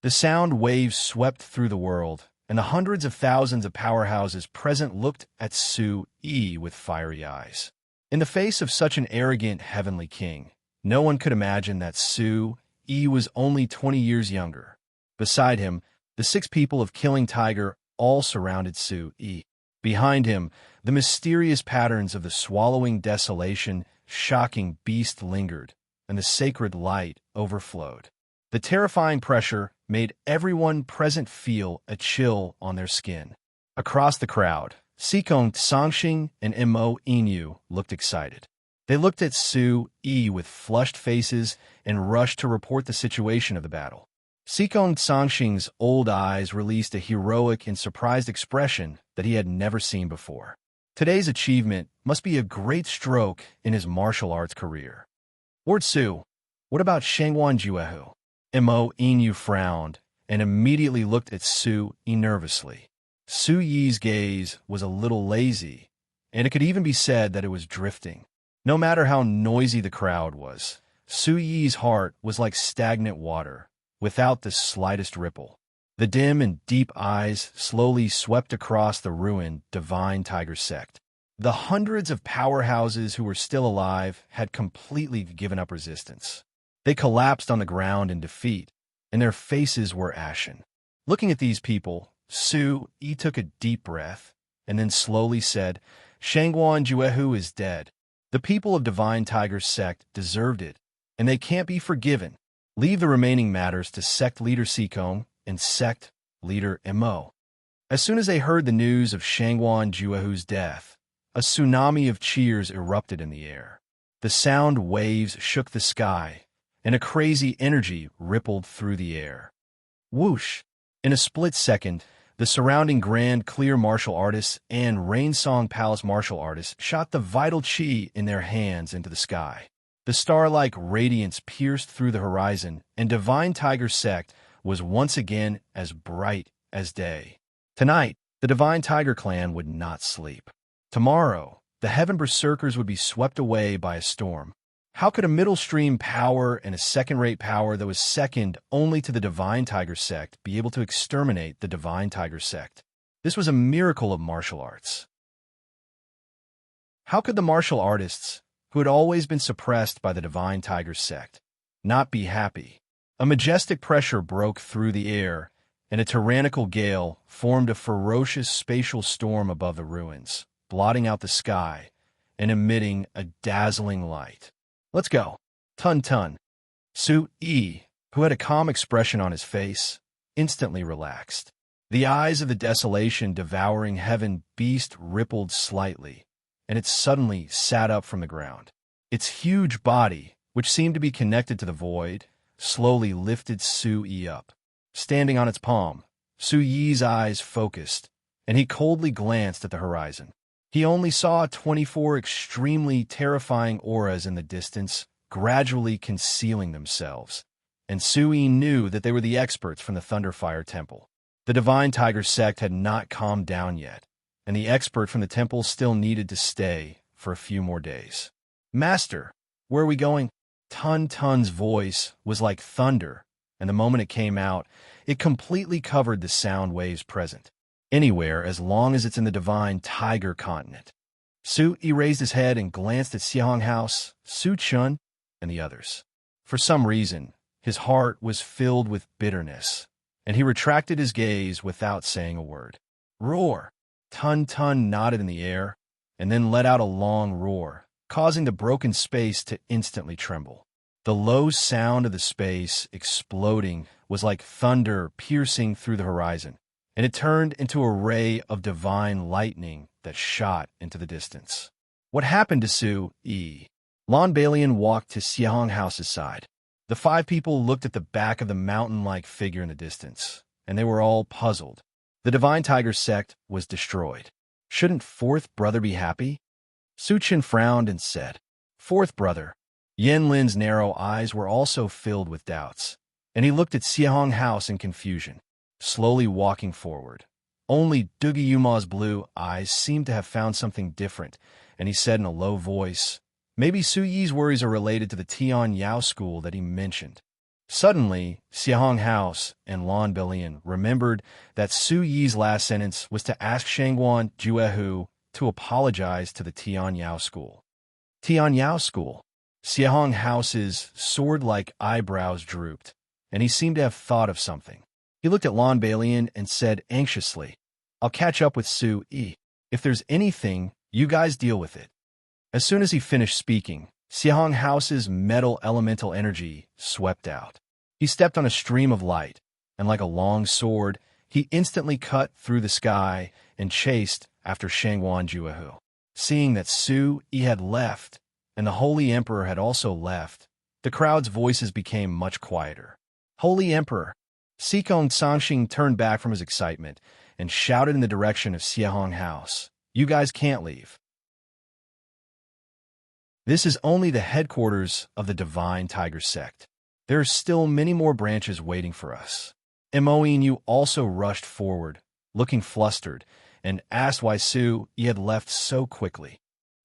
The sound waves swept through the world, and the hundreds of thousands of powerhouses present looked at Su Yi with fiery eyes. In the face of such an arrogant heavenly king, no one could imagine that Su Yi was only 20 years younger. Beside him, the 6 people of Killing Tiger all surrounded Su Yi. Behind him, the mysterious patterns of the swallowing desolation, shocking beast lingered, and the sacred light overflowed. The terrifying pressure made everyone present feel a chill on their skin. Across the crowd, Sikong Sanxing and Mo Inu looked excited. They looked at Su Yi with flushed faces and rushed to report the situation of the battle. Sikong Sanxing's old eyes released a heroic and surprised expression that he had never seen before. Today's achievement must be a great stroke in his martial arts career. Lord Su, what about Shangguan Juehu? Mo Inu frowned, and immediately looked at Su Yi nervously. Su Yi's gaze was a little lazy, and it could even be said that it was drifting. No matter how noisy the crowd was, Su Yi's heart was like stagnant water, without the slightest ripple. The dim and deep eyes slowly swept across the ruined Divine Tiger sect. The hundreds of powerhouses who were still alive had completely given up resistance. They collapsed on the ground in defeat, and their faces were ashen. Looking at these people, Su Yi took a deep breath and then slowly said, "Shangguan Juehu is dead. The people of Divine Tiger's sect deserved it, and they can't be forgiven. Leave the remaining matters to sect leader Sikong and sect leader Mo." As soon as they heard the news of Shangguan Juehu's death, a tsunami of cheers erupted in the air. The sound waves shook the sky, and a crazy energy rippled through the air. Whoosh! In a split second, the surrounding Grand Clear martial artists and Rainsong Palace martial artists shot the vital chi in their hands into the sky. The star-like radiance pierced through the horizon, and Divine Tiger sect was once again as bright as day. Tonight, the Divine Tiger clan would not sleep. Tomorrow, the Heaven Berserkers would be swept away by a storm. How could a middle-stream power and a second-rate power that was second only to the Divine Tiger sect be able to exterminate the Divine Tiger sect? This was a miracle of martial arts. How could the martial artists, who had always been suppressed by the Divine Tiger sect, not be happy? A majestic pressure broke through the air, and a tyrannical gale formed a ferocious spatial storm above the ruins, blotting out the sky and emitting a dazzling light. "Let's go." Tun Tun. Su Yi, who had a calm expression on his face, instantly relaxed. The eyes of the desolation devouring heaven beast rippled slightly, and it suddenly sat up from the ground. Its huge body, which seemed to be connected to the void, slowly lifted Su Yi up. Standing on its palm, Su Yi's eyes focused, and he coldly glanced at the horizon. He only saw 24 extremely terrifying auras in the distance, gradually concealing themselves, and Su Yi knew that they were the experts from the Thunderfire Temple. The Divine Tiger sect had not calmed down yet, and the expert from the temple still needed to stay for a few more days. "Master, where are we going?" Tun Tun's voice was like thunder, and the moment it came out, it completely covered the sound waves present. "Anywhere as long as it's in the Divine Tiger continent." Su Yi raised his head and glanced at Xiahong House, Su Chun, and the others. For some reason, his heart was filled with bitterness, and he retracted his gaze without saying a word. "Roar!" Tun Tun nodded in the air, and then let out a long roar, causing the broken space to instantly tremble. The low sound of the space exploding was like thunder piercing through the horizon, and it turned into a ray of divine lightning that shot into the distance. What happened to Su Yi? Lon Balian walked to Xiahong House's side. The five people looked at the back of the mountain-like figure in the distance, and they were all puzzled. The Divine Tiger sect was destroyed. Shouldn't Fourth Brother be happy? Su Chen frowned and said, "Fourth Brother." Yen Lin's narrow eyes were also filled with doubts, and he looked at Xiahong House in confusion, slowly walking forward. Only Dugi Yuma's blue eyes seemed to have found something different, and he said in a low voice, "Maybe Su Yi's worries are related to the Tian Yao school that he mentioned." Suddenly, Xiahong House and Lon Balian remembered that Su Yi's last sentence was to ask Shangguan Juehu to apologize to the Tian Yao school. Tian Yao school? Xiahong House's sword-like eyebrows drooped, and he seemed to have thought of something. He looked at Lon Balian and said anxiously, "I'll catch up with Su Yi. If there's anything, you guys deal with it." As soon as he finished speaking, Xiahong House's metal elemental energy swept out. He stepped on a stream of light, and like a long sword, he instantly cut through the sky and chased after Shangguan Juehu. Seeing that Su Yi had left, and the Holy Emperor had also left, the crowd's voices became much quieter. "Holy Emperor!" Sikong Sangxing turned back from his excitement and shouted in the direction of Xiahong House, "You guys can't leave. This is only the headquarters of the Divine Tiger sect. There are still many more branches waiting for us." Imoinu also rushed forward, looking flustered, and asked why Su-yi had left so quickly.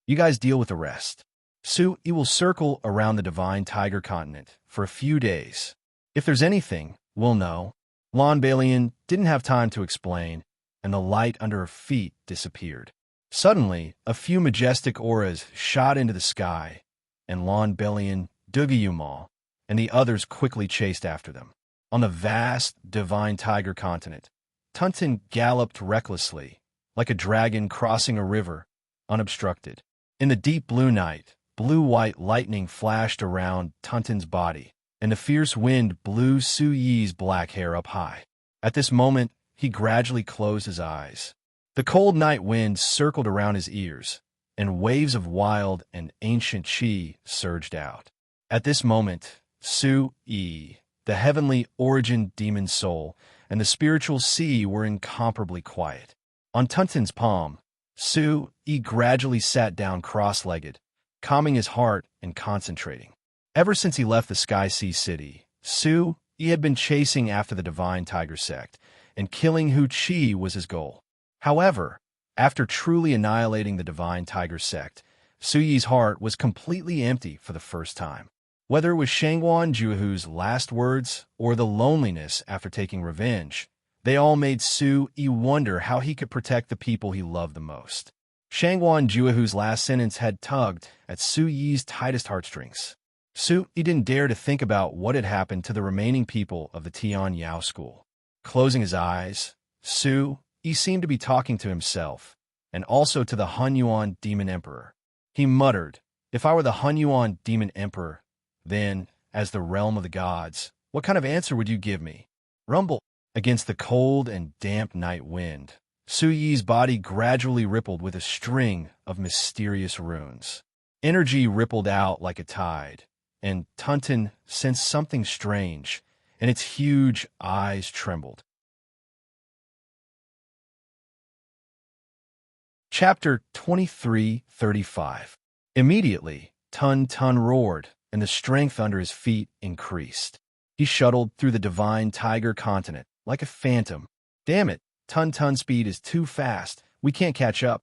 You guys deal with the rest. Su-yi will circle around the Divine Tiger continent for a few days. If there's anything, we'll know. Lon Balian didn't have time to explain, and the light under her feet disappeared. Suddenly, a few majestic auras shot into the sky, and Lon Balian, Dugayumal, and the others quickly chased after them. On the vast, Divine Tiger continent, Tunton galloped recklessly, like a dragon crossing a river, unobstructed. In the deep blue night, blue-white lightning flashed around Tunton's body, and the fierce wind blew Su-yi's black hair up high. At this moment, he gradually closed his eyes. The cold night wind circled around his ears, and waves of wild and ancient chi surged out. At this moment, Su-yi, the heavenly origin demon soul, and the spiritual sea were incomparably quiet. On Tunton's palm, Su-yi gradually sat down cross-legged, calming his heart and concentrating. Ever since he left the Sky Sea City, Su-yi had been chasing after the Divine Tiger Sect, and killing Hu Chi was his goal. However, after truly annihilating the Divine Tiger Sect, Su-yi's heart was completely empty for the first time. Whether it was Shangguan Juhu's last words or the loneliness after taking revenge, they all made Su-yi wonder how he could protect the people he loved the most. Shangguan Juhu's last sentence had tugged at Su-yi's tightest heartstrings. Su-yi didn't dare to think about what had happened to the remaining people of the Tian Yao school. Closing his eyes, Su-yi seemed to be talking to himself, and also to the Hunyuan Demon Emperor. He muttered, "If I were the Hunyuan Demon Emperor, then, as the realm of the gods, what kind of answer would you give me?" Rumble. Against the cold and damp night wind, Su-yi's body gradually rippled with a string of mysterious runes. Energy rippled out like a tide, and Tunton sensed something strange, and its huge eyes trembled. Chapter 23:35. Immediately, Tun roared, and the strength under his feet increased. He shuttled through the Divine Tiger continent like a phantom. "Damn it, Tun speed is too fast. We can't catch up."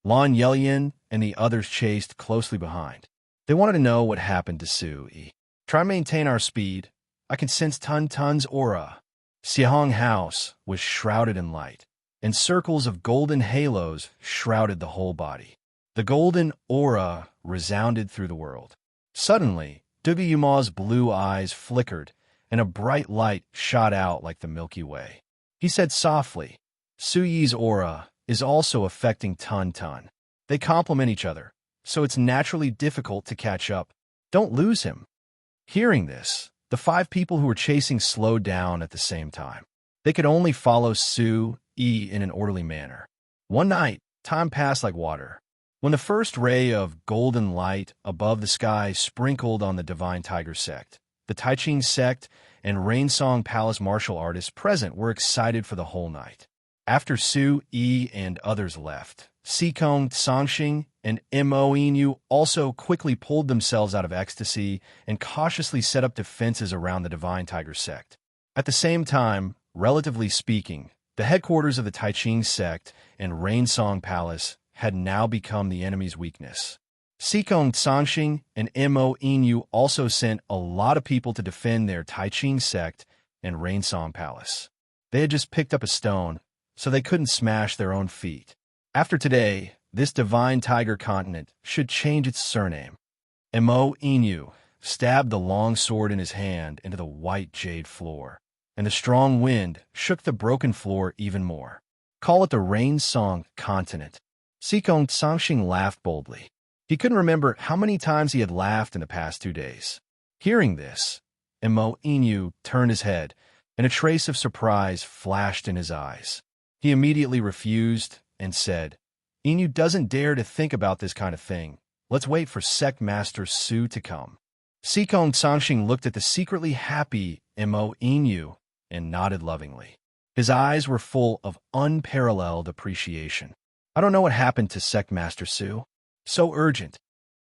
Lon Yelian and the others chased closely behind. They wanted to know what happened to Su-yi. "Try to maintain our speed. I can sense Tun's aura." Siahong House was shrouded in light, and circles of golden halos shrouded the whole body. The golden aura resounded through the world. Suddenly, Dugayuma's blue eyes flickered, and a bright light shot out like the Milky Way. He said softly, "Su-yi's aura is also affecting Tun. They complement each other, so it's naturally difficult to catch up. Don't lose him." Hearing this, the 5 people who were chasing slowed down at the same time. They could only follow Su-yi in an orderly manner. One night, time passed like water. When the first ray of golden light above the sky sprinkled on the Divine Tiger Sect, the Taiching Sect and Rainsong Palace martial artists present were excited for the whole night. After Su-yi and others left, Sikong Sangxing and Imoinu also quickly pulled themselves out of ecstasy and cautiously set up defenses around the Divine Tiger Sect. At the same time, relatively speaking, the headquarters of the Taiching Sect and Rainsong Palace had now become the enemy's weakness. Sikong Sangxing and Imoinu also sent a lot of people to defend their Taiching Sect and Rainsong Palace. They had just picked up a stone, so they couldn't smash their own feet. After today, this Divine Tiger continent should change its surname. Imoinu stabbed the long sword in his hand into the white jade floor, and the strong wind shook the broken floor even more. "Call it the Rainsong continent." Sikong Sangxing laughed boldly. He couldn't remember how many times he had laughed in the past 2 days. Hearing this, Imoinu turned his head, and a trace of surprise flashed in his eyes. He immediately refused and said, "Inu doesn't dare to think about this kind of thing. Let's wait for Sect Master Su to come." Sikong Sangxing looked at the secretly happy Imoinu and nodded lovingly. His eyes were full of unparalleled appreciation. "I don't know what happened to Sect Master Su. So urgent."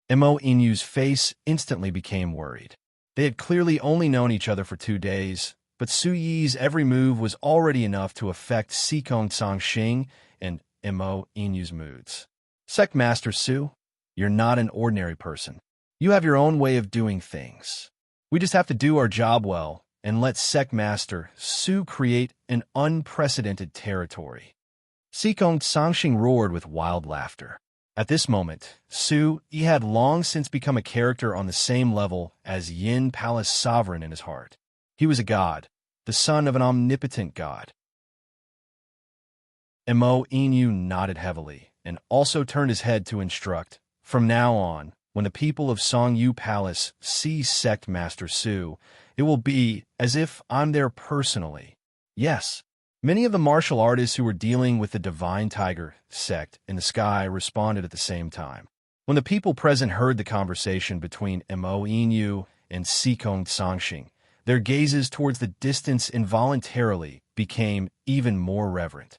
Imoinu's face instantly became worried. They had clearly only known each other for 2 days, but Su Yi's every move was already enough to affect Sikong Tsangxing and Mo Inyu's moods. Sect Master Su, you're not an ordinary person. You have your own way of doing things. We just have to do our job well and let Sect Master Su create an unprecedented territory. Sikong Tsangxing roared with wild laughter. At this moment, Su Yi had long since become a character on the same level as Yin Palace Sovereign in his heart. He was a god, the son of an omnipotent god. Mo Inyu nodded heavily and also turned his head to instruct. From now on, when the people of Songyu Palace see Sect Master Su, it will be as if I'm there personally. Yes, many of the martial artists who were dealing with the Divine Tiger sect in the sky responded at the same time. When the people present heard the conversation between Mo Inyu and Sikong Tsangxing, their gazes towards the distance involuntarily became even more reverent.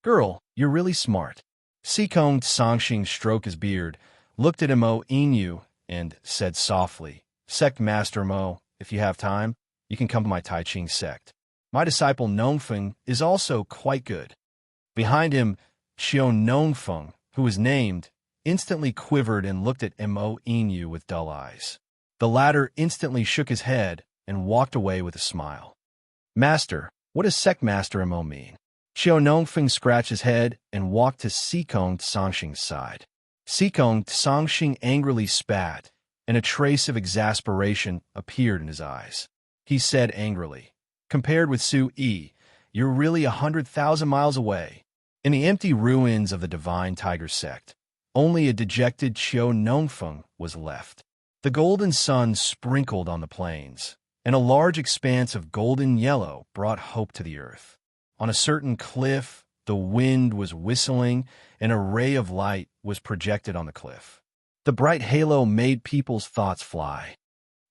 Girl, you're really smart. Sikong Tsangxing stroked his beard, looked at Mo Inyu, and said softly, Sect Master Mo, if you have time, you can come to my Tai Ching sect. My disciple Nongfeng is also quite good. Behind him, Xiao Nongfeng, who was named, instantly quivered and looked at Mo Inyu with dull eyes. The latter instantly shook his head and walked away with a smile. Master, what does Sect Master Mo mean? Xiao Nongfeng scratched his head and walked to Sikong Tsangxing's side. Sikong Tsangxing angrily spat, and a trace of exasperation appeared in his eyes. He said angrily, Compared with Su Yi, you're really 100,000 miles away. In the empty ruins of the Divine Tiger sect, only a dejected Xiao Nongfeng was left. The golden sun sprinkled on the plains, and a large expanse of golden yellow brought hope to the earth. On a certain cliff, the wind was whistling, and a ray of light was projected on the cliff. The bright halo made people's thoughts fly.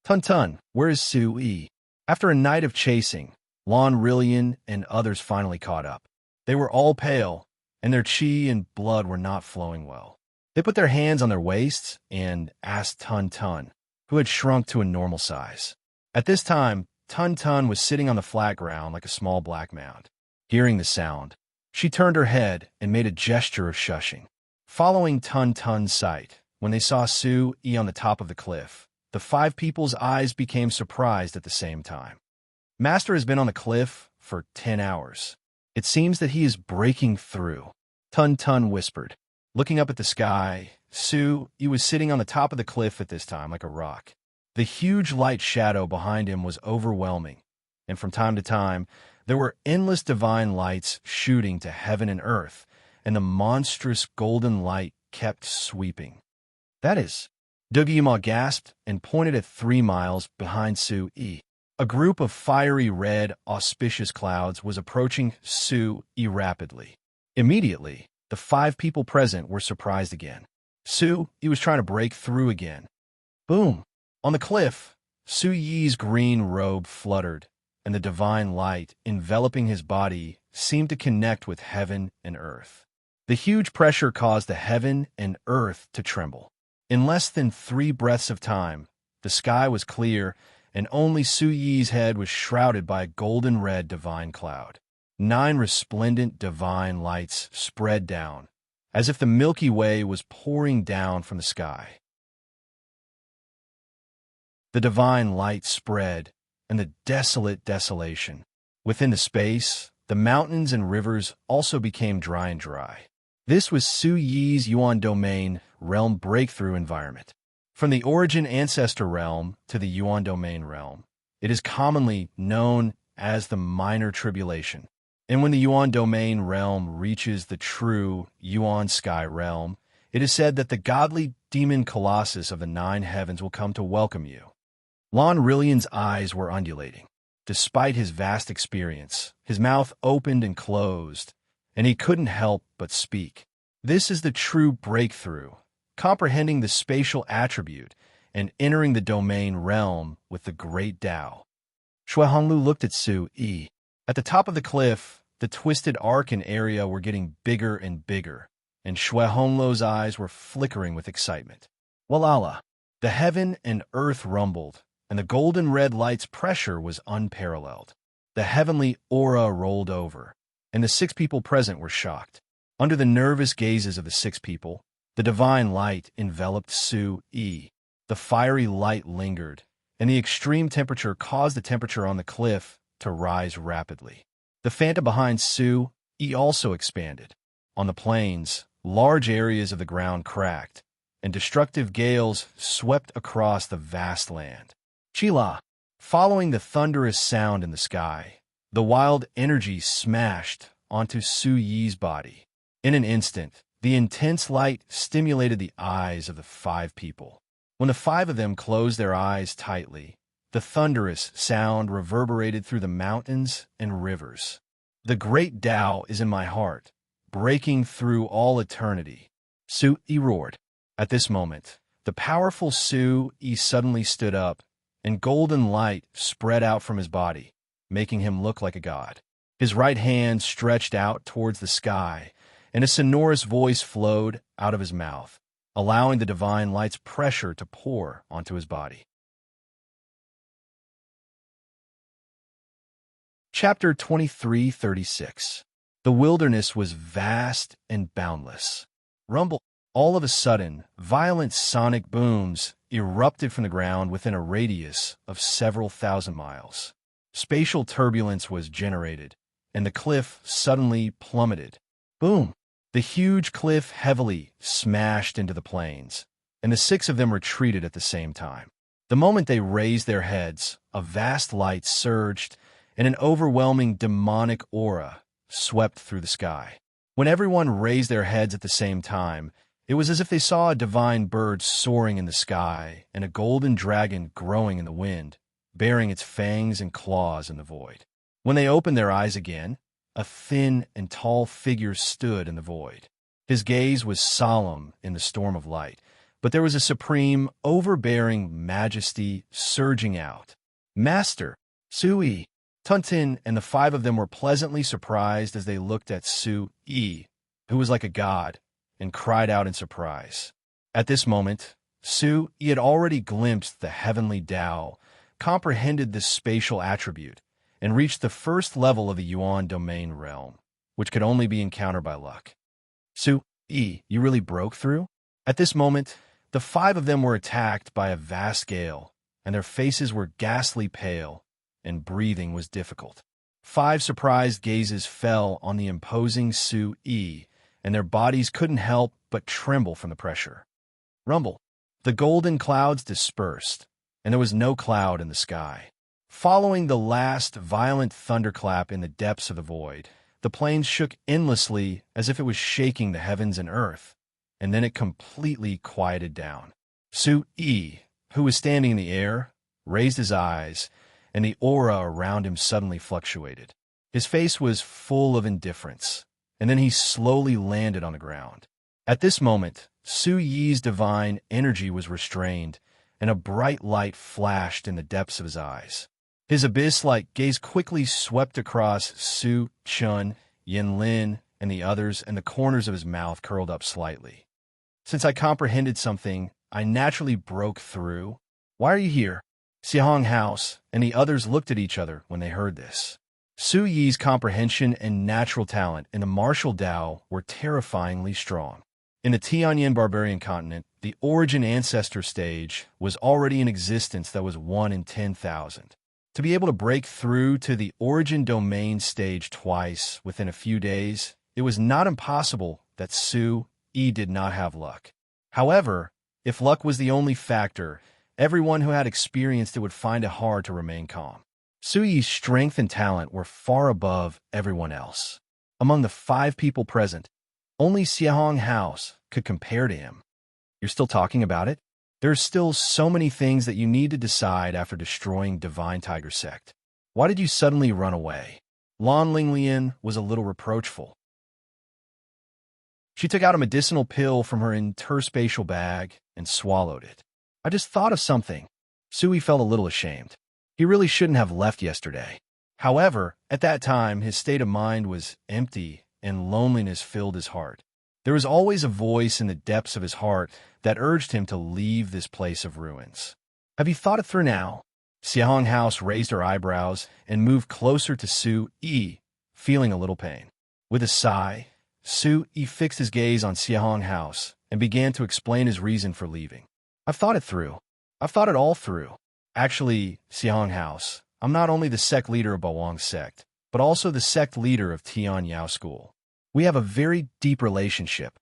Tun Tun, where is Su Yi? After a night of chasing, Lon Rillian and others finally caught up. They were all pale, and their chi and blood were not flowing well. They put their hands on their waists and asked Tun Tun, who had shrunk to a normal size. At this time, Tun Tun was sitting on the flat ground like a small black mound. Hearing the sound, she turned her head and made a gesture of shushing. Following Tun Tun's sight, when they saw Su Yi on the top of the cliff, the five people's eyes became surprised at the same time. Master has been on the cliff for 10 hours. It seems that he is breaking through, Tun Tun whispered. Looking up at the sky, Su Yi was sitting on the top of the cliff at this time like a rock. The huge light shadow behind him was overwhelming, and from time to time, there were endless divine lights shooting to heaven and earth, and the monstrous golden light kept sweeping. That is, Dugiyama gasped and pointed at 3 miles behind Su Yi. A group of fiery red, auspicious clouds was approaching Su Yi rapidly. Immediately, the 5 people present were surprised again. Su Yi was trying to break through again. Boom! On the cliff, Su Yi's green robe fluttered, and the divine light enveloping his body seemed to connect with heaven and earth. The huge pressure caused the heaven and earth to tremble. In less than 3 breaths of time, the sky was clear, and only Su Yi's head was shrouded by a golden-red divine cloud. 9 resplendent divine lights spread down, as if the Milky Way was pouring down from the sky. The divine light spread, and the desolate desolation. Within the space, the mountains and rivers also became dry and dry. This was Su Yi's Yuan Domain realm breakthrough environment. From the origin ancestor realm to the Yuan Domain realm, it is commonly known as the Minor Tribulation. And when the Yuan Domain realm reaches the true Yuan Sky realm, it is said that the godly demon colossus of the 9 heavens will come to welcome you. Lon Rillian's eyes were undulating. Despite his vast experience, his mouth opened and closed, and he couldn't help but speak. This is the true breakthrough, comprehending the spatial attribute and entering the domain realm with the great Tao. Shui Honglu looked at Su Yi. At the top of the cliff, the twisted arc and area were getting bigger and bigger, and Shui Honglu's eyes were flickering with excitement. Walala! The heaven and earth rumbled, and the golden red light's pressure was unparalleled. The heavenly aura rolled over, and the 6 people present were shocked. Under the nervous gazes of the 6 people, the divine light enveloped Su-yi. The fiery light lingered, and the extreme temperature caused the temperature on the cliff to rise rapidly. The phantom behind Su-yi also expanded. On the plains, large areas of the ground cracked, and destructive gales swept across the vast land. Chila. Following the thunderous sound in the sky, the wild energy smashed onto Su-yi's body. In an instant, the intense light stimulated the eyes of the 5 people. When the 5 of them closed their eyes tightly, the thunderous sound reverberated through the mountains and rivers. The great Tao is in my heart, breaking through all eternity. Su-yi roared. At this moment, the powerful Su-yi suddenly stood up, and golden light spread out from his body, making him look like a god. His right hand stretched out towards the sky, and a sonorous voice flowed out of his mouth, allowing the divine light's pressure to pour onto his body. Chapter 23:36. The wilderness was vast and boundless. Rumble. All of a sudden, violent sonic booms erupted from the ground within a radius of several thousand miles. Spatial turbulence was generated, and the cliff suddenly plummeted. Boom! The huge cliff heavily smashed into the plains, and the 6 of them retreated at the same time. The moment they raised their heads, a vast light surged, and an overwhelming demonic aura swept through the sky. When everyone raised their heads at the same time, it was as if they saw a divine bird soaring in the sky and a golden dragon growing in the wind, bearing its fangs and claws in the void. When they opened their eyes again, a thin and tall figure stood in the void. His gaze was solemn in the storm of light, but there was a supreme, overbearing majesty surging out. Master, Su-yi. Tuntin and the 5 of them were pleasantly surprised as they looked at Su-yi, who was like a god, and cried out in surprise. At this moment, Su-yi had already glimpsed the heavenly Tao, comprehended this spatial attribute, and reached the first level of the Yuan domain realm, which could only be encountered by luck. Su-yi, you really broke through? At this moment, the 5 of them were attacked by a vast gale, and their faces were ghastly pale, and breathing was difficult. 5 surprised gazes fell on the imposing Su-yi, and their bodies couldn't help but tremble from the pressure. Rumble. The golden clouds dispersed, and there was no cloud in the sky. Following the last violent thunderclap in the depths of the void, the plains shook endlessly as if it was shaking the heavens and earth, and then it completely quieted down. Su-yi, who was standing in the air, raised his eyes, and the aura around him suddenly fluctuated. His face was full of indifference, and then he slowly landed on the ground. At this moment, Su-yi's divine energy was restrained, and a bright light flashed in the depths of his eyes. His abyss-like gaze quickly swept across Su-chun, Yin-lin, and the others, and the corners of his mouth curled up slightly. Since I comprehended something, I naturally broke through. Why are you here? Xiahong House and the others looked at each other when they heard this. Su-yi's comprehension and natural talent in the martial Tao were terrifyingly strong. In the Tianyin barbarian continent, the origin ancestor stage was already in existence that was 1 in 10,000. To be able to break through to the origin domain stage twice within a few days, it was not impossible that Su-yi did not have luck. However, if luck was the only factor, everyone who had experienced it would find it hard to remain calm. Su-yi's strength and talent were far above everyone else. Among the 5 people present, only Xiahong House could compare to him. You're still talking about it? There are still so many things that you need to decide after destroying Divine Tiger Sect. Why did you suddenly run away? Lan Linglian was a little reproachful. She took out a medicinal pill from her interspatial bag and swallowed it. I just thought of something. Su-yi felt a little ashamed. He really shouldn't have left yesterday. However, at that time, his state of mind was empty and loneliness filled his heart. There was always a voice in the depths of his heart that urged him to leave this place of ruins. Have you thought it through now? Xiahong House raised her eyebrows and moved closer to Su Yi, feeling a little pain. With a sigh, Su Yi fixed his gaze on Xiahong House and began to explain his reason for leaving. I've thought it through. I've thought it all through. Actually, Xiahong House, I'm not only the sect leader of Bawang's sect, but also the sect leader of Tian Yao School. We have a very deep relationship.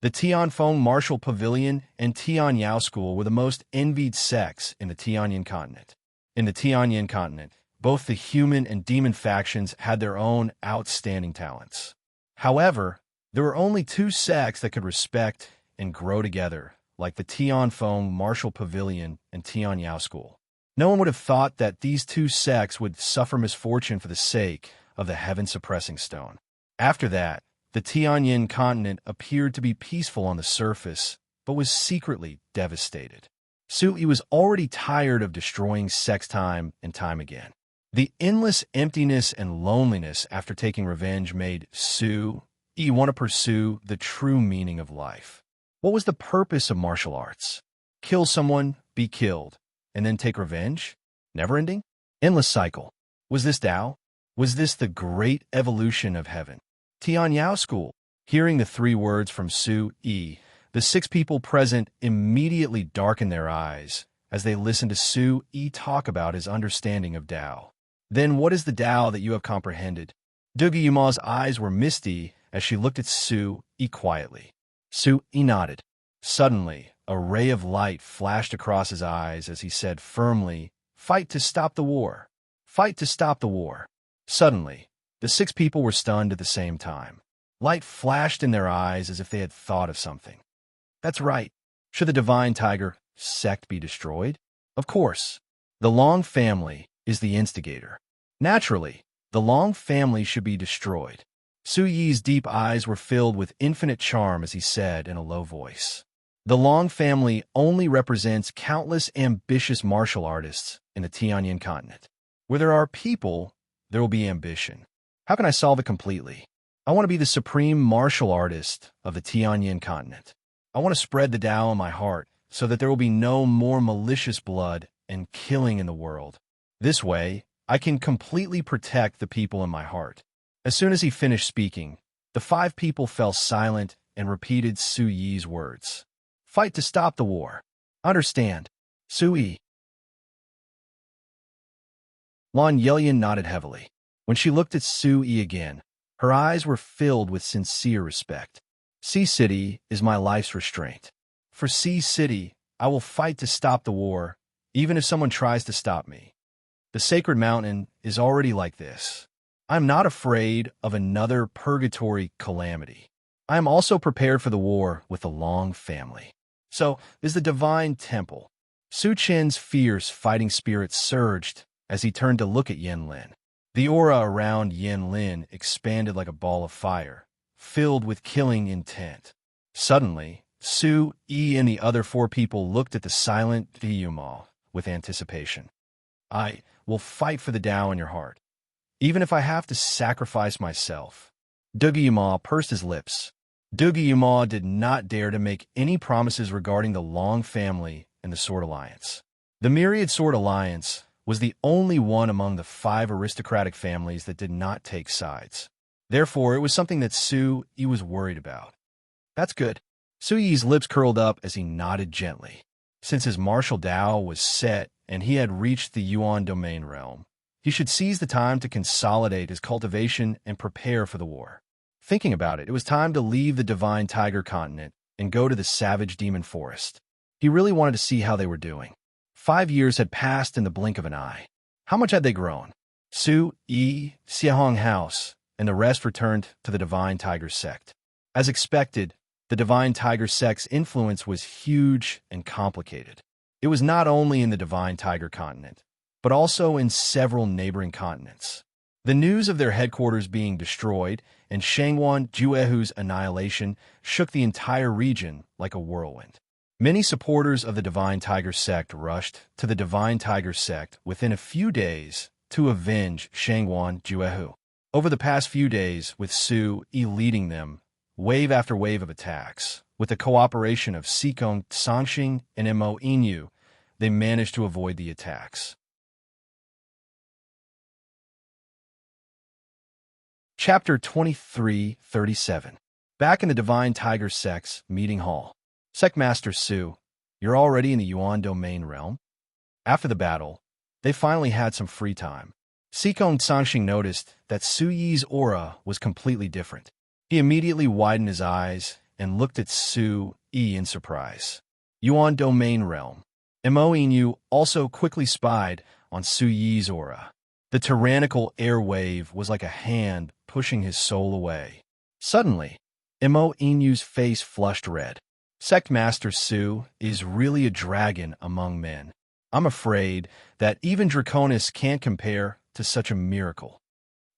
The Tianfeng Martial Pavilion and Tian Yao School were the most envied sects in the Tianyan continent. In the Tianyan continent, both the human and demon factions had their own outstanding talents. However, there were only two sects that could respect and grow together, like the Tianfeng Martial Pavilion and Tian Yao School. No one would have thought that these two sects would suffer misfortune for the sake of the heaven-suppressing stone. After that, the Tianyan continent appeared to be peaceful on the surface, but was secretly devastated. Su Yi was already tired of destroying sects time and time again. The endless emptiness and loneliness after taking revenge made Su Yi want to pursue the true meaning of life. What was the purpose of martial arts? Kill someone, be killed, and then take revenge? Never-ending? Endless cycle. Was this Tao? Was this the great evolution of heaven? Tian Yao School. Hearing the three words from Su Yi, the six people present immediately darkened their eyes as they listened to Su Yi talk about his understanding of Tao. Then what is the Tao that you have comprehended? Dugi Yuma's eyes were misty as she looked at Su Yi quietly. Su Yi nodded. Suddenly, a ray of light flashed across his eyes as he said firmly, "Fight to stop the war. Fight to stop the war." Suddenly, the six people were stunned at the same time. Light flashed in their eyes as if they had thought of something. That's right. Should the Divine Tiger sect be destroyed? Of course. The Long family is the instigator. Naturally, the Long family should be destroyed. Su Yi's deep eyes were filled with infinite charm as he said in a low voice. The Long family only represents countless ambitious martial artists in the Tianyan continent. Where there are people, there will be ambition. How can I solve it completely? I want to be the supreme martial artist of the Tianyan continent. I want to spread the Tao in my heart so that there will be no more malicious blood and killing in the world. This way, I can completely protect the people in my heart. As soon as he finished speaking, the five people fell silent and repeated Su Yi's words. Fight to stop the war. Understand. Su Yi. Lan Yelian nodded heavily. When she looked at Su Yi again, her eyes were filled with sincere respect. Sea City is my life's restraint. For Sea City, I will fight to stop the war, even if someone tries to stop me. The Sacred Mountain is already like this. I am not afraid of another purgatory calamity. I am also prepared for the war with the Long family. So is the Divine Temple. Su Chen's fierce fighting spirit surged as he turned to look at Yen Lin. The aura around Yen Lin expanded like a ball of fire, filled with killing intent. Suddenly, Su Yi and the other four people looked at the silent Yuma with anticipation. I will fight for the Tao in your heart, even if I have to sacrifice myself. Dugi Yuma pursed his lips. Dugi Yuma did not dare to make any promises regarding the Long family and the Sword Alliance. The Myriad Sword Alliance was the only one among the 5 aristocratic families that did not take sides. Therefore, it was something that Su Yi was worried about. That's good. Su Yi's lips curled up as he nodded gently. Since his martial Tao was set and he had reached the Yuan domain realm, he should seize the time to consolidate his cultivation and prepare for the war. Thinking about it, it was time to leave the Divine Tiger continent and go to the Savage Demon Forest. He really wanted to see how they were doing. 5 years had passed in the blink of an eye. How much had they grown? Su Yi, Xiahong House, and the rest returned to the Divine Tiger sect. As expected, the Divine Tiger sect's influence was huge and complicated. It was not only in the Divine Tiger continent, but also in several neighboring continents. The news of their headquarters being destroyed and Shangwan Juehu's annihilation shook the entire region like a whirlwind. Many supporters of the Divine Tiger sect rushed to the Divine Tiger sect within a few days to avenge Shangwan Juehu. Over the past few days, with Su Yi leading them, wave after wave of attacks, with the cooperation of Sikong Sangxing and Mo Inyu, they managed to avoid the attacks. Chapter 2337. Back in the Divine Tiger Sect's meeting hall. Sect Master Su, you're already in the Yuan domain realm? After the battle, they finally had some free time. Sikong Sangxing noticed that Su Yi's aura was completely different. He immediately widened his eyes and looked at Su Yi in surprise. Yuan domain realm. Mo Inu also quickly spied on Su Yi's aura. The tyrannical air wave was like a hand pushing his soul away. Suddenly, Mo Inu's face flushed red. Sect Master Su is really a dragon among men. I'm afraid that even Draconis can't compare to such a miracle.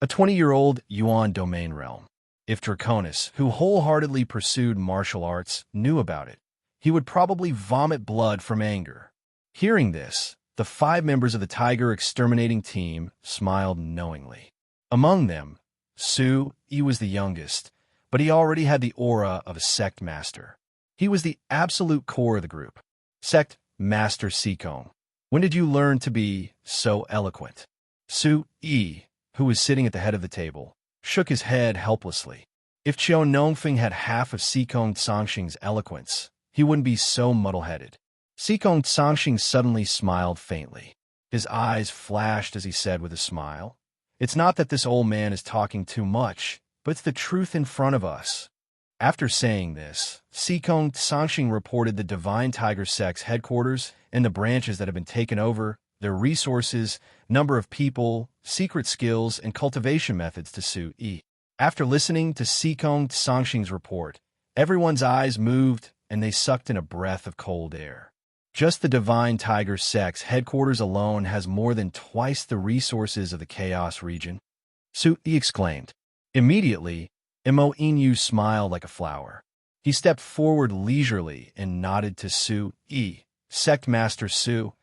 A 20-year-old Yuan domain realm. If Draconis, who wholeheartedly pursued martial arts, knew about it, he would probably vomit blood from anger. Hearing this, the 5 members of the Tiger exterminating team smiled knowingly. Among them, Su Yi was the youngest, but he already had the aura of a sect master. He was the absolute core of the group. Sect Master Sikong, when did you learn to be so eloquent? Su Yi, who was sitting at the head of the table, shook his head helplessly. If Qiao Nongfeng had half of Sikong Sangxing's eloquence, he wouldn't be so muddle-headed. Sikong Sangxing suddenly smiled faintly. His eyes flashed as he said with a smile, "It's not that this old man is talking too much, but it's the truth in front of us." After saying this, Sikong Sangxing reported the Divine Tiger Sect's headquarters and the branches that have been taken over, their resources, number of people, secret skills, and cultivation methods to Su Yi. After listening to Sikong Sangxing's report, everyone's eyes moved and they sucked in a breath of cold air. Just the Divine Tiger Sect's headquarters alone has more than twice the resources of the Chaos region. Su Yi exclaimed. Immediately, Mo Inu smiled like a flower. He stepped forward leisurely and nodded to Su Yi. Sect Master Su,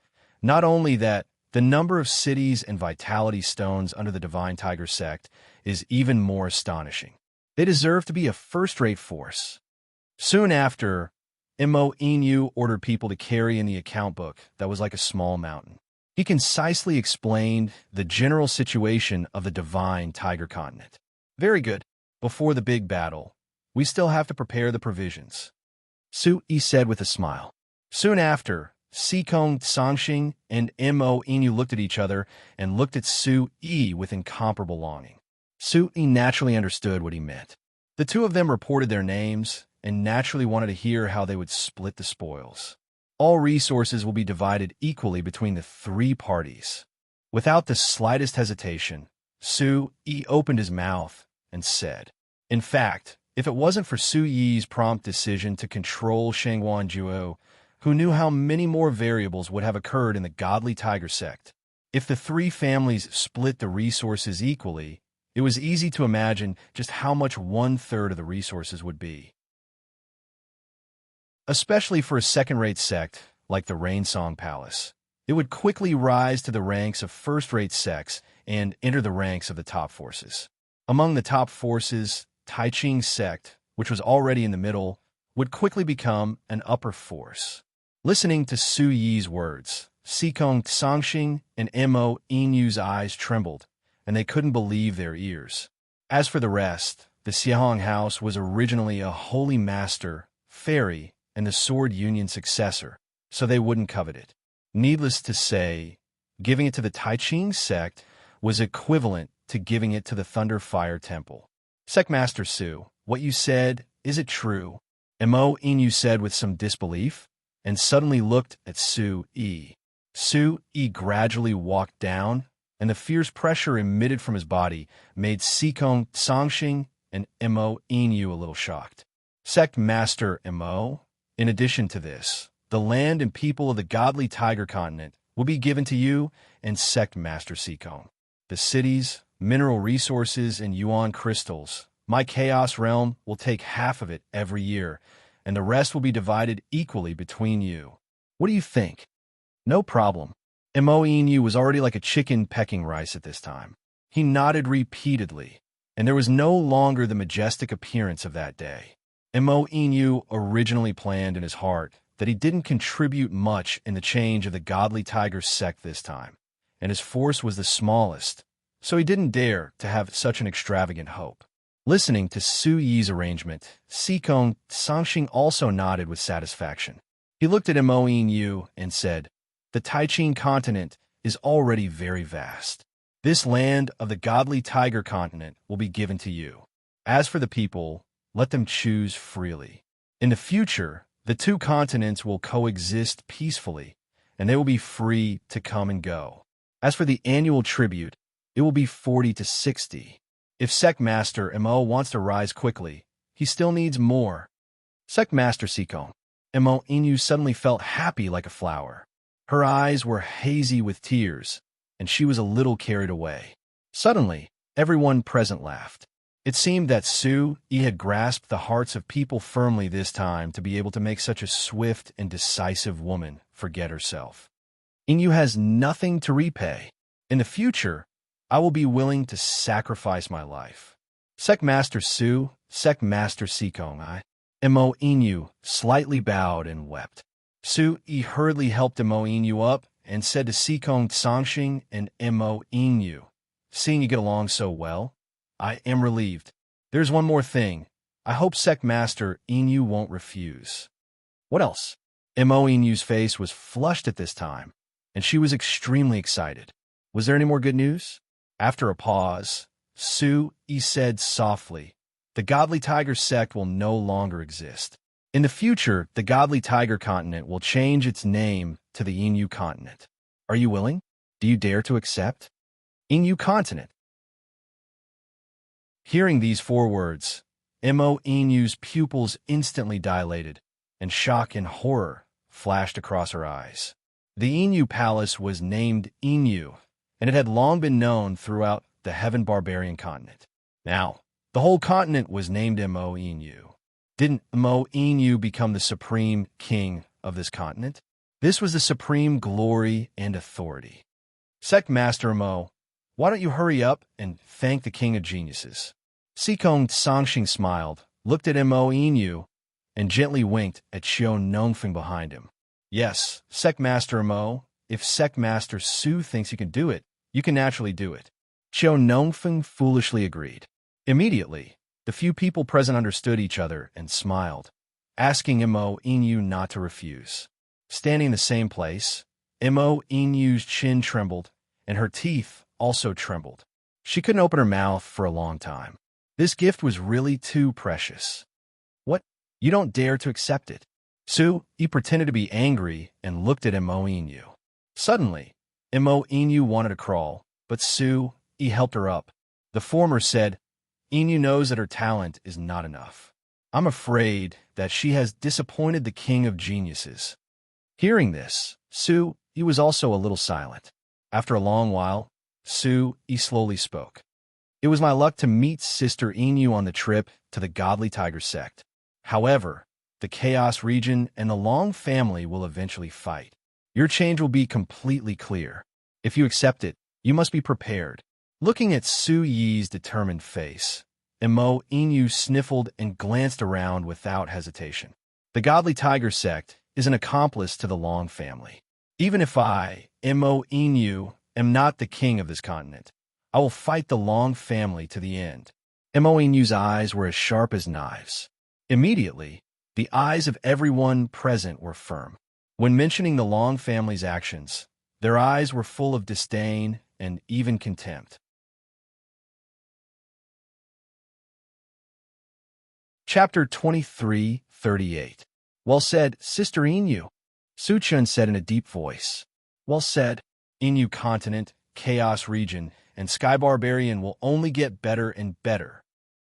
not only that, the number of cities and vitality stones under the Divine Tiger Sect is even more astonishing. They deserve to be a first-rate force. Soon after, Mo Inu ordered people to carry in the account book that was like a small mountain. He concisely explained the general situation of the Divine Tiger Continent. Very good. Before the big battle, we still have to prepare the provisions, Su Yi said with a smile. Soon after, Sikong Sangxing and Mo Inu looked at each other and looked at Su Yi with incomparable longing. Su Yi naturally understood what he meant. The two of them reported their names and naturally wanted to hear how they would split the spoils. All resources will be divided equally between the 3 parties. Without the slightest hesitation, Su Yi opened his mouth and said, "In fact, if it wasn't for Su Yi's prompt decision to control Shangguan Juo, who knew how many more variables would have occurred in the Godly Tiger Sect, if the 3 families split the resources equally, it was easy to imagine just how much 1/3 of the resources would be. Especially for a second-rate sect like the Rainsong Palace, it would quickly rise to the ranks of first-rate sects and enter the ranks of the top forces. Among the top forces, Taiching Sect, which was already in the middle, would quickly become an upper force." Listening to Su Yi's words, Sikong Sangxing and Mo Inu's eyes trembled, and they couldn't believe their ears. As for the rest, the Xiahong House was originally a holy master, fairy, and the Sword Union successor, so they wouldn't covet it. Needless to say, giving it to the Taiching Sect was equivalent to giving it to the Thunder Fire Temple. Sect Master Su, what you said, is it true? Mo Inu said with some disbelief, and suddenly looked at Su Yi. Su Yi gradually walked down, and the fierce pressure emitted from his body made Sikong Sangxing and Mo Inu a little shocked. Sect Master Mo, in addition to this, the land and people of the Godly Tiger Continent will be given to you and Sect Master Sikong. The cities, mineral resources, and Yuan crystals, my Chaos Realm will take half of it every year, and the rest will be divided equally between you. What do you think? No problem. Mo Inu was already like a chicken pecking rice at this time. He nodded repeatedly, and there was no longer the majestic appearance of that day. Mo Inu originally planned in his heart that he didn't contribute much in the change of the Godly Tiger Sect this time, and his force was the smallest, so he didn't dare to have such an extravagant hope. Listening to Su Yi's arrangement, Sikong Sangxing also nodded with satisfaction. He looked at Mo Yu and said, "The Taichin continent is already very vast. This land of the godly tiger continent will be given to you. As for the people, let them choose freely. In the future, the two continents will coexist peacefully, and they will be free to come and go. As for the annual tribute, it will be 40 to 60. If Sect Master Mo wants to rise quickly, he still needs more." Sect Master Sikong. Mo Inu suddenly felt happy like a flower. Her eyes were hazy with tears, and she was a little carried away. Suddenly, everyone present laughed. It seemed that Su Yi had grasped the hearts of people firmly this time to be able to make such a swift and decisive woman forget herself. "Inu has nothing to repay. In the future, I will be willing to sacrifice my life." Sect Master Su, Sect Master Sikong I. Mo Inu slightly bowed and wept. Su Yi hurriedly helped Mo Inu up and said to Sikong Sangxing and Mo Inu, "Seeing you get along so well, I am relieved. There's one more thing. I hope Sect Master Inu won't refuse." "What else?" Mo Inu's face was flushed at this time, and she was extremely excited. "Was there any more good news?" After a pause, Su Yi said softly, "The Godly Tiger sect will no longer exist. In the future, the Godly Tiger continent will change its name to the Inu continent. Are you willing? Do you dare to accept? Inu continent." Hearing these 4 words, Mo Inu's pupils instantly dilated, and shock and horror flashed across her eyes. The Inu palace was named Inu, and it had long been known throughout the Heaven Barbarian continent. Now, the whole continent was named Mo Inu. Didn't Mo Inu become the supreme king of this continent? This was the supreme glory and authority. Sect Master Mo, why don't you hurry up and thank the King of Geniuses? Sikong Sangxing smiled, looked at Mo Inu, and gently winked at Xiao Nongfeng behind him. "Yes, Sect Master Mo, if Sect Master Su thinks you can do it, you can naturally do it." Xiao Nongfeng foolishly agreed. Immediately, the few people present understood each other and smiled, asking Mo Inu not to refuse. Standing in the same place, Mo Inu's chin trembled, and her teeth also trembled. She couldn't open her mouth for a long time. This gift was really too precious. "What? You don't dare to accept it?" Su Yi pretended to be angry and looked at Mo Inu. Suddenly, Mo Inu wanted to crawl, but Su Yi helped her up. The former said, "Inu knows that her talent is not enough. I'm afraid that she has disappointed the King of Geniuses." Hearing this, Su Yi was also a little silent. After a long while, Su Yi slowly spoke. "It was my luck to meet Sister Inu on the trip to the Godly Tiger sect. However, the Chaos region and the Long family will eventually fight. Your change will be completely clear. If you accept it, you must be prepared." Looking at Su Yi's determined face, Mo Inu sniffled and glanced around without hesitation. "The Godly Tiger sect is an accomplice to the Long family. Even if I, Mo Inu, am not the king of this continent, I will fight the Long family to the end." Mo Inu's eyes were as sharp as knives. Immediately, the eyes of everyone present were firm. When mentioning the Long family's actions, their eyes were full of disdain and even contempt. Chapter 23:38. "Well said, Sister Inu," Su Chun said in a deep voice. "Well said. Inu continent, Chaos region, and Sky Barbarian will only get better and better."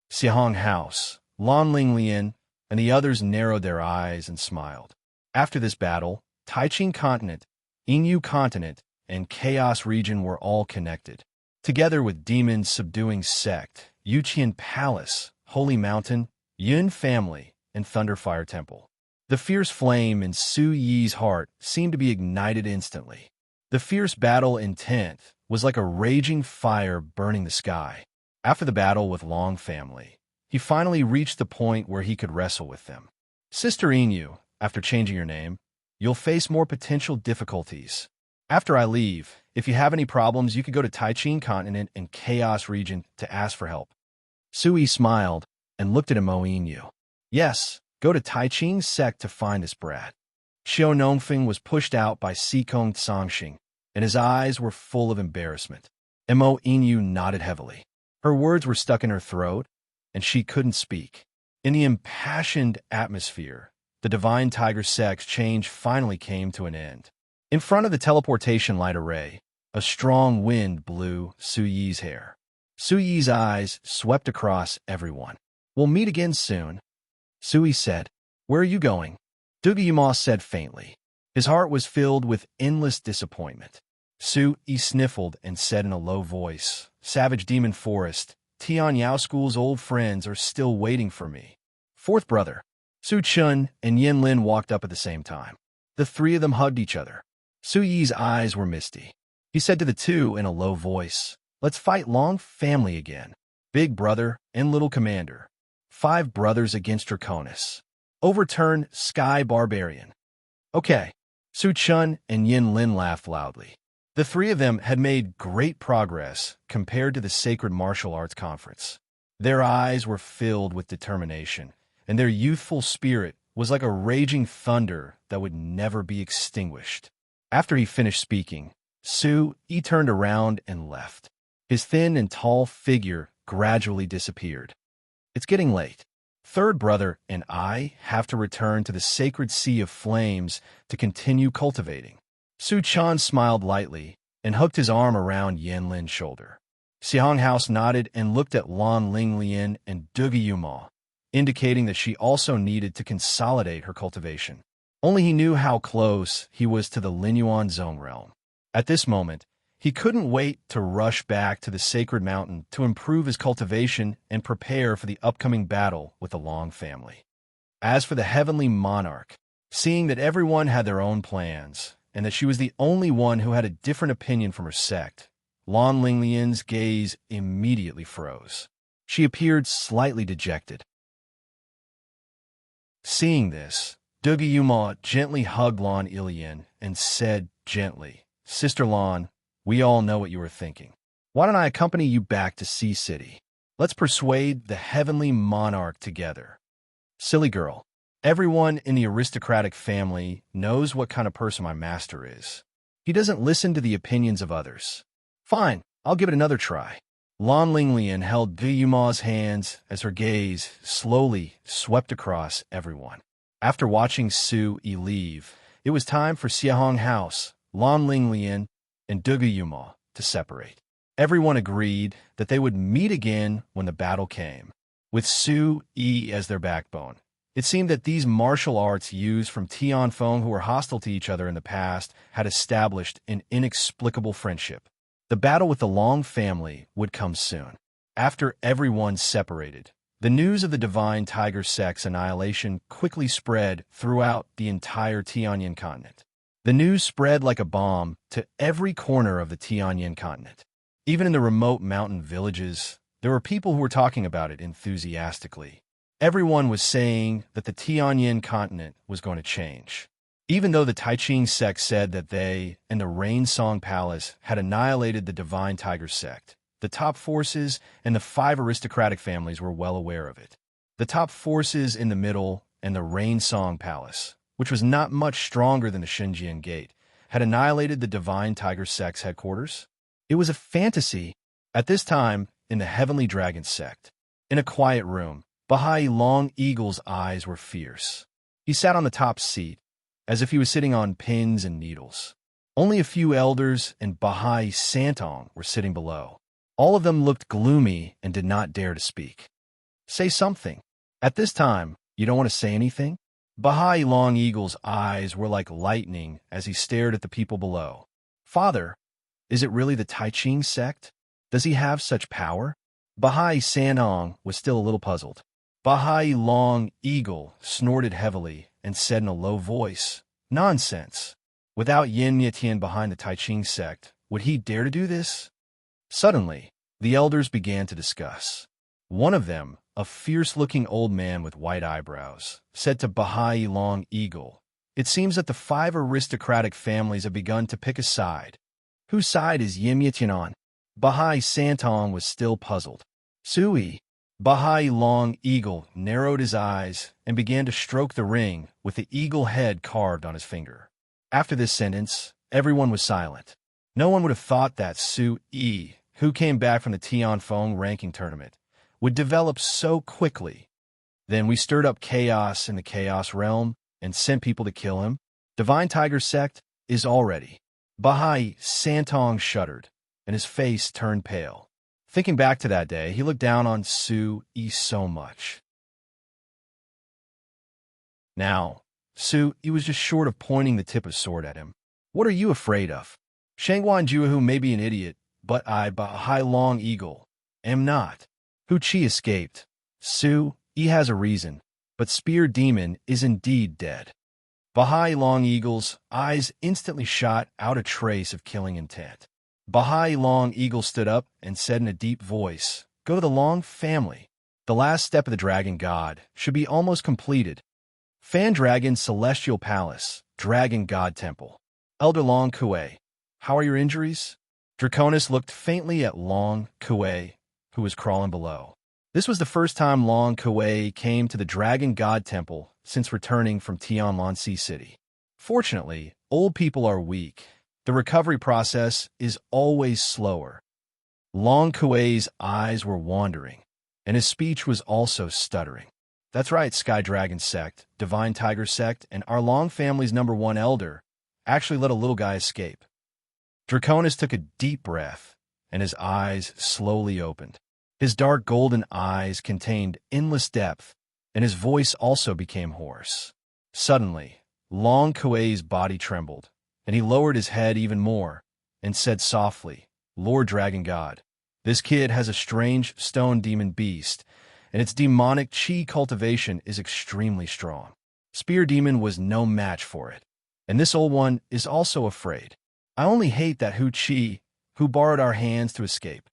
Xihong House, Lan Linglian, and the others narrowed their eyes and smiled. After this battle, Taichin continent, Inu continent, and Chaos region were all connected. Together with Demon Subduing Sect, Yuqian Palace, Holy Mountain, Yun family, and Thunderfire Temple. The fierce flame in Su Yi's heart seemed to be ignited instantly. The fierce battle intent was like a raging fire burning the sky. After the battle with Long family, he finally reached the point where he could wrestle with them. "Sister Inu, after changing your name, you'll face more potential difficulties. After I leave, if you have any problems, you could go to Tai-Ching Continent and Chaos Region to ask for help. Sui smiled and looked at Imoinu. Yes, go to Tai-Ching Sect to find this brat. Xiao Nongfeng was pushed out by Sikong Tsangxing, and his eyes were full of embarrassment. Imoinu nodded heavily. Her words were stuck in her throat, and she couldn't speak. In the impassioned atmosphere, the Divine Tiger Sect's change finally came to an end. In front of the teleportation light array, a strong wind blew Suyi's hair. Suyi's eyes swept across everyone. We'll meet again soon, Sui said. Where are you going? Dugayuma said faintly. His heart was filled with endless disappointment. Sui sniffled and said in a low voice, Savage Demon Forest, Tian Yao School's old friends are still waiting for me. Fourth brother. Su Chun and Yin Lin walked up at the same time. The three of them hugged each other. Su Yi's eyes were misty. He said to the two in a low voice, Let's fight Long Family again. Big Brother and Little Commander. 5 brothers against Draconis. Overturn Sky Barbarian. Okay. Su Chun and Yin Lin laughed loudly. The three of them had made great progress compared to the Sacred Martial Arts Conference. Their eyes were filled with determination, and their youthful spirit was like a raging thunder that would never be extinguished. After he finished speaking, Sui turned around and left. His thin and tall figure gradually disappeared. It's getting late. Third brother and I have to return to the sacred sea of flames to continue cultivating. Su Chan smiled lightly and hooked his arm around Yin Lin's shoulder. Xiang House nodded and looked at Lan Linglian and Dugayuma, indicating that she also needed to consolidate her cultivation. Only he knew how close he was to the Linyuan Zone realm. At this moment, he couldn't wait to rush back to the sacred mountain to improve his cultivation and prepare for the upcoming battle with the Long family. As for the heavenly monarch, seeing that everyone had their own plans, and that she was the only one who had a different opinion from her sect, Lan Linglian's gaze immediately froze. She appeared slightly dejected. Seeing this, Dugayuma gently hugged Lan Ilian and said gently, Sister Lan, we all know what you were thinking. Why don't I accompany you back to Sea City? Let's persuade the heavenly monarch together. Silly girl, everyone in the aristocratic family knows what kind of person my master is. He doesn't listen to the opinions of others. Fine, I'll give it another try. Lan Linglian held Dugayuma's hands as her gaze slowly swept across everyone. After watching Sui leave, it was time for Xiahong House, Lan Linglian, and Dugayuma to separate. Everyone agreed that they would meet again when the battle came. With Sui as their backbone, it seemed that these martial arts used from Tianfeng who were hostile to each other in the past had established an inexplicable friendship. The battle with the Long family would come soon. After everyone separated, the news of the Divine Tiger Sect's annihilation quickly spread throughout the entire Tianyin continent. The news spread like a bomb to every corner of the Tianyin continent. Even in the remote mountain villages, there were people who were talking about it enthusiastically. Everyone was saying that the Tianyin continent was going to change. Even though the Tai-Ching sect said that they and the Rain Song Palace had annihilated the Divine Tiger Sect, the top forces and the 5 aristocratic families were well aware of it. The top forces in the middle and the Rain Song Palace, which was not much stronger than the Xinjiang Gate, had annihilated the Divine Tiger Sect's headquarters. It was a fantasy. At this time, in the Heavenly Dragon Sect, in a quiet room, Bahai Long Eagle's eyes were fierce. He sat on the top seat, as if he was sitting on pins and needles. Only a few elders and Bahai Santong were sitting below. All of them looked gloomy and did not dare to speak. Say something. At this time, you don't want to say anything? Bahai Long Eagle's eyes were like lightning as he stared at the people below. Father, is it really the Tai-Ching sect? Does he have such power? Bahai Santong was still a little puzzled. Bahai Long Eagle snorted heavily and said in a low voice, Nonsense. Without Yin Yetian behind the Tai-Ching sect, would he dare to do this? Suddenly, the elders began to discuss. One of them, a fierce-looking old man with white eyebrows, said to Bahai Long Eagle, It seems that the 5 aristocratic families have begun to pick a side. Whose side is Yimyatyan on? Bahai Santong was still puzzled. Sui, Bahai Long Eagle, narrowed his eyes and began to stroke the ring with the eagle head carved on his finger. After this sentence, everyone was silent. No one would have thought that Sui, who came back from the Tianfeng ranking tournament, would develop so quickly. Then we stirred up chaos in the Chaos Realm and sent people to kill him. Divine Tiger Sect is all ready. Bahai Santong shuddered, and his face turned pale. Thinking back to that day, he looked down on Sui so much. Now, Sui was just short of pointing the tip of sword at him. What are you afraid of? Shangguan Juahu may be an idiot, but I, Bahai Long Eagle, am not. Hu Chi escaped. Sui has a reason, but Spear Demon is indeed dead. Bahai Long Eagle's eyes instantly shot out a trace of killing intent. Bahai Long Eagle stood up and said in a deep voice, "Go to the Long family. The last step of the Dragon God should be almost completed. Fan Dragon Celestial Palace, Dragon God Temple. Elder Long Kuei, how are your injuries?" Draconis looked faintly at Long Kuei, who was crawling below. This was the first time Long Kuei came to the Dragon God Temple since returning from Tianlansi City. Fortunately, old people are weak. The recovery process is always slower. Long Kuei's eyes were wandering, and his speech was also stuttering. That's right, Sky Dragon Sect, Divine Tiger Sect, and our Long family's #1 elder actually let a little guy escape. Draconis took a deep breath, and his eyes slowly opened. His dark golden eyes contained endless depth, and his voice also became hoarse. Suddenly, Long Kuei's body trembled, and he lowered his head even more and said softly, "Lord Dragon God, this kid has a strange stone demon beast, and its demonic chi cultivation is extremely strong. Spear Demon was no match for it, and this old one is also afraid. I only hate that Hu Chi, who borrowed our hands to escape."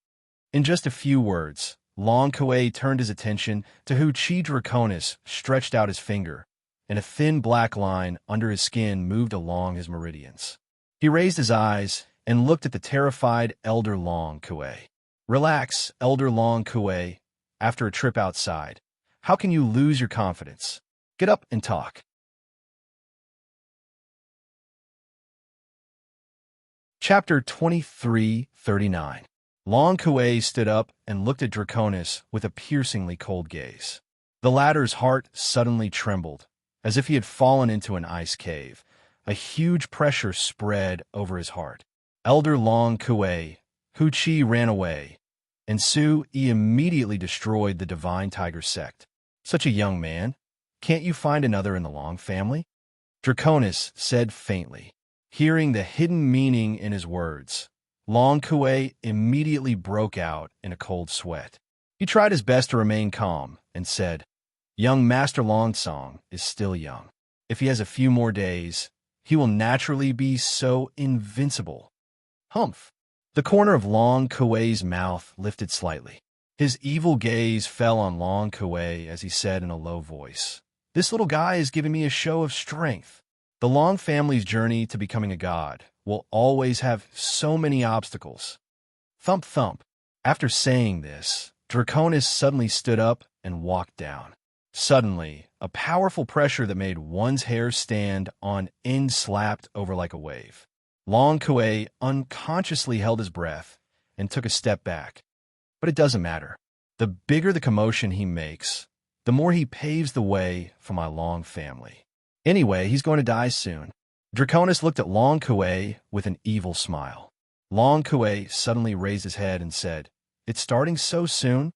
In just a few words, Long Kuei turned his attention to Hu Chi. Draconis stretched out his finger, and a thin black line under his skin moved along his meridians. He raised his eyes and looked at the terrified Elder Long Kuei. "Relax, Elder Long Kuei. After a trip outside, how can you lose your confidence? Get up and talk." Chapter 2339. Long Kuei stood up and looked at Draconis with a piercingly cold gaze. The latter's heart suddenly trembled, as if he had fallen into an ice cave. A huge pressure spread over his heart. Elder Long Kuei, Hu Chi ran away, and Sui immediately destroyed the Divine Tiger Sect. Such a young man. Can't you find another in the Long family? Draconis said faintly. Hearing the hidden meaning in his words, Long Kuei immediately broke out in a cold sweat. He tried his best to remain calm and said, "Young Master Longsong is still young. If he has a few more days, he will naturally be so invincible." Humph! The corner of Long Kuei's mouth lifted slightly. His evil gaze fell on Long Kuei as he said in a low voice, "This little guy is giving me a show of strength. The Long family's journey to becoming a god will always have so many obstacles." Thump thump. After saying this, Draconis suddenly stood up and walked down. Suddenly, a powerful pressure that made one's hair stand on end slapped over like a wave. Long Kuei unconsciously held his breath and took a step back. But it doesn't matter. The bigger the commotion he makes, the more he paves the way for my Long family. Anyway, he's going to die soon. Draconis looked at Long Kuei with an evil smile. Long Kuei suddenly raised his head and said, "It's starting so soon?"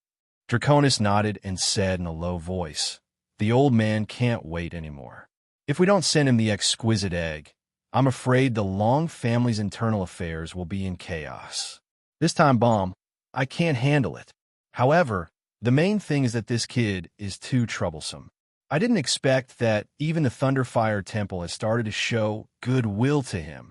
Draconis nodded and said in a low voice, "The old man can't wait anymore. If we don't send him the exquisite egg, I'm afraid the Long family's internal affairs will be in chaos. This time, Bomb, I can't handle it. However, the main thing is that this kid is too troublesome. I didn't expect that even the Thunderfire Temple has started to show goodwill to him.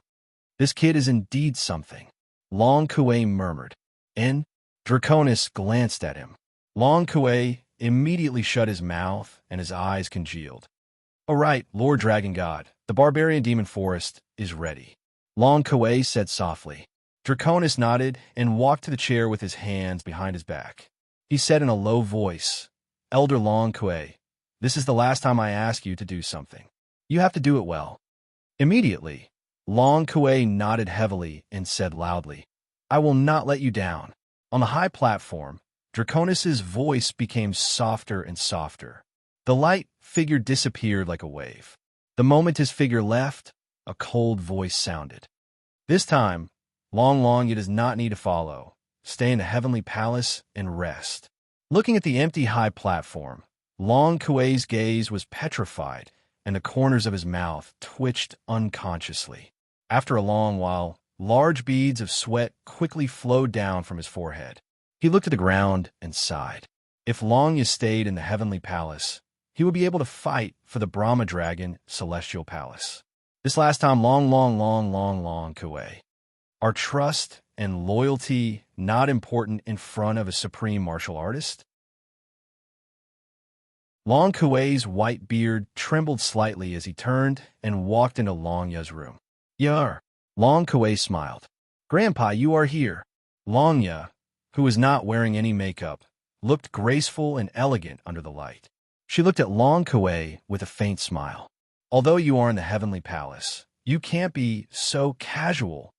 This kid is indeed something." Long Kuei murmured. And Draconis glanced at him. Long Kuei immediately shut his mouth and his eyes congealed. "All right, Lord Dragon God, the barbarian demon forest is ready," Long Kuei said softly. Draconis nodded and walked to the chair with his hands behind his back. He said in a low voice, "Elder Long Kuei, this is the last time I ask you to do something. You have to do it well." Immediately, Long Kuei nodded heavily and said loudly, "I will not let you down." On the high platform, Draconis' voice became softer and softer. The light figure disappeared like a wave. The moment his figure left, a cold voice sounded. "This time, Long, you does not need to follow. Stay in the heavenly palace and rest." Looking at the empty high platform, Long Kuei's gaze was petrified, and the corners of his mouth twitched unconsciously. After a long while, large beads of sweat quickly flowed down from his forehead. He looked at the ground and sighed. If Long stayed in the heavenly palace, he would be able to fight for the Brahma Dragon Celestial Palace. This last time, Long Kuei. Are trust and loyalty not important in front of a supreme martial artist? Long Kuei's white beard trembled slightly as he turned and walked into Long Ya's room. "Yar." Long Kuei smiled. "Grandpa, you are here." Long Ya, who was not wearing any makeup, looked graceful and elegant under the light. She looked at Long Kuei with a faint smile. "Although you are in the heavenly palace, you can't be so casual,"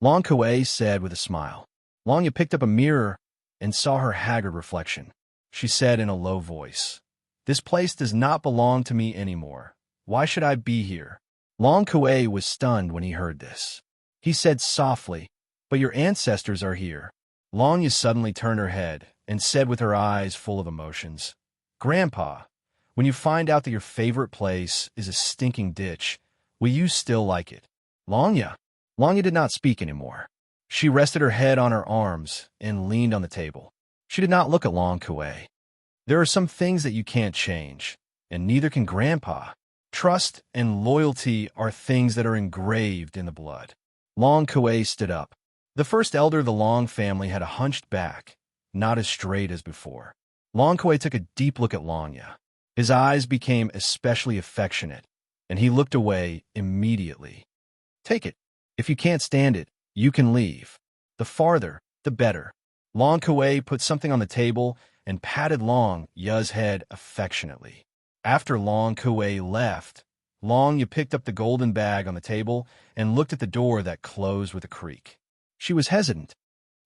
Long Kuei said with a smile. Long Ya picked up a mirror and saw her haggard reflection. She said in a low voice, "This place does not belong to me anymore. Why should I be here?" Long Kuei was stunned when he heard this. He said softly, "But your ancestors are here." Long Ya suddenly turned her head and said with her eyes full of emotions, "Grandpa, when you find out that your favorite place is a stinking ditch, will you still like it?" Long Ya did not speak anymore. She rested her head on her arms and leaned on the table. She did not look at Long Kuei. "There are some things that you can't change, and neither can Grandpa. Trust and loyalty are things that are engraved in the blood." Long Kuei stood up. The first elder of the Long family had a hunched back, not as straight as before. Long Kuei took a deep look at Long Ya. His eyes became especially affectionate, and he looked away immediately. "Take it. If you can't stand it, you can leave. The farther, the better." Long Kuei put something on the table and patted Long Ya's head affectionately. After Long Kuei left, Long Ya picked up the golden bag on the table and looked at the door that closed with a creak. She was hesitant.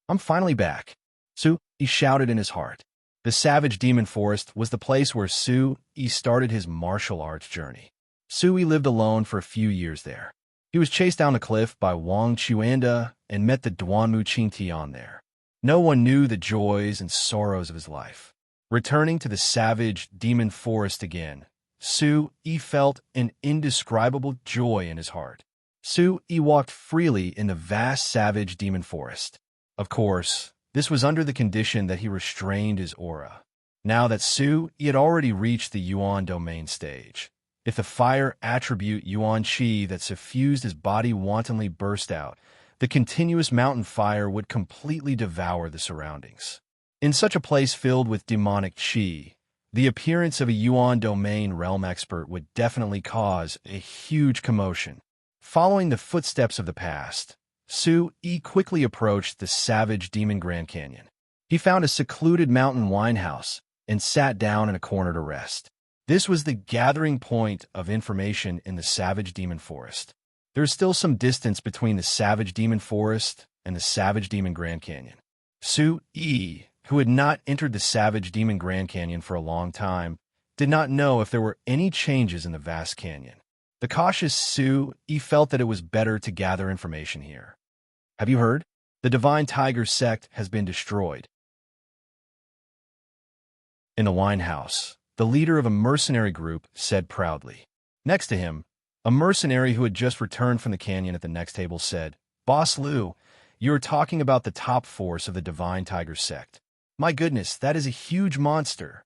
"I'm finally back." Su, he shouted in his heart. The savage demon forest was the place where Su-Yi started his martial arts journey. Su-Yi lived alone for a few years there. He was chased down a cliff by Wang Chuanda and met the Duanmu Qingtian there. No one knew the joys and sorrows of his life. Returning to the savage demon forest again, Su-Yi felt an indescribable joy in his heart. Su-Yi walked freely in the vast savage demon forest. Of course, this was under the condition that he restrained his aura. Now that Su-Yi had already reached the Yuan domain stage, if the fire attribute Yuan Qi that suffused his body wantonly burst out, the continuous mountain fire would completely devour the surroundings. In such a place filled with demonic Qi, the appearance of a Yuan domain realm expert would definitely cause a huge commotion. Following the footsteps of the past, Su-Yi quickly approached the savage demon Grand Canyon. He found a secluded mountain wine house and sat down in a corner to rest. This was the gathering point of information in the savage demon forest. There is still some distance between the savage demon forest and the savage demon Grand Canyon. Su-Yi, who had not entered the savage demon Grand Canyon for a long time, did not know if there were any changes in the vast canyon. The cautious Su-Yi felt that it was better to gather information here. "Have you heard? The Divine Tiger sect has been destroyed." In the wine house, the leader of a mercenary group said proudly. Next to him, a mercenary who had just returned from the canyon at the next table said, "Boss Liu, you are talking about the top force of the Divine Tiger sect. My goodness, that is a huge monster.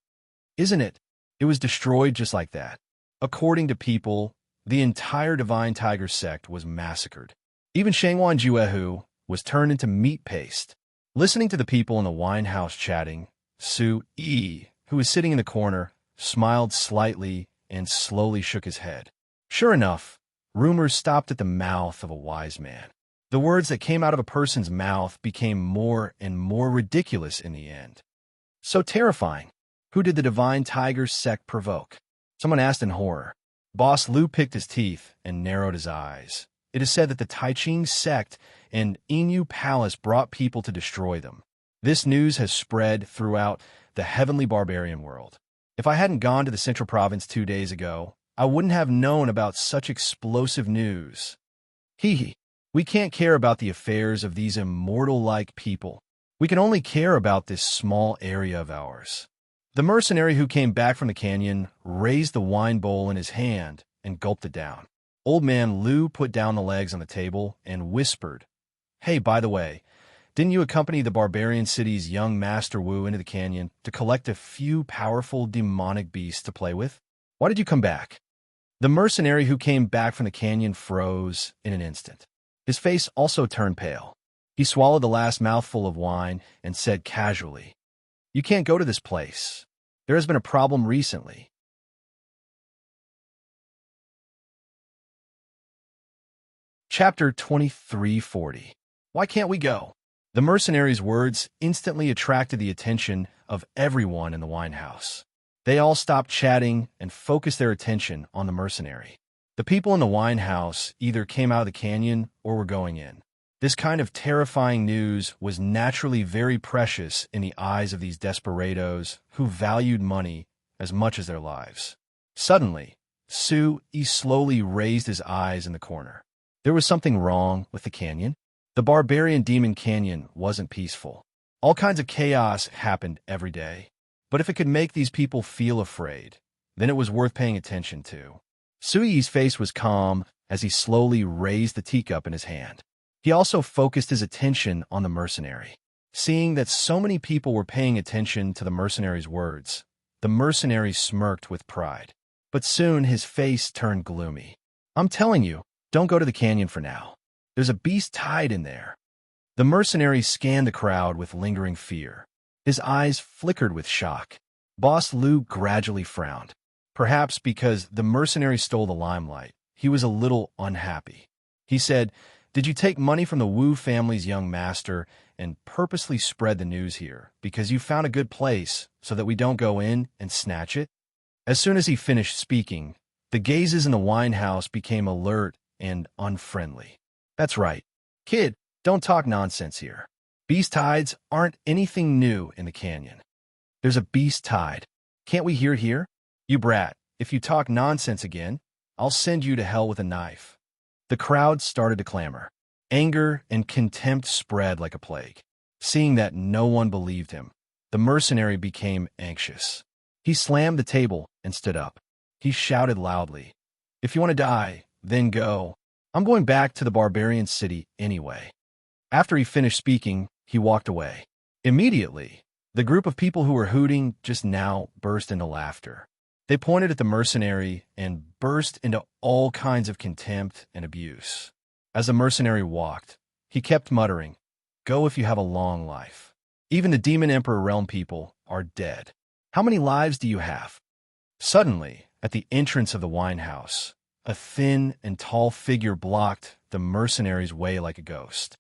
Isn't it? It was destroyed just like that." According to people, the entire Divine Tiger sect was massacred. Even Shangwan Juehu was turned into meat paste. Listening to the people in the wine house chatting, Su-Yi, who was sitting in the corner, smiled slightly and slowly shook his head. Sure enough, rumors stopped at the mouth of a wise man. The words that came out of a person's mouth became more and more ridiculous in the end. So terrifying. Who did the divine tiger's sect provoke? Someone asked in horror. Boss Lu picked his teeth and narrowed his eyes. It is said that the Tai Ching sect and Inu Palace brought people to destroy them. This news has spread throughout the heavenly barbarian world. If I hadn't gone to the Central Province 2 days ago, I wouldn't have known about such explosive news. Hee. We can't care about the affairs of these immortal-like people. We can only care about this small area of ours. The mercenary who came back from the canyon raised the wine bowl in his hand and gulped it down. Old man Lu put down the legs on the table and whispered, "Hey, by the way, didn't you accompany the barbarian city's young Master Wu into the canyon to collect a few powerful demonic beasts to play with? Why did you come back?" The mercenary who came back from the canyon froze in an instant. His face also turned pale. He swallowed the last mouthful of wine and said casually, "You can't go to this place. There has been a problem recently." Chapter 2340. Why can't we go? The mercenary's words instantly attracted the attention of everyone in the wine house. They all stopped chatting and focused their attention on the mercenary. The people in the wine house either came out of the canyon or were going in. This kind of terrifying news was naturally very precious in the eyes of these desperados who valued money as much as their lives. Suddenly, Su-yi slowly raised his eyes in the corner. There was something wrong with the canyon. The barbarian demon canyon wasn't peaceful. All kinds of chaos happened every day. But if it could make these people feel afraid, then it was worth paying attention to. Su-yi's face was calm as he slowly raised the teacup in his hand. He also focused his attention on the mercenary. Seeing that so many people were paying attention to the mercenary's words, the mercenary smirked with pride. But soon his face turned gloomy. "I'm telling you, don't go to the canyon for now. There's a beast tied in there." The mercenary scanned the crowd with lingering fear. His eyes flickered with shock. Boss Lu gradually frowned. Perhaps because the mercenary stole the limelight, he was a little unhappy. He said, "Did you take money from the Wu family's young master and purposely spread the news here because you found a good place so that we don't go in and snatch it?" As soon as he finished speaking, the gazes in the wine house became alert and unfriendly. "That's right. Kid, don't talk nonsense here. Beast tides aren't anything new in the canyon. There's a beast tide. Can't we hear it here? You brat, if you talk nonsense again, I'll send you to hell with a knife." The crowd started to clamor. Anger and contempt spread like a plague. Seeing that no one believed him, the mercenary became anxious. He slammed the table and stood up. He shouted loudly, "If you want to die, then go. I'm going back to the barbarian city anyway." After he finished speaking, he walked away. Immediately, the group of people who were hooting just now burst into laughter. They pointed at the mercenary and burst into all kinds of contempt and abuse. As the mercenary walked, he kept muttering, "Go if you have a long life. Even the Demon Emperor realm people are dead. How many lives do you have?" Suddenly, at the entrance of the wine house, a thin and tall figure blocked the mercenary's way like a ghost.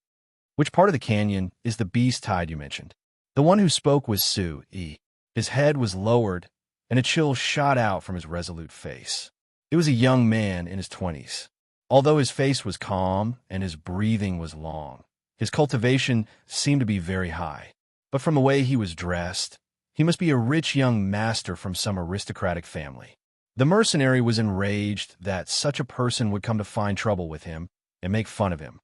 "Which part of the canyon is the beast tide you mentioned?" The one who spoke was Su-yi. His head was lowered, and a chill shot out from his resolute face. It was a young man in his 20s. Although his face was calm and his breathing was long, his cultivation seemed to be very high. But from the way he was dressed, he must be a rich young master from some aristocratic family. The mercenary was enraged that such a person would come to find trouble with him and make fun of him.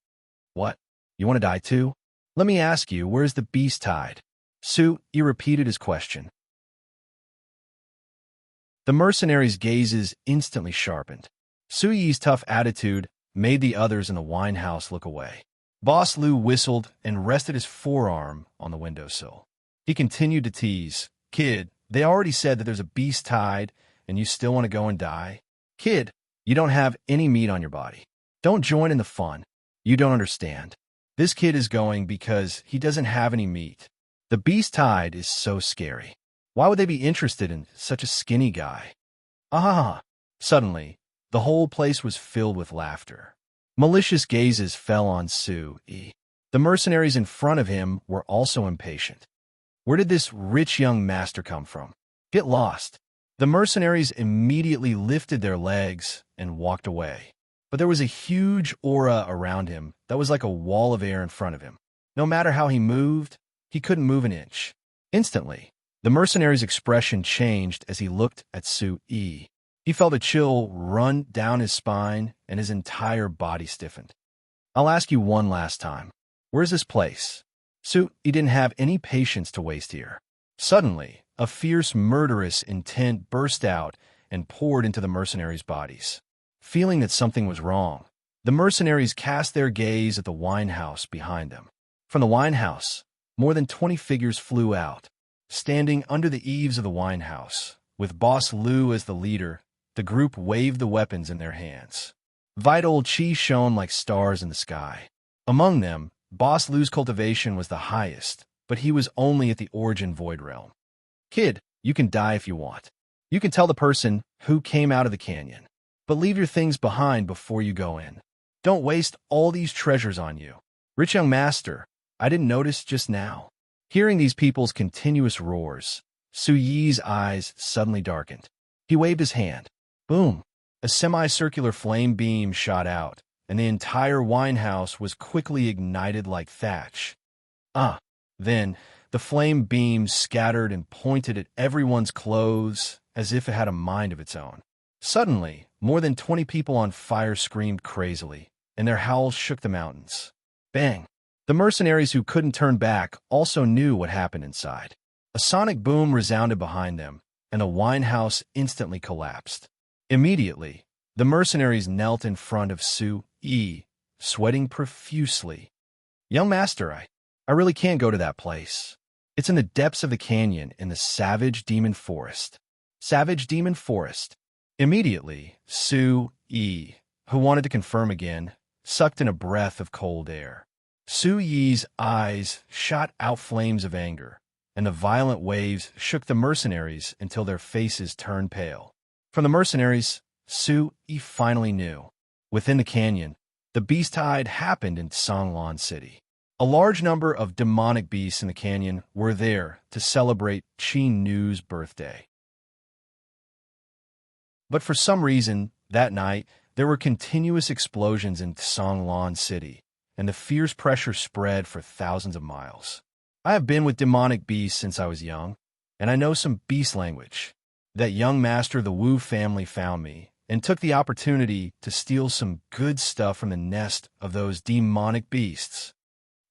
"What? You want to die too? Let me ask you, where's the beast tide?" Su-yi repeated his question. The mercenary's gazes instantly sharpened. Su-yi's tough attitude made the others in the wine house look away. Boss Lu whistled and rested his forearm on the windowsill. He continued to tease, "Kid, they already said that there's a beast tide, and you still want to go and die? Kid, you don't have any meat on your body. Don't join in the fun. You don't understand. This kid is going because he doesn't have any meat. The beast tide is so scary. Why would they be interested in such a skinny guy?" "Ah, Suddenly, the whole place was filled with laughter. Malicious gazes fell on Su-yi. The mercenaries in front of him were also impatient. Where did this rich young master come from? Get lost. The mercenaries immediately lifted their legs and walked away. But there was a huge aura around him that was like a wall of air in front of him. No matter how he moved, he couldn't move an inch. Instantly, the mercenary's expression changed as he looked at Su-yi. He felt a chill run down his spine and his entire body stiffened. I'll ask you one last time. Where's this place? Su-yi didn't have any patience to waste here. Suddenly, a fierce, murderous intent burst out and poured into the mercenaries' bodies. Feeling that something was wrong, the mercenaries cast their gaze at the wine house behind them. From the wine house, more than 20 figures flew out. Standing under the eaves of the wine house, with Boss Liu as the leader, the group waved the weapons in their hands. Vital chi shone like stars in the sky. Among them, Boss Liu's cultivation was the highest, but he was only at the origin void realm. Kid, you can die if you want. You can tell the person who came out of the canyon. But leave your things behind before you go in. Don't waste all these treasures on you. Rich young master, I didn't notice just now. Hearing these people's continuous roars, Su-yi's eyes suddenly darkened. He waved his hand. Boom! A semicircular flame beam shot out, and the entire wine house was quickly ignited like thatch. Then, the flame beam scattered and pointed at everyone's clothes as if it had a mind of its own. Suddenly, more than 20 people on fire screamed crazily, and their howls shook the mountains. Bang! The mercenaries who couldn't turn back also knew what happened inside. A sonic boom resounded behind them, and the wine house instantly collapsed. Immediately, the mercenaries knelt in front of Su-yi, sweating profusely. Young master, I really can't go to that place. It's in the depths of the canyon in the Savage Demon Forest. Savage Demon Forest. Immediately, Su-yi, who wanted to confirm again, sucked in a breath of cold air. Su-yi's eyes shot out flames of anger, and the violent waves shook the mercenaries until their faces turned pale. From the mercenaries, Su-yi finally knew. Within the canyon, the beast tide happened in Songlan City. A large number of demonic beasts in the canyon were there to celebrate Qi Nu's birthday. But for some reason, that night, there were continuous explosions in Songlan City, and the fierce pressure spread for thousands of miles. I have been with demonic beasts since I was young, and I know some beast language. That young master of the Wu family found me, and took the opportunity to steal some good stuff from the nest of those demonic beasts.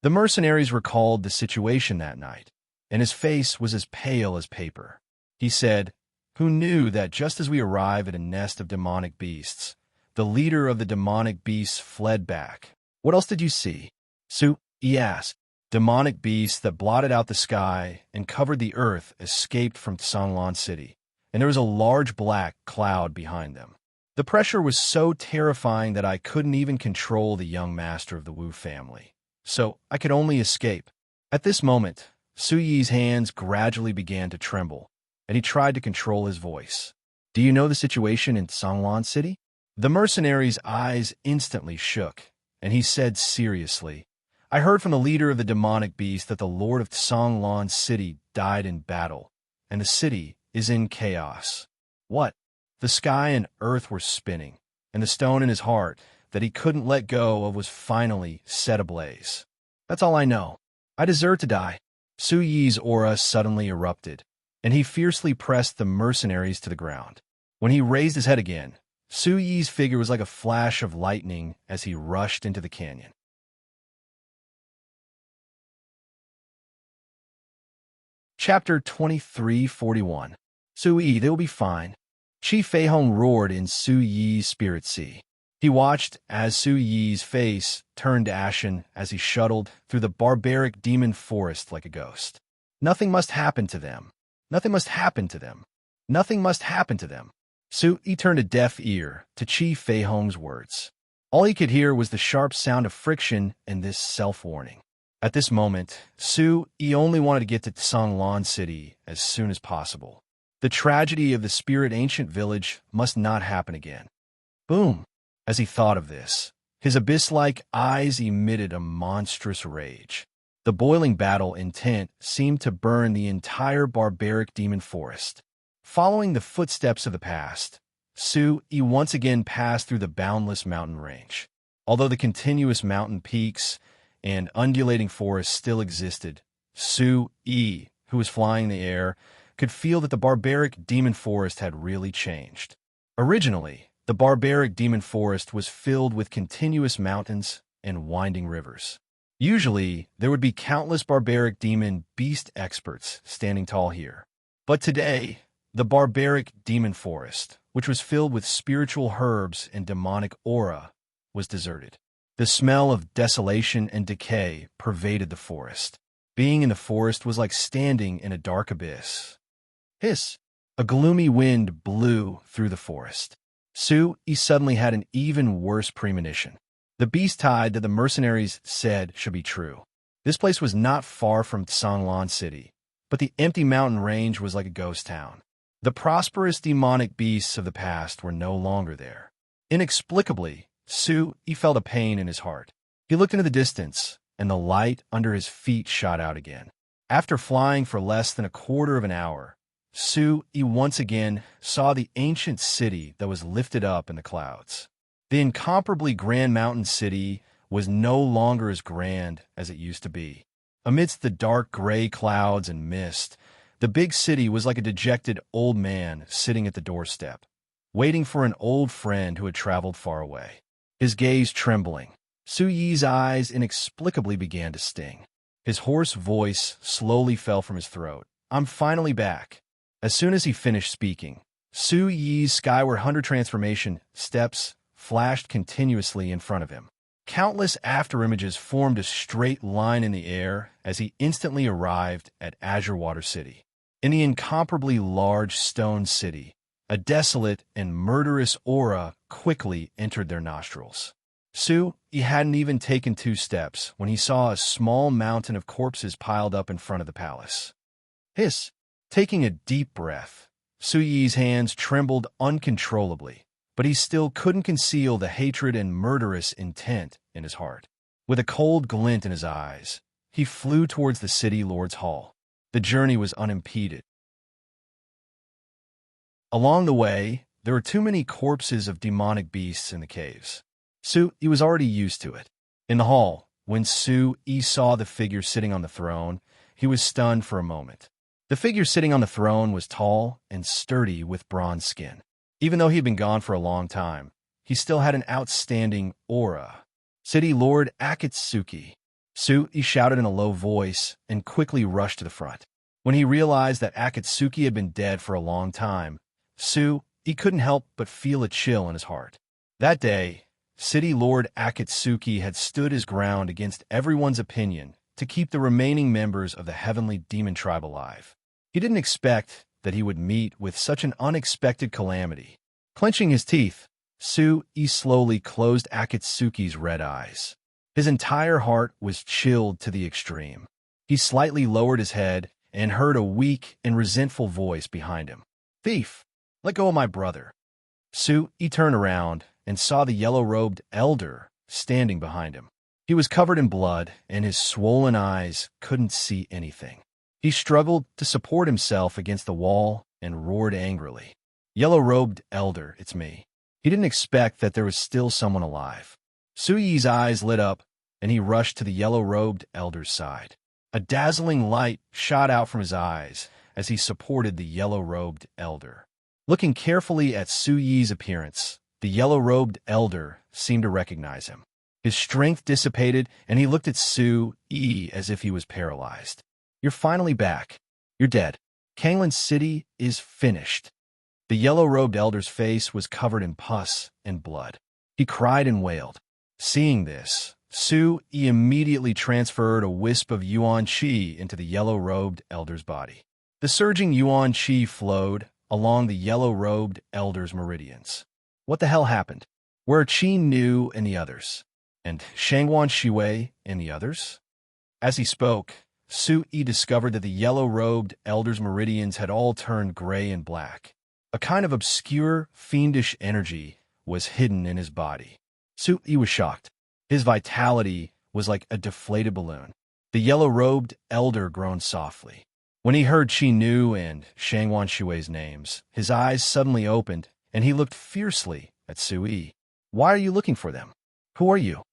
The mercenaries recalled the situation that night, and his face was as pale as paper. He said, "Who knew that just as we arrive at a nest of demonic beasts, the leader of the demonic beasts fled back? What else did you see?" Su-yi asked. Demonic beasts that blotted out the sky and covered the earth escaped from Songlan City, and there was a large black cloud behind them. The pressure was so terrifying that I couldn't even control the young master of the Wu family, so I could only escape. At this moment, Su-yi's hands gradually began to tremble, and he tried to control his voice. "Do you know the situation in Songlan City?" The mercenary's eyes instantly shook, and he said seriously, "I heard from the leader of the demonic beast that the lord of Songlan City died in battle, and the city is in chaos." What? The sky and earth were spinning, and the stone in his heart that he couldn't let go of was finally set ablaze. "That's all I know. I deserve to die." Su-yi's aura suddenly erupted, and he fiercely pressed the mercenaries to the ground. When he raised his head again, Su-yi's figure was like a flash of lightning as he rushed into the canyon. Chapter 2341. Su-yi, they will be fine. Chi Feihong roared in Su-yi's spirit sea. He watched as Su-yi's face turned ashen as he shuttled through the barbaric demon forest like a ghost. Nothing must happen to them. Nothing must happen to them. Nothing must happen to them. Su-yi turned a deaf ear to Chi Feihong's words. All he could hear was the sharp sound of friction and this self-warning. At this moment, Su-yi only wanted to get to Songlan City as soon as possible. The tragedy of the spirit ancient village must not happen again. Boom! As he thought of this, his abyss-like eyes emitted a monstrous rage. The boiling battle intent seemed to burn the entire barbaric demon forest. Following the footsteps of the past, Su-Yi once again passed through the boundless mountain range. Although the continuous mountain peaks and undulating forests still existed, Su-Yi, who was flying in the air, could feel that the barbaric demon forest had really changed. Originally, the barbaric demon forest was filled with continuous mountains and winding rivers. Usually, there would be countless barbaric demon beast experts standing tall here. But today, the barbaric demon forest, which was filled with spiritual herbs and demonic aura, was deserted. The smell of desolation and decay pervaded the forest. Being in the forest was like standing in a dark abyss. Hiss! A gloomy wind blew through the forest. Su-Yi suddenly had an even worse premonition. The beast tide that the mercenaries said should be true. This place was not far from Sanglan City, but the empty mountain range was like a ghost town. The prosperous demonic beasts of the past were no longer there. Inexplicably, Su-Yi felt a pain in his heart. He looked into the distance, and the light under his feet shot out again. After flying for less than a quarter of an hour, Su-Yi once again saw the ancient city that was lifted up in the clouds. The incomparably grand mountain city was no longer as grand as it used to be. Amidst the dark gray clouds and mist, the big city was like a dejected old man sitting at the doorstep, waiting for an old friend who had traveled far away. His gaze trembling, Su-Yi's eyes inexplicably began to sting. His hoarse voice slowly fell from his throat. "I'm finally back." As soon as he finished speaking, Su-Yi's Skyward Hunter transformation steps flashed continuously in front of him. Countless afterimages formed a straight line in the air as he instantly arrived at Azure Water City. In the incomparably large stone city, a desolate and murderous aura quickly entered their nostrils. Su-Yi hadn't even taken 2 steps when he saw a small mountain of corpses piled up in front of the palace. Hiss! Taking a deep breath, Su-Yi's hands trembled uncontrollably, but he still couldn't conceal the hatred and murderous intent in his heart. With a cold glint in his eyes, he flew towards the city lord's hall. The journey was unimpeded. Along the way, there were too many corpses of demonic beasts in the caves. Su-Yi was already used to it. In the hall, when Su-Yi saw the figure sitting on the throne, he was stunned for a moment. The figure sitting on the throne was tall and sturdy with bronze skin. Even though he had been gone for a long time, he still had an outstanding aura. "City Lord Akatsuki," Su-Yi shouted in a low voice and quickly rushed to the front. When he realized that Akatsuki had been dead for a long time, Su-Yi couldn't help but feel a chill in his heart. That day, City Lord Akatsuki had stood his ground against everyone's opinion to keep the remaining members of the Heavenly Demon Tribe alive. He didn't expect that he would meet with such an unexpected calamity. Clenching his teeth, Su-Yi slowly closed Akatsuki's red eyes. His entire heart was chilled to the extreme. He slightly lowered his head and heard a weak and resentful voice behind him. "Thief, let go of my brother." Su-Yi turned around and saw the yellow-robed elder standing behind him. He was covered in blood, and his swollen eyes couldn't see anything. He struggled to support himself against the wall and roared angrily. "Yellow-robed elder, it's me." He didn't expect that there was still someone alive. Su-Yi's eyes lit up, and he rushed to the yellow-robed elder's side. A dazzling light shot out from his eyes as he supported the yellow-robed elder. Looking carefully at Su-Yi's appearance, the yellow-robed elder seemed to recognize him. His strength dissipated, and he looked at Su-Yi as if he was paralyzed. "You're finally back. You're dead. Kanglan City is finished." The yellow-robed elder's face was covered in pus and blood. He cried and wailed. Seeing this, Su-Yi immediately transferred a wisp of yuan qi into the yellow-robed elder's body. The surging yuan qi flowed along the yellow-robed elder's meridians. What the hell happened? Where are Qi Nu and the others? And Shangwan Shiwei and the others? As he spoke, Su-yi discovered that the yellow-robed elder's meridians had all turned gray and black. A kind of obscure, fiendish energy was hidden in his body. Su-yi was shocked. His vitality was like a deflated balloon. The yellow-robed elder groaned softly. When he heard Qi Nu and Shangwan Shui's names, his eyes suddenly opened, and he looked fiercely at Su-yi. "Why are you looking for them? Who are you?"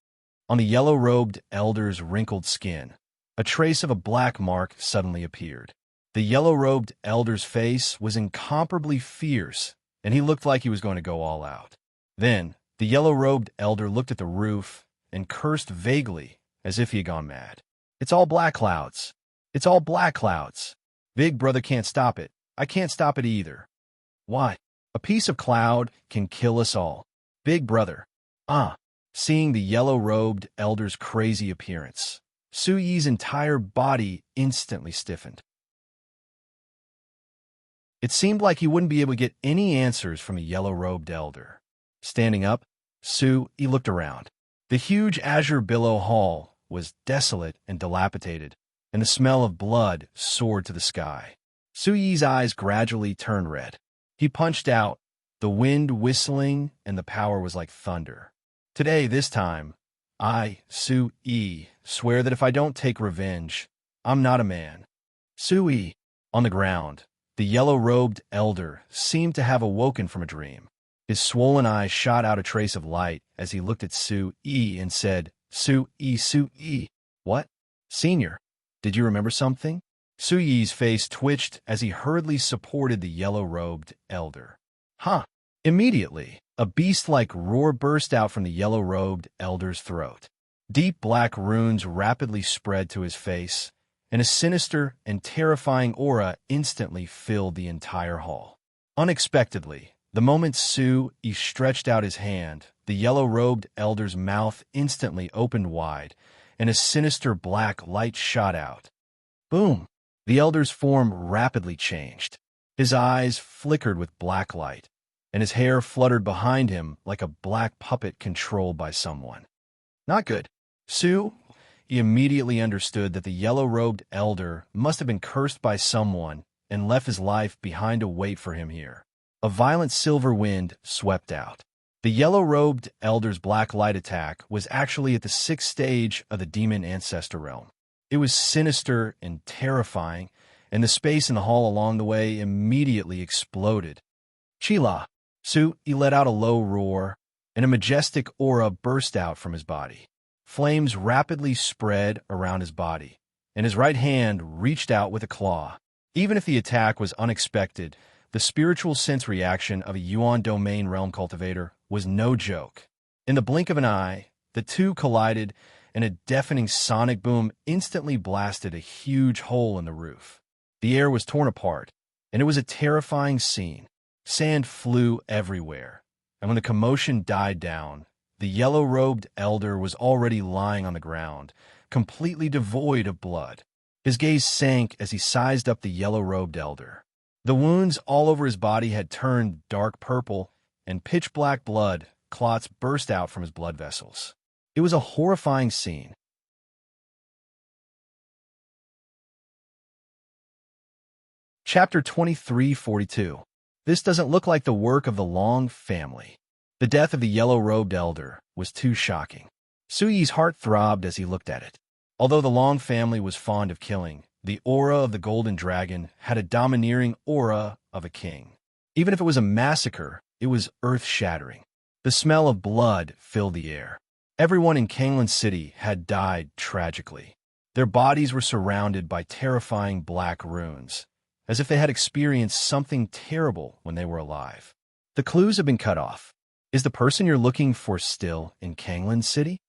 On the yellow-robed elder's wrinkled skin, a trace of a black mark suddenly appeared. The yellow-robed elder's face was incomparably fierce, and he looked like he was going to go all out. Then, the yellow-robed elder looked at the roof and cursed vaguely, as if he had gone mad. "It's all black clouds. It's all black clouds. Big brother can't stop it. I can't stop it either. Why? A piece of cloud can kill us all. Big brother." Seeing the yellow-robed elder's crazy appearance, Su-yi's entire body instantly stiffened. It seemed like he wouldn't be able to get any answers from a yellow-robed elder. Standing up, Su-yi looked around. The huge azure billow hall was desolate and dilapidated, and the smell of blood soared to the sky. Su-yi's eyes gradually turned red. He punched out, the wind whistling, and the power was like thunder. "Today, this time, I, Su-yi, swear that if I don't take revenge, I'm not a man." Su-yi, on the ground, the yellow-robed elder seemed to have awoken from a dream. His swollen eyes shot out a trace of light as he looked at Su-yi and said, "Su-yi, Su-yi." "What? Senior, did you remember something?" Su-yi's face twitched as he hurriedly supported the yellow-robed elder. "Huh." Immediately, a beast-like roar burst out from the yellow-robed elder's throat. Deep black runes rapidly spread to his face, and a sinister and terrifying aura instantly filled the entire hall. Unexpectedly, the moment Su-yi stretched out his hand, the yellow-robed elder's mouth instantly opened wide, and a sinister black light shot out. Boom! The elder's form rapidly changed. His eyes flickered with black light, and his hair fluttered behind him like a black puppet controlled by someone. Not good. Su-yi immediately understood that the yellow-robed elder must have been cursed by someone and left his life behind to wait for him here. A violent silver wind swept out. The yellow-robed elder's black light attack was actually at the 6th stage of the demon ancestor realm. It was sinister and terrifying, and the space in the hall along the way immediately exploded. "Chila!" Su-yi let out a low roar, and a majestic aura burst out from his body. Flames rapidly spread around his body, and his right hand reached out with a claw. Even if the attack was unexpected, the spiritual sense reaction of a Yuan domain realm cultivator was no joke. In the blink of an eye, the two collided, and a deafening sonic boom instantly blasted a huge hole in the roof. The air was torn apart, and it was a terrifying scene. Sand flew everywhere, and when the commotion died down, the yellow-robed elder was already lying on the ground, completely devoid of blood. His gaze sank as he sized up the yellow-robed elder. The wounds all over his body had turned dark purple, and pitch-black blood clots burst out from his blood vessels. It was a horrifying scene. Chapter 2342. This doesn't look like the work of the Long family. The death of the yellow-robed elder was too shocking. Su-yi's heart throbbed as he looked at it. Although the Long family was fond of killing, the aura of the golden dragon had a domineering aura of a king. Even if it was a massacre, it was earth-shattering. The smell of blood filled the air. Everyone in Kanglan City had died tragically. Their bodies were surrounded by terrifying black runes, as if they had experienced something terrible when they were alive. The clues have been cut off. Is the person you're looking for still in Kanglan City?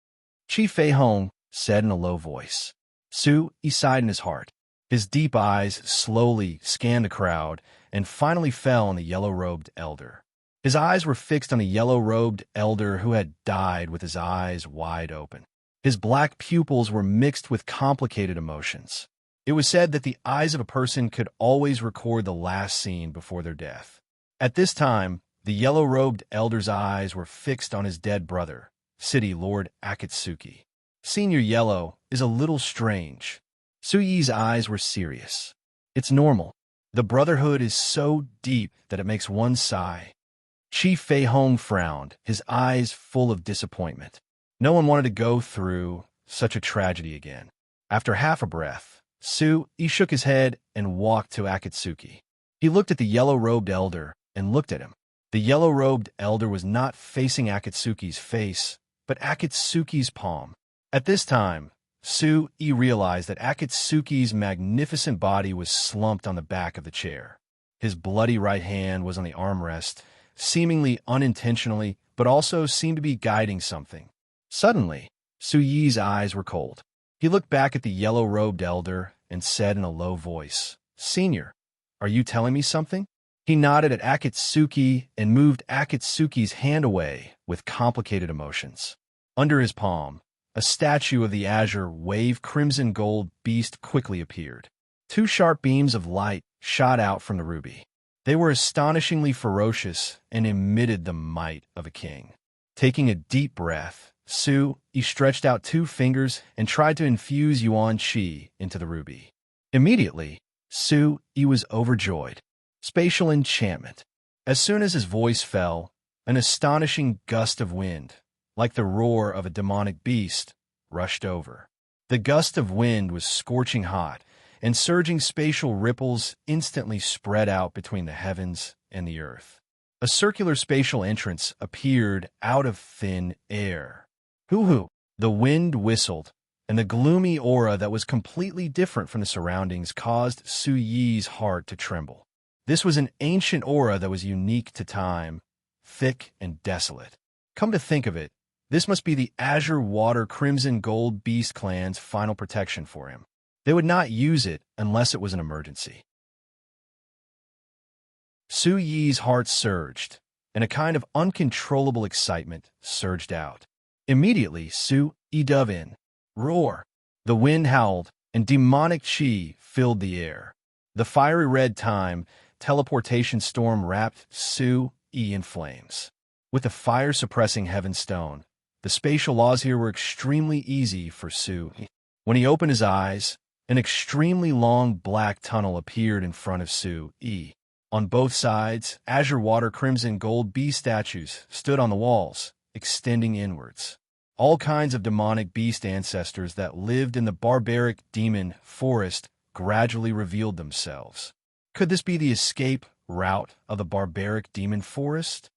Chi Fei-hong said in a low voice. Su-yi sighed in his heart. His deep eyes slowly scanned the crowd and finally fell on the yellow-robed elder. His eyes were fixed on the yellow-robed elder who had died with his eyes wide open. His black pupils were mixed with complicated emotions. It was said that the eyes of a person could always record the last scene before their death. At this time, the yellow-robed elder's eyes were fixed on his dead brother, City Lord Akatsuki. Senior Yellow is a little strange. Su Yi's eyes were serious. It's normal. The brotherhood is so deep that it makes one sigh. Chi Fei Hong frowned, his eyes full of disappointment. No one wanted to go through such a tragedy again. After half a breath, Su Yi shook his head and walked to Akatsuki. He looked at the yellow-robed elder and looked at him. The yellow-robed elder was not facing Akatsuki's face, but Akatsuki's palm. At this time, Su Yi realized that Akatsuki's magnificent body was slumped on the back of the chair. His bloody right hand was on the armrest, seemingly unintentionally, but also seemed to be guiding something. Suddenly, Su Yi's eyes were cold. He looked back at the yellow-robed elder and said in a low voice, "Senior, are you telling me something?" He nodded at Akatsuki and moved Akatsuki's hand away with complicated emotions. Under his palm, a statue of the azure wave crimson gold beast quickly appeared. Two sharp beams of light shot out from the ruby. They were astonishingly ferocious and emitted the might of a king. Taking a deep breath, Su Yi stretched out two fingers and tried to infuse yuan qi into the ruby. Immediately, Su Yi was overjoyed. Spatial enchantment. As soon as his voice fell, an astonishing gust of wind, like the roar of a demonic beast, rushed over. The gust of wind was scorching hot, and surging spatial ripples instantly spread out between the heavens and the earth. A circular spatial entrance appeared out of thin air. Hoo-hoo! The wind whistled, and the gloomy aura that was completely different from the surroundings caused Su Yi's heart to tremble. This was an ancient aura that was unique to time, thick and desolate. Come to think of it, this must be the Azure Water Crimson Gold Beast clan's final protection for him. They would not use it unless it was an emergency. Su Yi's heart surged, and a kind of uncontrollable excitement surged out. Immediately, Su Yi dove in. Roar! The wind howled, and demonic chi filled the air. The fiery red time teleportation storm wrapped Su Yi in flames. With the fire-suppressing heaven stone, the spatial laws here were extremely easy for Su Yi. When he opened his eyes, an extremely long black tunnel appeared in front of Su Yi. On both sides, azure water crimson gold beast statues stood on the walls, extending inwards. All kinds of demonic beast ancestors that lived in the barbaric demon forest gradually revealed themselves. Could this be the escape route of the barbaric demon forest?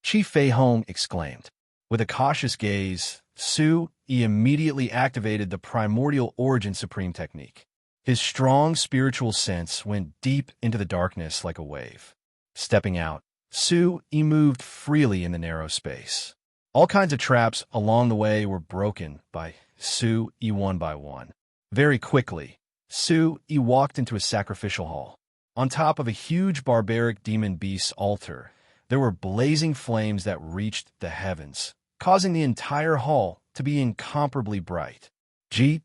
Chi Fei Hong exclaimed. With a cautious gaze, Su Yi immediately activated the primordial origin supreme technique. His strong spiritual sense went deep into the darkness like a wave. Stepping out, Su Yi moved freely in the narrow space. All kinds of traps along the way were broken by Su Yi one by one. Very quickly, Su Yi walked into a sacrificial hall. On top of a huge barbaric demon beast's altar, there were blazing flames that reached the heavens, causing the entire hall to be incomparably bright. Gee.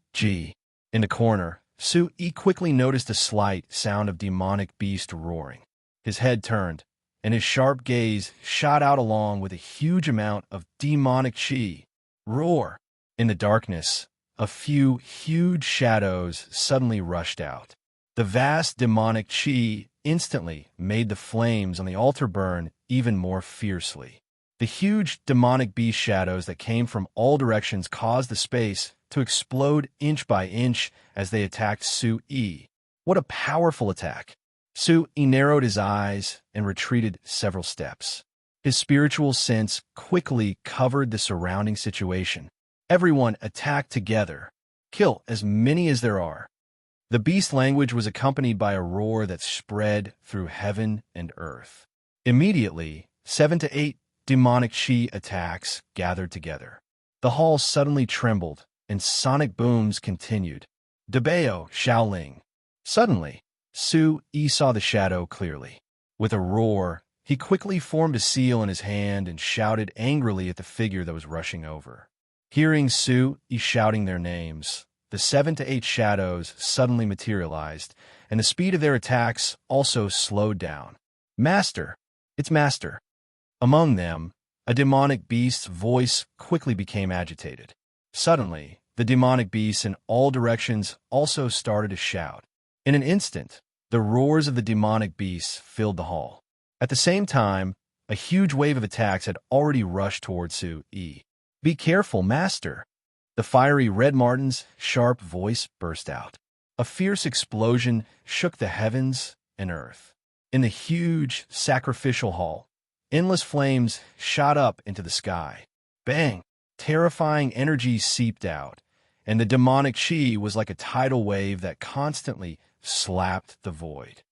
In the corner, Su Yi quickly noticed a slight sound of demonic beast roaring. His head turned, and his sharp gaze shot out along with a huge amount of demonic chi. Roar! In the darkness, a few huge shadows suddenly rushed out. The vast demonic chi instantly made the flames on the altar burn even more fiercely. The huge demonic beast shadows that came from all directions caused the space to explode inch by inch as they attacked Su Yi. What a powerful attack! Su Yi narrowed his eyes and retreated several steps. His spiritual sense quickly covered the surrounding situation. Everyone attacked together. Kill as many as there are. The beast language was accompanied by a roar that spread through heaven and earth. Immediately, 7 to 8 demonic chi attacks gathered together. The hall suddenly trembled, and sonic booms continued. Debao Shaoling. Suddenly, Su Yi saw the shadow clearly. With a roar, he quickly formed a seal in his hand and shouted angrily at the figure that was rushing over. Hearing Su Yi shouting their names, the 7 to 8 shadows suddenly materialized, and the speed of their attacks also slowed down. Master! It's Master! Among them, a demonic beast's voice quickly became agitated. Suddenly, The demonic beasts in all directions also started to shout. In an instant, the roars of the demonic beasts filled the hall. At the same time, a huge wave of attacks had already rushed towards Su-yi. "Be careful, master!" The fiery Red Martin's sharp voice burst out. A fierce explosion shook the heavens and earth. In the huge sacrificial hall, endless flames shot up into the sky. Bang! Terrifying energy seeped out, and the demonic chi was like a tidal wave that constantly slapped the void.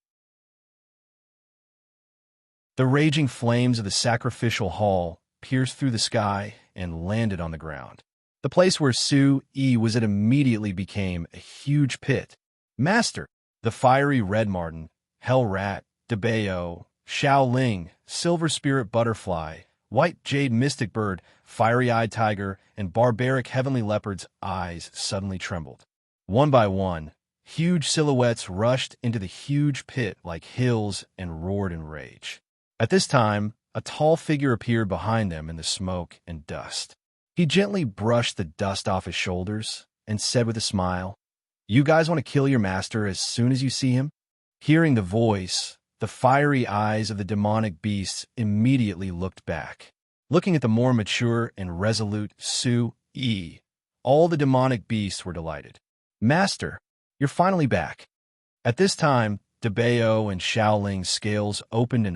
The raging flames of the sacrificial hall pierced through the sky and landed on the ground. The place where Su-yi was it immediately became a huge pit. "Master!" The fiery Red Martin, Hell Rat, Debeo, Xiaoling, Silver Spirit Butterfly, White Jade Mystic Bird, Fiery-Eyed Tiger, and Barbaric Heavenly Leopard's eyes suddenly trembled. One by one, huge silhouettes rushed into the huge pit like hills and roared in rage. At this time, a tall figure appeared behind them in the smoke and dust. He gently brushed the dust off his shoulders and said with a smile, "You guys want to kill your master as soon as you see him?" Hearing the voice, the fiery eyes of the demonic beasts immediately looked back. Looking at the more mature and resolute Su-yi, all the demonic beasts were delighted. "Master, you're finally back." At this time, Debeo and Xiaoling's scales opened,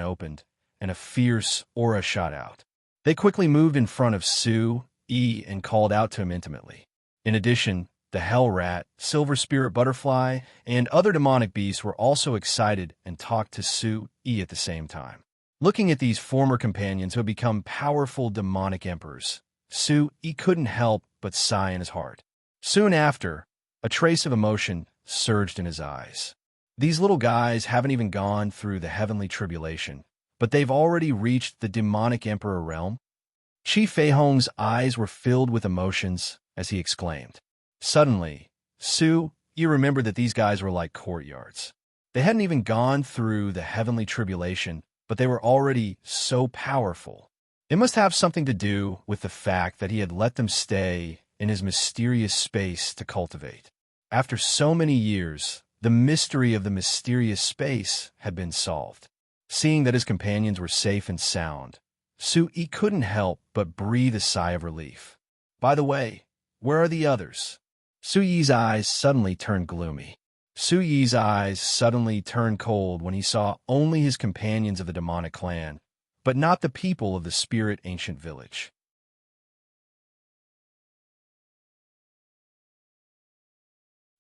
and a fierce aura shot out. They quickly moved in front of Su-yi and called out to him intimately. In addition, the Hell Rat, Silver Spirit Butterfly, and other demonic beasts were also excited and talked to Su-yi at the same time. Looking at these former companions who had become powerful demonic emperors, Su-yi couldn't help but sigh in his heart. Soon after, a trace of emotion surged in his eyes. These little guys haven't even gone through the heavenly tribulation, but they've already reached the demonic emperor realm. Qi Feihong's eyes were filled with emotions as he exclaimed. Suddenly, Su-yi remembered that these guys were like courtyards. They hadn't even gone through the heavenly tribulation, but they were already so powerful. It must have something to do with the fact that he had let them stay in his mysterious space to cultivate. After so many years, the mystery of the mysterious space had been solved. Seeing that his companions were safe and sound, Su-yi couldn't help but breathe a sigh of relief. "By the way, where are the others?" Su-yi's eyes suddenly turned gloomy. Su-yi's eyes suddenly turned cold when he saw only his companions of the demonic clan, but not the people of the spirit ancient village.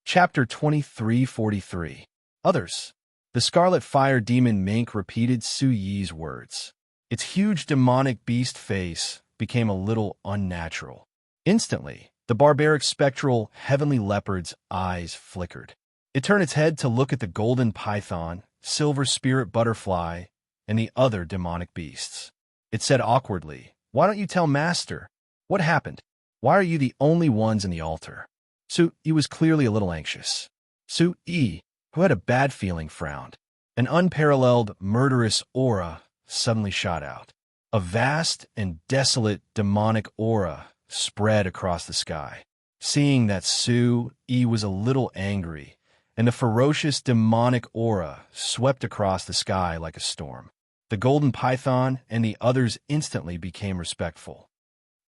Chapter 2343. Others. The Scarlet Fire Demon Mink repeated Su-yi's words. Its huge demonic beast face became a little unnatural. Instantly, the barbaric spectral heavenly leopard's eyes flickered. It turned its head to look at the golden python, silver spirit butterfly, and the other demonic beasts. It said awkwardly, "Why don't you tell Master? What happened? Why are you the only ones in the altar?" Su-yi was clearly a little anxious. Su-yi, who had a bad feeling, frowned. An unparalleled, murderous aura suddenly shot out. A vast and desolate demonic aura spread across the sky. Seeing that Su-yi was a little angry, and the ferocious demonic aura swept across the sky like a storm. The golden python and the others instantly became respectful.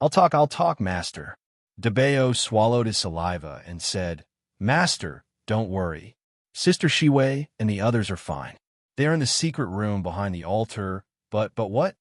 I'll talk, Master." Debeo swallowed his saliva and said, "Master, don't worry. Sister Shiwei and the others are fine. They are in the secret room behind the altar, but what?"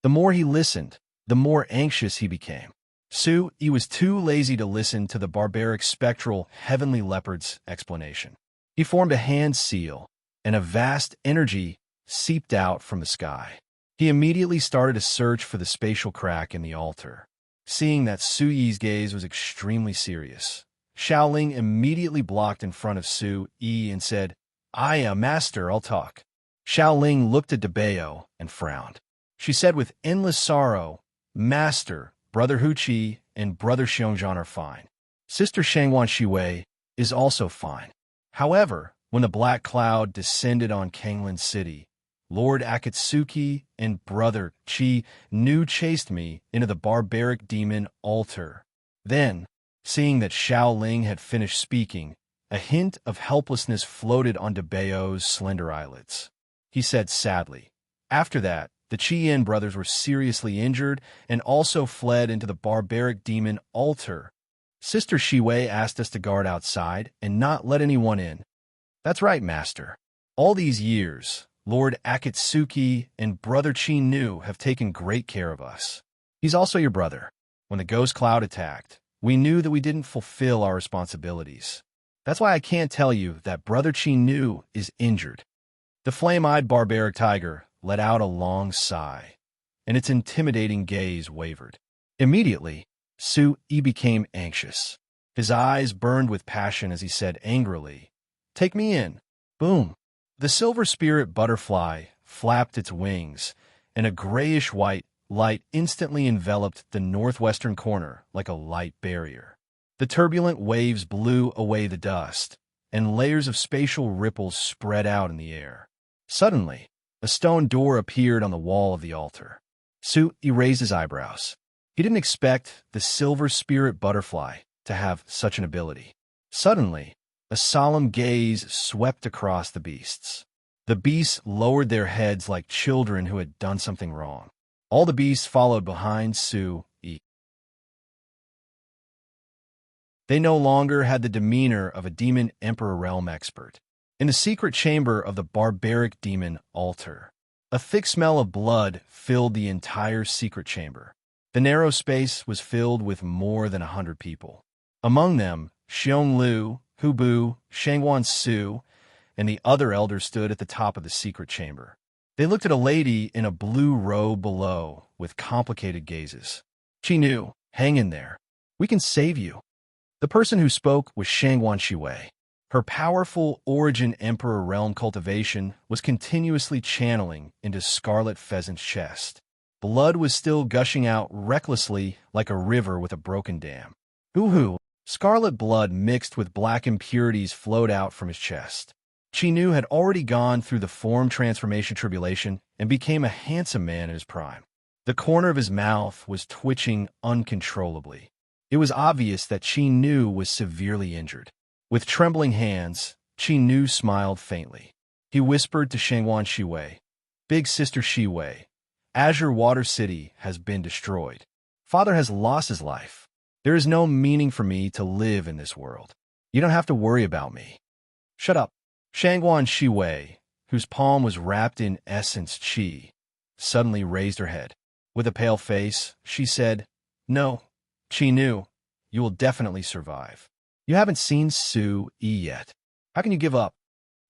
The more he listened, the more anxious he became. Su-yi was too lazy to listen to the barbaric spectral heavenly leopard's explanation. He formed a hand seal, and a vast energy seeped out from the sky. He immediately started a search for the spatial crack in the altar. Seeing that Su-yi's gaze was extremely serious, Xiaoling immediately blocked in front of Su-yi and said, Master, I'll talk." Xiaoling looked at Debeo and frowned. She said with endless sorrow, "Master, Brother Huqi and Brother Xiongzhan are fine. Sister Shangwan Shiwei is also fine. However, when the black cloud descended on Kanglan City, Lord Akatsuki and Brother Chi Nu chased me into the barbaric demon altar. Then, Seeing that Xiao Ling had finished speaking, a hint of helplessness floated onto Bao's slender eyelids. He said sadly, "After that, the Qian brothers were seriously injured and also fled into the barbaric demon altar. Sister Shiwei asked us to guard outside and not let anyone in." "That's right, Master. All these years, Lord Akatsuki and Brother Qi Nu have taken great care of us. He's also your brother. When the ghost cloud attacked, we knew that we didn't fulfill our responsibilities. That's why I can't tell you that Brother Qi Nu is injured." The flame-eyed barbaric tiger let out a long sigh, and its intimidating gaze wavered. Immediately, Su Yi became anxious. His eyes burned with passion as he said angrily, "Take me in." Boom! The silver spirit butterfly flapped its wings, and a grayish-white light instantly enveloped the northwestern corner like a light barrier. The turbulent waves blew away the dust, and layers of spatial ripples spread out in the air. Suddenly, a stone door appeared on the wall of the altar. Su Yi raised his eyebrows. He didn't expect the silver spirit butterfly to have such an ability. Suddenly, a solemn gaze swept across the beasts. The beasts lowered their heads like children who had done something wrong. All the beasts followed behind Su Yi. They no longer had the demeanor of a demon emperor realm expert. In the secret chamber of the barbaric demon altar, a thick smell of blood filled the entire secret chamber. The narrow space was filled with more than 100 people. Among them, Xiong Lu, Hu Bu, Shangwan Su, and the other elders stood at the top of the secret chamber. They looked at a lady in a blue robe below with complicated gazes. "Qi Nu, hang in there. We can save you." The person who spoke was Shangwan Shiwei. Her powerful Origin Emperor realm cultivation was continuously channeling into Scarlet Pheasant's chest. Blood was still gushing out recklessly like a river with a broken dam. Ooh, scarlet blood mixed with black impurities flowed out from his chest. Qi Nu had already gone through the form transformation tribulation and became a handsome man in his prime. The corner of his mouth was twitching uncontrollably. It was obvious that Qi Nu was severely injured. With trembling hands, Qi Nu smiled faintly. He whispered to Shangwan Shiwei, "Big Sister Shiwei, Azure Water City has been destroyed. Father has lost his life. There is no meaning for me to live in this world. You don't have to worry about me." "Shut up." Shangwan Shiwei, whose palm was wrapped in essence qi, suddenly raised her head. With a pale face, she said, "No, Qi Nu, you will definitely survive. You haven't seen Su Yi yet. How can you give up?"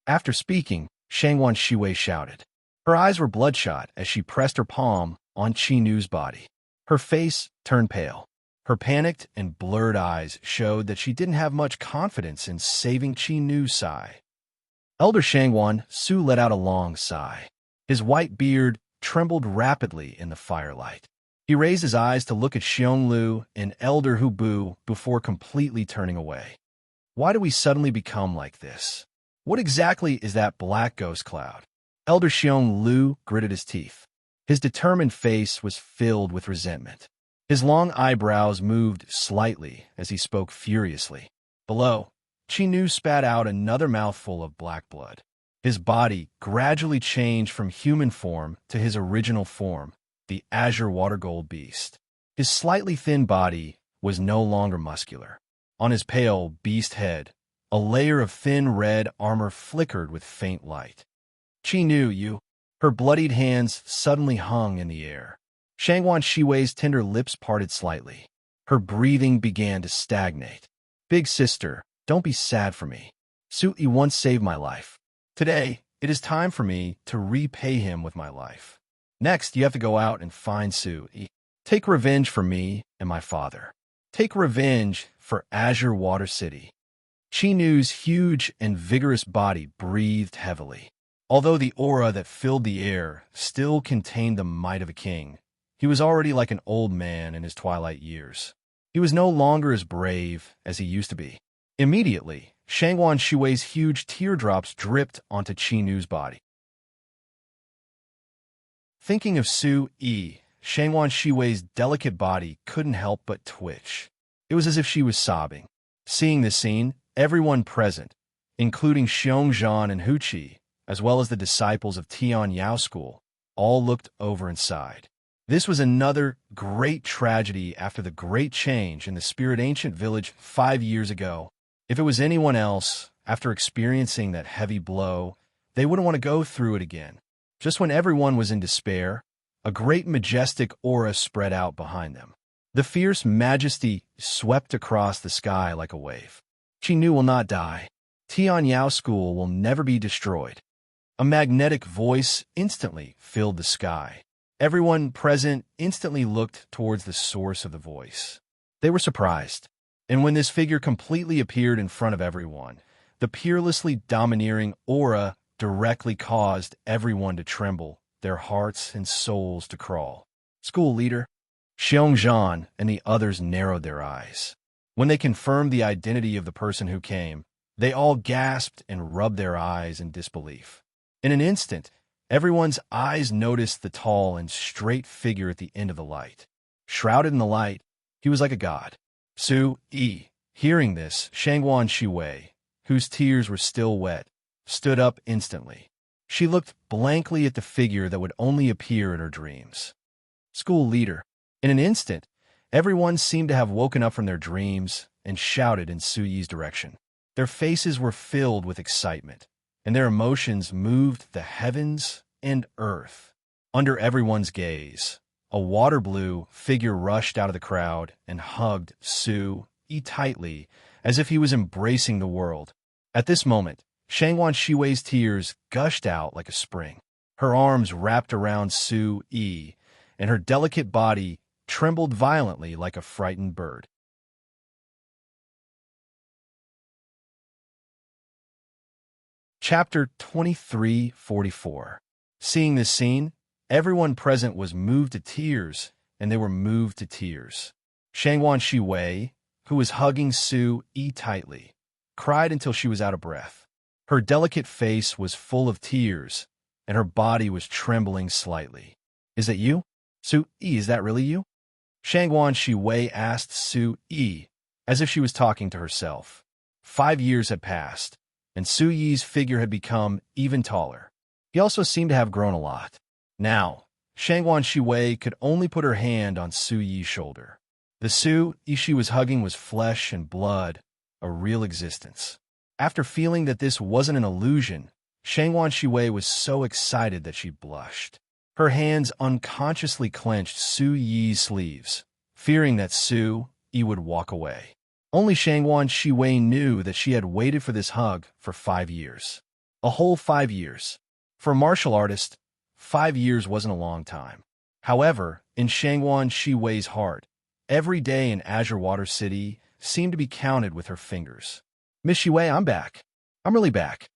After speaking, Shangwan Shiwei shouted. Her eyes were bloodshot as she pressed her palm on Qi Nu's body. Her face turned pale. Her panicked and blurred eyes showed that she didn't have much confidence in saving Qi Nu's sigh. Elder Shangwan Su let out a long sigh. His white beard trembled rapidly in the firelight. He raised his eyes to look at Xiong Lu and Elder Hu Bu before completely turning away. Why do we suddenly become like this? What exactly is that black ghost cloud? Elder Xiong Lu gritted his teeth. His determined face was filled with resentment. His long eyebrows moved slightly as he spoke furiously. Below, Qi Nu spat out another mouthful of black blood. His body gradually changed from human form to his original form, the azure water gold beast. His slightly thin body was no longer muscular. On his pale beast head, a layer of thin red armor flickered with faint light. "Qi Nu, you..." Her bloodied hands suddenly hung in the air. Shangwan Shiwei's tender lips parted slightly. Her breathing began to stagnate. "Big sister, don't be sad for me. Su Yi once saved my life. Today, it is time for me to repay him with my life. Next, you have to go out and find Su Yi. Take revenge for me and my father. Take revenge for Azure Water City." Qi Nu's huge and vigorous body breathed heavily. Although the aura that filled the air still contained the might of a king, he was already like an old man in his twilight years. He was no longer as brave as he used to be. Immediately, Shangwan Shiwei's huge teardrops dripped onto Qi Nu's body. Thinking of Su Yi, Shangwan Shiwei's delicate body couldn't help but twitch. It was as if she was sobbing. Seeing this scene, everyone present, including Xiongzhan and Huqi, as well as the disciples of Tian Yao School, all looked over and sighed. This was another great tragedy after the great change in the Spirit Ancient Village 5 years ago. If it was anyone else, after experiencing that heavy blow, they wouldn't want to go through it again. Just when everyone was in despair, a great majestic aura spread out behind them. The fierce majesty swept across the sky like a wave. She knew will not die. Tian Yao School will never be destroyed. A magnetic voice instantly filled the sky. Everyone present instantly looked towards the source of the voice. They were surprised. And when this figure completely appeared in front of everyone, the peerlessly domineering aura directly caused everyone to tremble, their hearts and souls to crawl. School leader Xiongzhan and the others narrowed their eyes. When they confirmed the identity of the person who came, they all gasped and rubbed their eyes in disbelief. In an instant, everyone's eyes noticed the tall and straight figure at the end of the light. Shrouded in the light, he was like a god. Su-yi, hearing this, Shangguan Shiwei, whose tears were still wet, stood up instantly. She looked blankly at the figure that would only appear in her dreams. School leader. In an instant, everyone seemed to have woken up from their dreams and shouted in Su-yi's direction. Their faces were filled with excitement, and their emotions moved the heavens and earth. Under everyone's gaze, a water blue figure rushed out of the crowd and hugged Su-yi tightly, as if he was embracing the world. At this moment, Shangguan Shiwei's tears gushed out like a spring. Her arms wrapped around Su-yi, and her delicate body trembled violently like a frightened bird. Chapter 2344. Seeing this scene, everyone present was moved to tears, and they were moved to tears. Shangguan Shiwei, who was hugging Su-yi tightly, cried until she was out of breath. Her delicate face was full of tears, and her body was trembling slightly. "Is that you? Su-yi, is that really you?" Shangguan Shiwei asked Su-yi, as if she was talking to herself. 5 years had passed, and Su-yi's figure had become even taller. He also seemed to have grown a lot. Now, Shangguan Shiwei could only put her hand on Su-yi's shoulder. The Su-yi she was hugging was flesh and blood, a real existence. After feeling that this wasn't an illusion, Shangguan Shiwei was so excited that she blushed. Her hands unconsciously clenched Su-yi's sleeves, fearing that Su-yi would walk away. Only Shangguan Shiwei knew that she had waited for this hug for 5 years. A whole 5 years. For a martial artist, 5 years wasn't a long time. However, in Shangguan Shiwei's heart, every day in Azure Water City seemed to be counted with her fingers. "Miss Shiwei, I'm back. I'm really back,"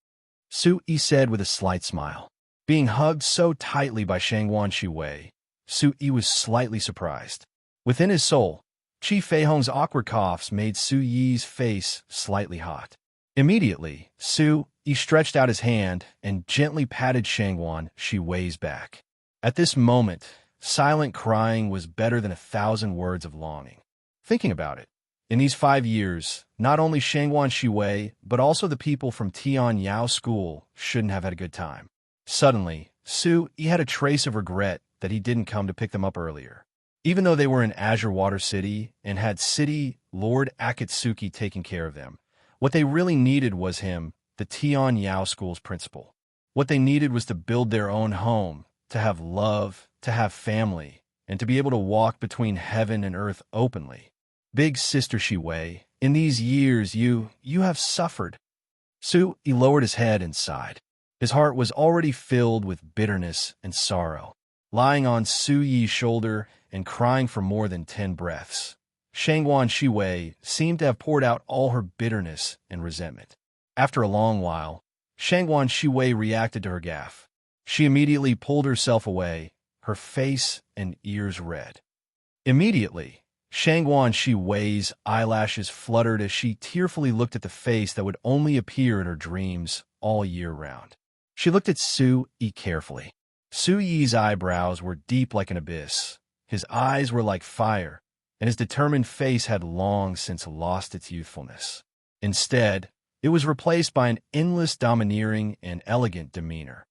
Su-yi said with a slight smile. Being hugged so tightly by Shangguan Shiwei, Su-yi was slightly surprised. Within his soul, Qi Feihong's awkward coughs made Su-yi's face slightly hot. Immediately, Su-yi stretched out his hand and gently patted Shangguan Shiwei's back. At this moment, silent crying was better than 1,000 words of longing. Thinking about it, in these 5 years, not only Shangguan Shiwei, but also the people from Tian Yao School shouldn't have had a good time. Suddenly, Su-yi had a trace of regret that he didn't come to pick them up earlier. Even though they were in Azure Water City and had City Lord Akatsuki taking care of them, what they really needed was him, the Tian Yao School's principal. What they needed was to build their own home, to have love, to have family, and to be able to walk between heaven and earth openly. "Big Sister Shiwei, in these years you have suffered." Su-yi lowered his head and sighed. His heart was already filled with bitterness and sorrow. Lying on Su-yi's shoulder and crying for more than 10 breaths, Shangguan Shiwei seemed to have poured out all her bitterness and resentment. After a long while, Shangguan Shiwei reacted to her gaffe. She immediately pulled herself away, her face and ears red. Immediately, Shangguan Shiwei's eyelashes fluttered as she tearfully looked at the face that would only appear in her dreams all year round. She looked at Su-yi carefully. Su-yi's eyebrows were deep like an abyss. His eyes were like fire, and his determined face had long since lost its youthfulness. Instead, it was replaced by an endless domineering and elegant demeanor.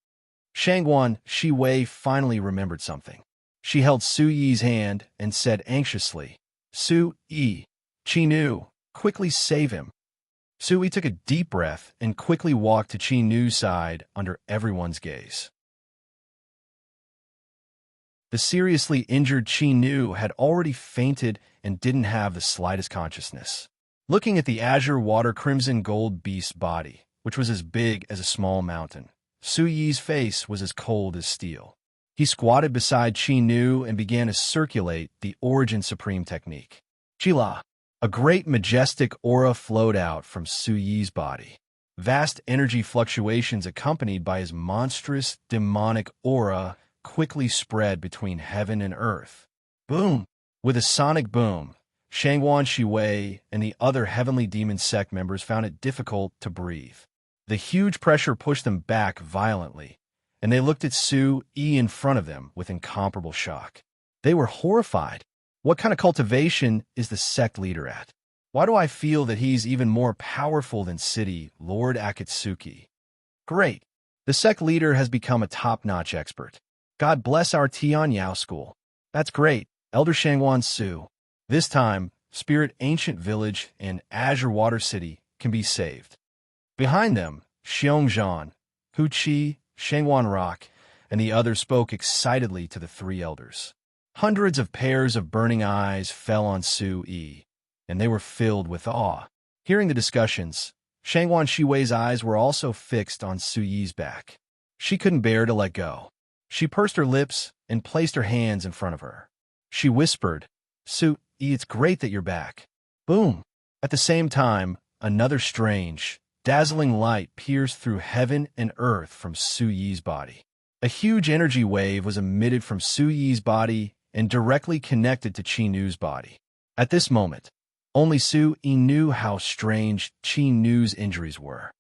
Shangguan Shiwei finally remembered something. She held Su Yi's hand and said anxiously, "Su Yi, Qi Nu, quickly save him." Su Yi took a deep breath and quickly walked to Qi Nu's side under everyone's gaze. The seriously injured Qi Nu had already fainted and didn't have the slightest consciousness. Looking at the azure water crimson gold beast's body, which was as big as a small mountain, Su Yi's face was as cold as steel. He squatted beside Qi Nu and began to circulate the Origin Supreme technique. Qila. A great majestic aura flowed out from Su Yi's body. Vast energy fluctuations accompanied by his monstrous, demonic aura quickly spread between heaven and earth. Boom! With a sonic boom, Shangguan Shiwei and the other heavenly demon sect members found it difficult to breathe. The huge pressure pushed them back violently, and they looked at Su Yi in front of them with incomparable shock. They were horrified. What kind of cultivation is the sect leader at? Why do I feel that he's even more powerful than City Lord Akatsuki? Great! The sect leader has become a top-notch expert. God bless our Tian Yao school. That's great, Elder Shangguan Su. This time, Spirit Ancient Village and Azure Water City can be saved. Behind them, Xiongzhan, Hu Qi, Shangguan Rock, and the others spoke excitedly to the three elders. Hundreds of pairs of burning eyes fell on Su Yi, and they were filled with awe. Hearing the discussions, Shangguan Shiwei's eyes were also fixed on Su Yi's back. She couldn't bear to let go. She pursed her lips and placed her hands in front of her. She whispered, "Su Yi, it's great that you're back." Boom! At the same time, another strange, dazzling light pierced through heaven and earth from Su Yi's body. A huge energy wave was emitted from Su Yi's body and directly connected to Qi Nu's body. At this moment, only Su Yi knew how strange Qi Nu's injuries were.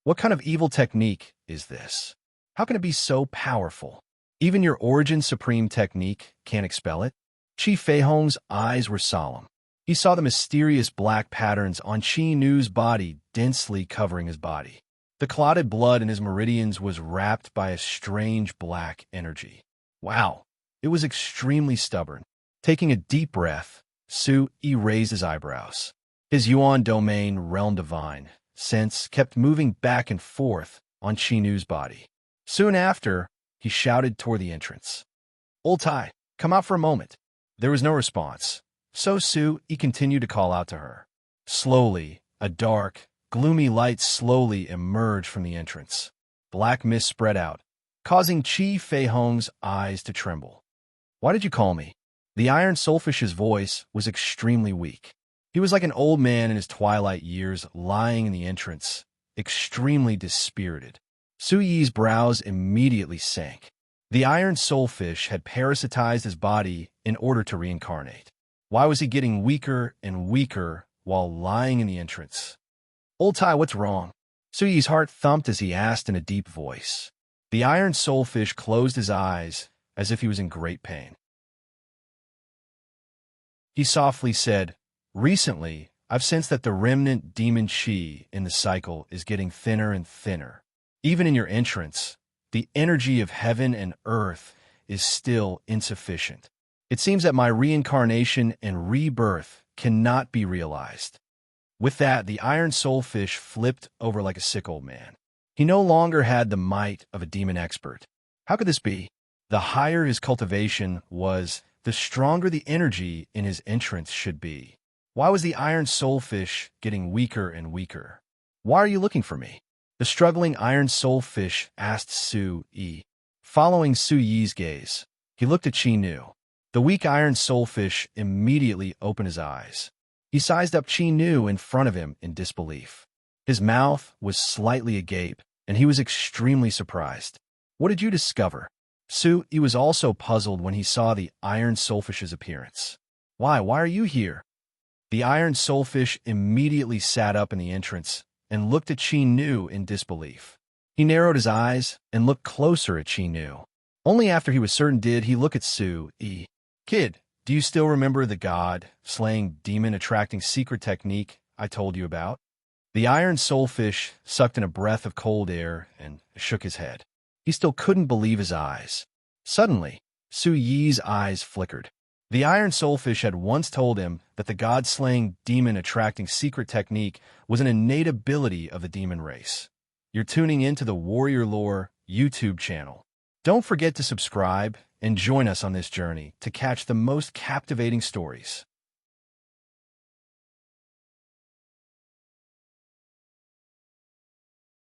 What kind of evil technique is this? How can it be so powerful? Even your Origin Supreme technique can't expel it? Qi Feihong's eyes were solemn. He saw the mysterious black patterns on Qi Nu's body densely covering his body. The clotted blood in his meridians was wrapped by a strange black energy. Wow! It was extremely stubborn. Taking a deep breath, Su Yi raised his eyebrows. His Yuan domain realm divine sense kept moving back and forth on Qi Nu's body. Soon after, he shouted toward the entrance. "Old Tai, come out for a moment." There was no response, so Su Yi continued to call out to her. Slowly, a dark, gloomy light slowly emerged from the entrance. Black mist spread out, causing Qi Feihong's eyes to tremble. "Why did you call me?" The Iron Soulfish's voice was extremely weak. He was like an old man in his twilight years lying in the entrance, extremely dispirited. Su Yi's brows immediately sank. The Iron Soulfish had parasitized his body in order to reincarnate. Why was he getting weaker and weaker while lying in the entrance? "Old Tai, what's wrong?" Su Yi's heart thumped as he asked in a deep voice. The Iron Soulfish closed his eyes as if he was in great pain. He softly said, "Recently, I've sensed that the remnant demon Qi in the cycle is getting thinner and thinner. Even in your entrance, the energy of heaven and earth is still insufficient. It seems that my reincarnation and rebirth cannot be realized." With that, the Iron Soulfish flipped over like a sick old man. He no longer had the might of a demon expert. How could this be? The higher his cultivation was, the stronger the energy in his entrance should be. Why was the Iron Soulfish getting weaker and weaker? "Why are you looking for me?" The struggling Iron Soulfish asked Su Yi. Following Su Yi's gaze, he looked at Qi Nu. The weak Iron Soulfish immediately opened his eyes. He sized up Qi Nu in front of him in disbelief. His mouth was slightly agape, and he was extremely surprised. "What did you discover?" Su Yi was also puzzled when he saw the Iron Soulfish's appearance. Why are you here?" The Iron Soulfish immediately sat up in the entrance and looked at Qi Nu in disbelief. He narrowed his eyes and looked closer at Qi Nu. Only after he was certain did he look at Su Yi. "Kid, Do you still remember the god-slaying, demon-attracting secret technique I told you about? The iron soulfish sucked in a breath of cold air and shook his head. He still couldn't believe his eyes. Suddenly, Su Yi's eyes flickered. The iron soulfish had once told him that the god-slaying, demon-attracting secret technique was an innate ability of the demon race. You're tuning into the Warrior Lore YouTube channel. Don't forget to subscribe and join us on this journey to catch the most captivating stories.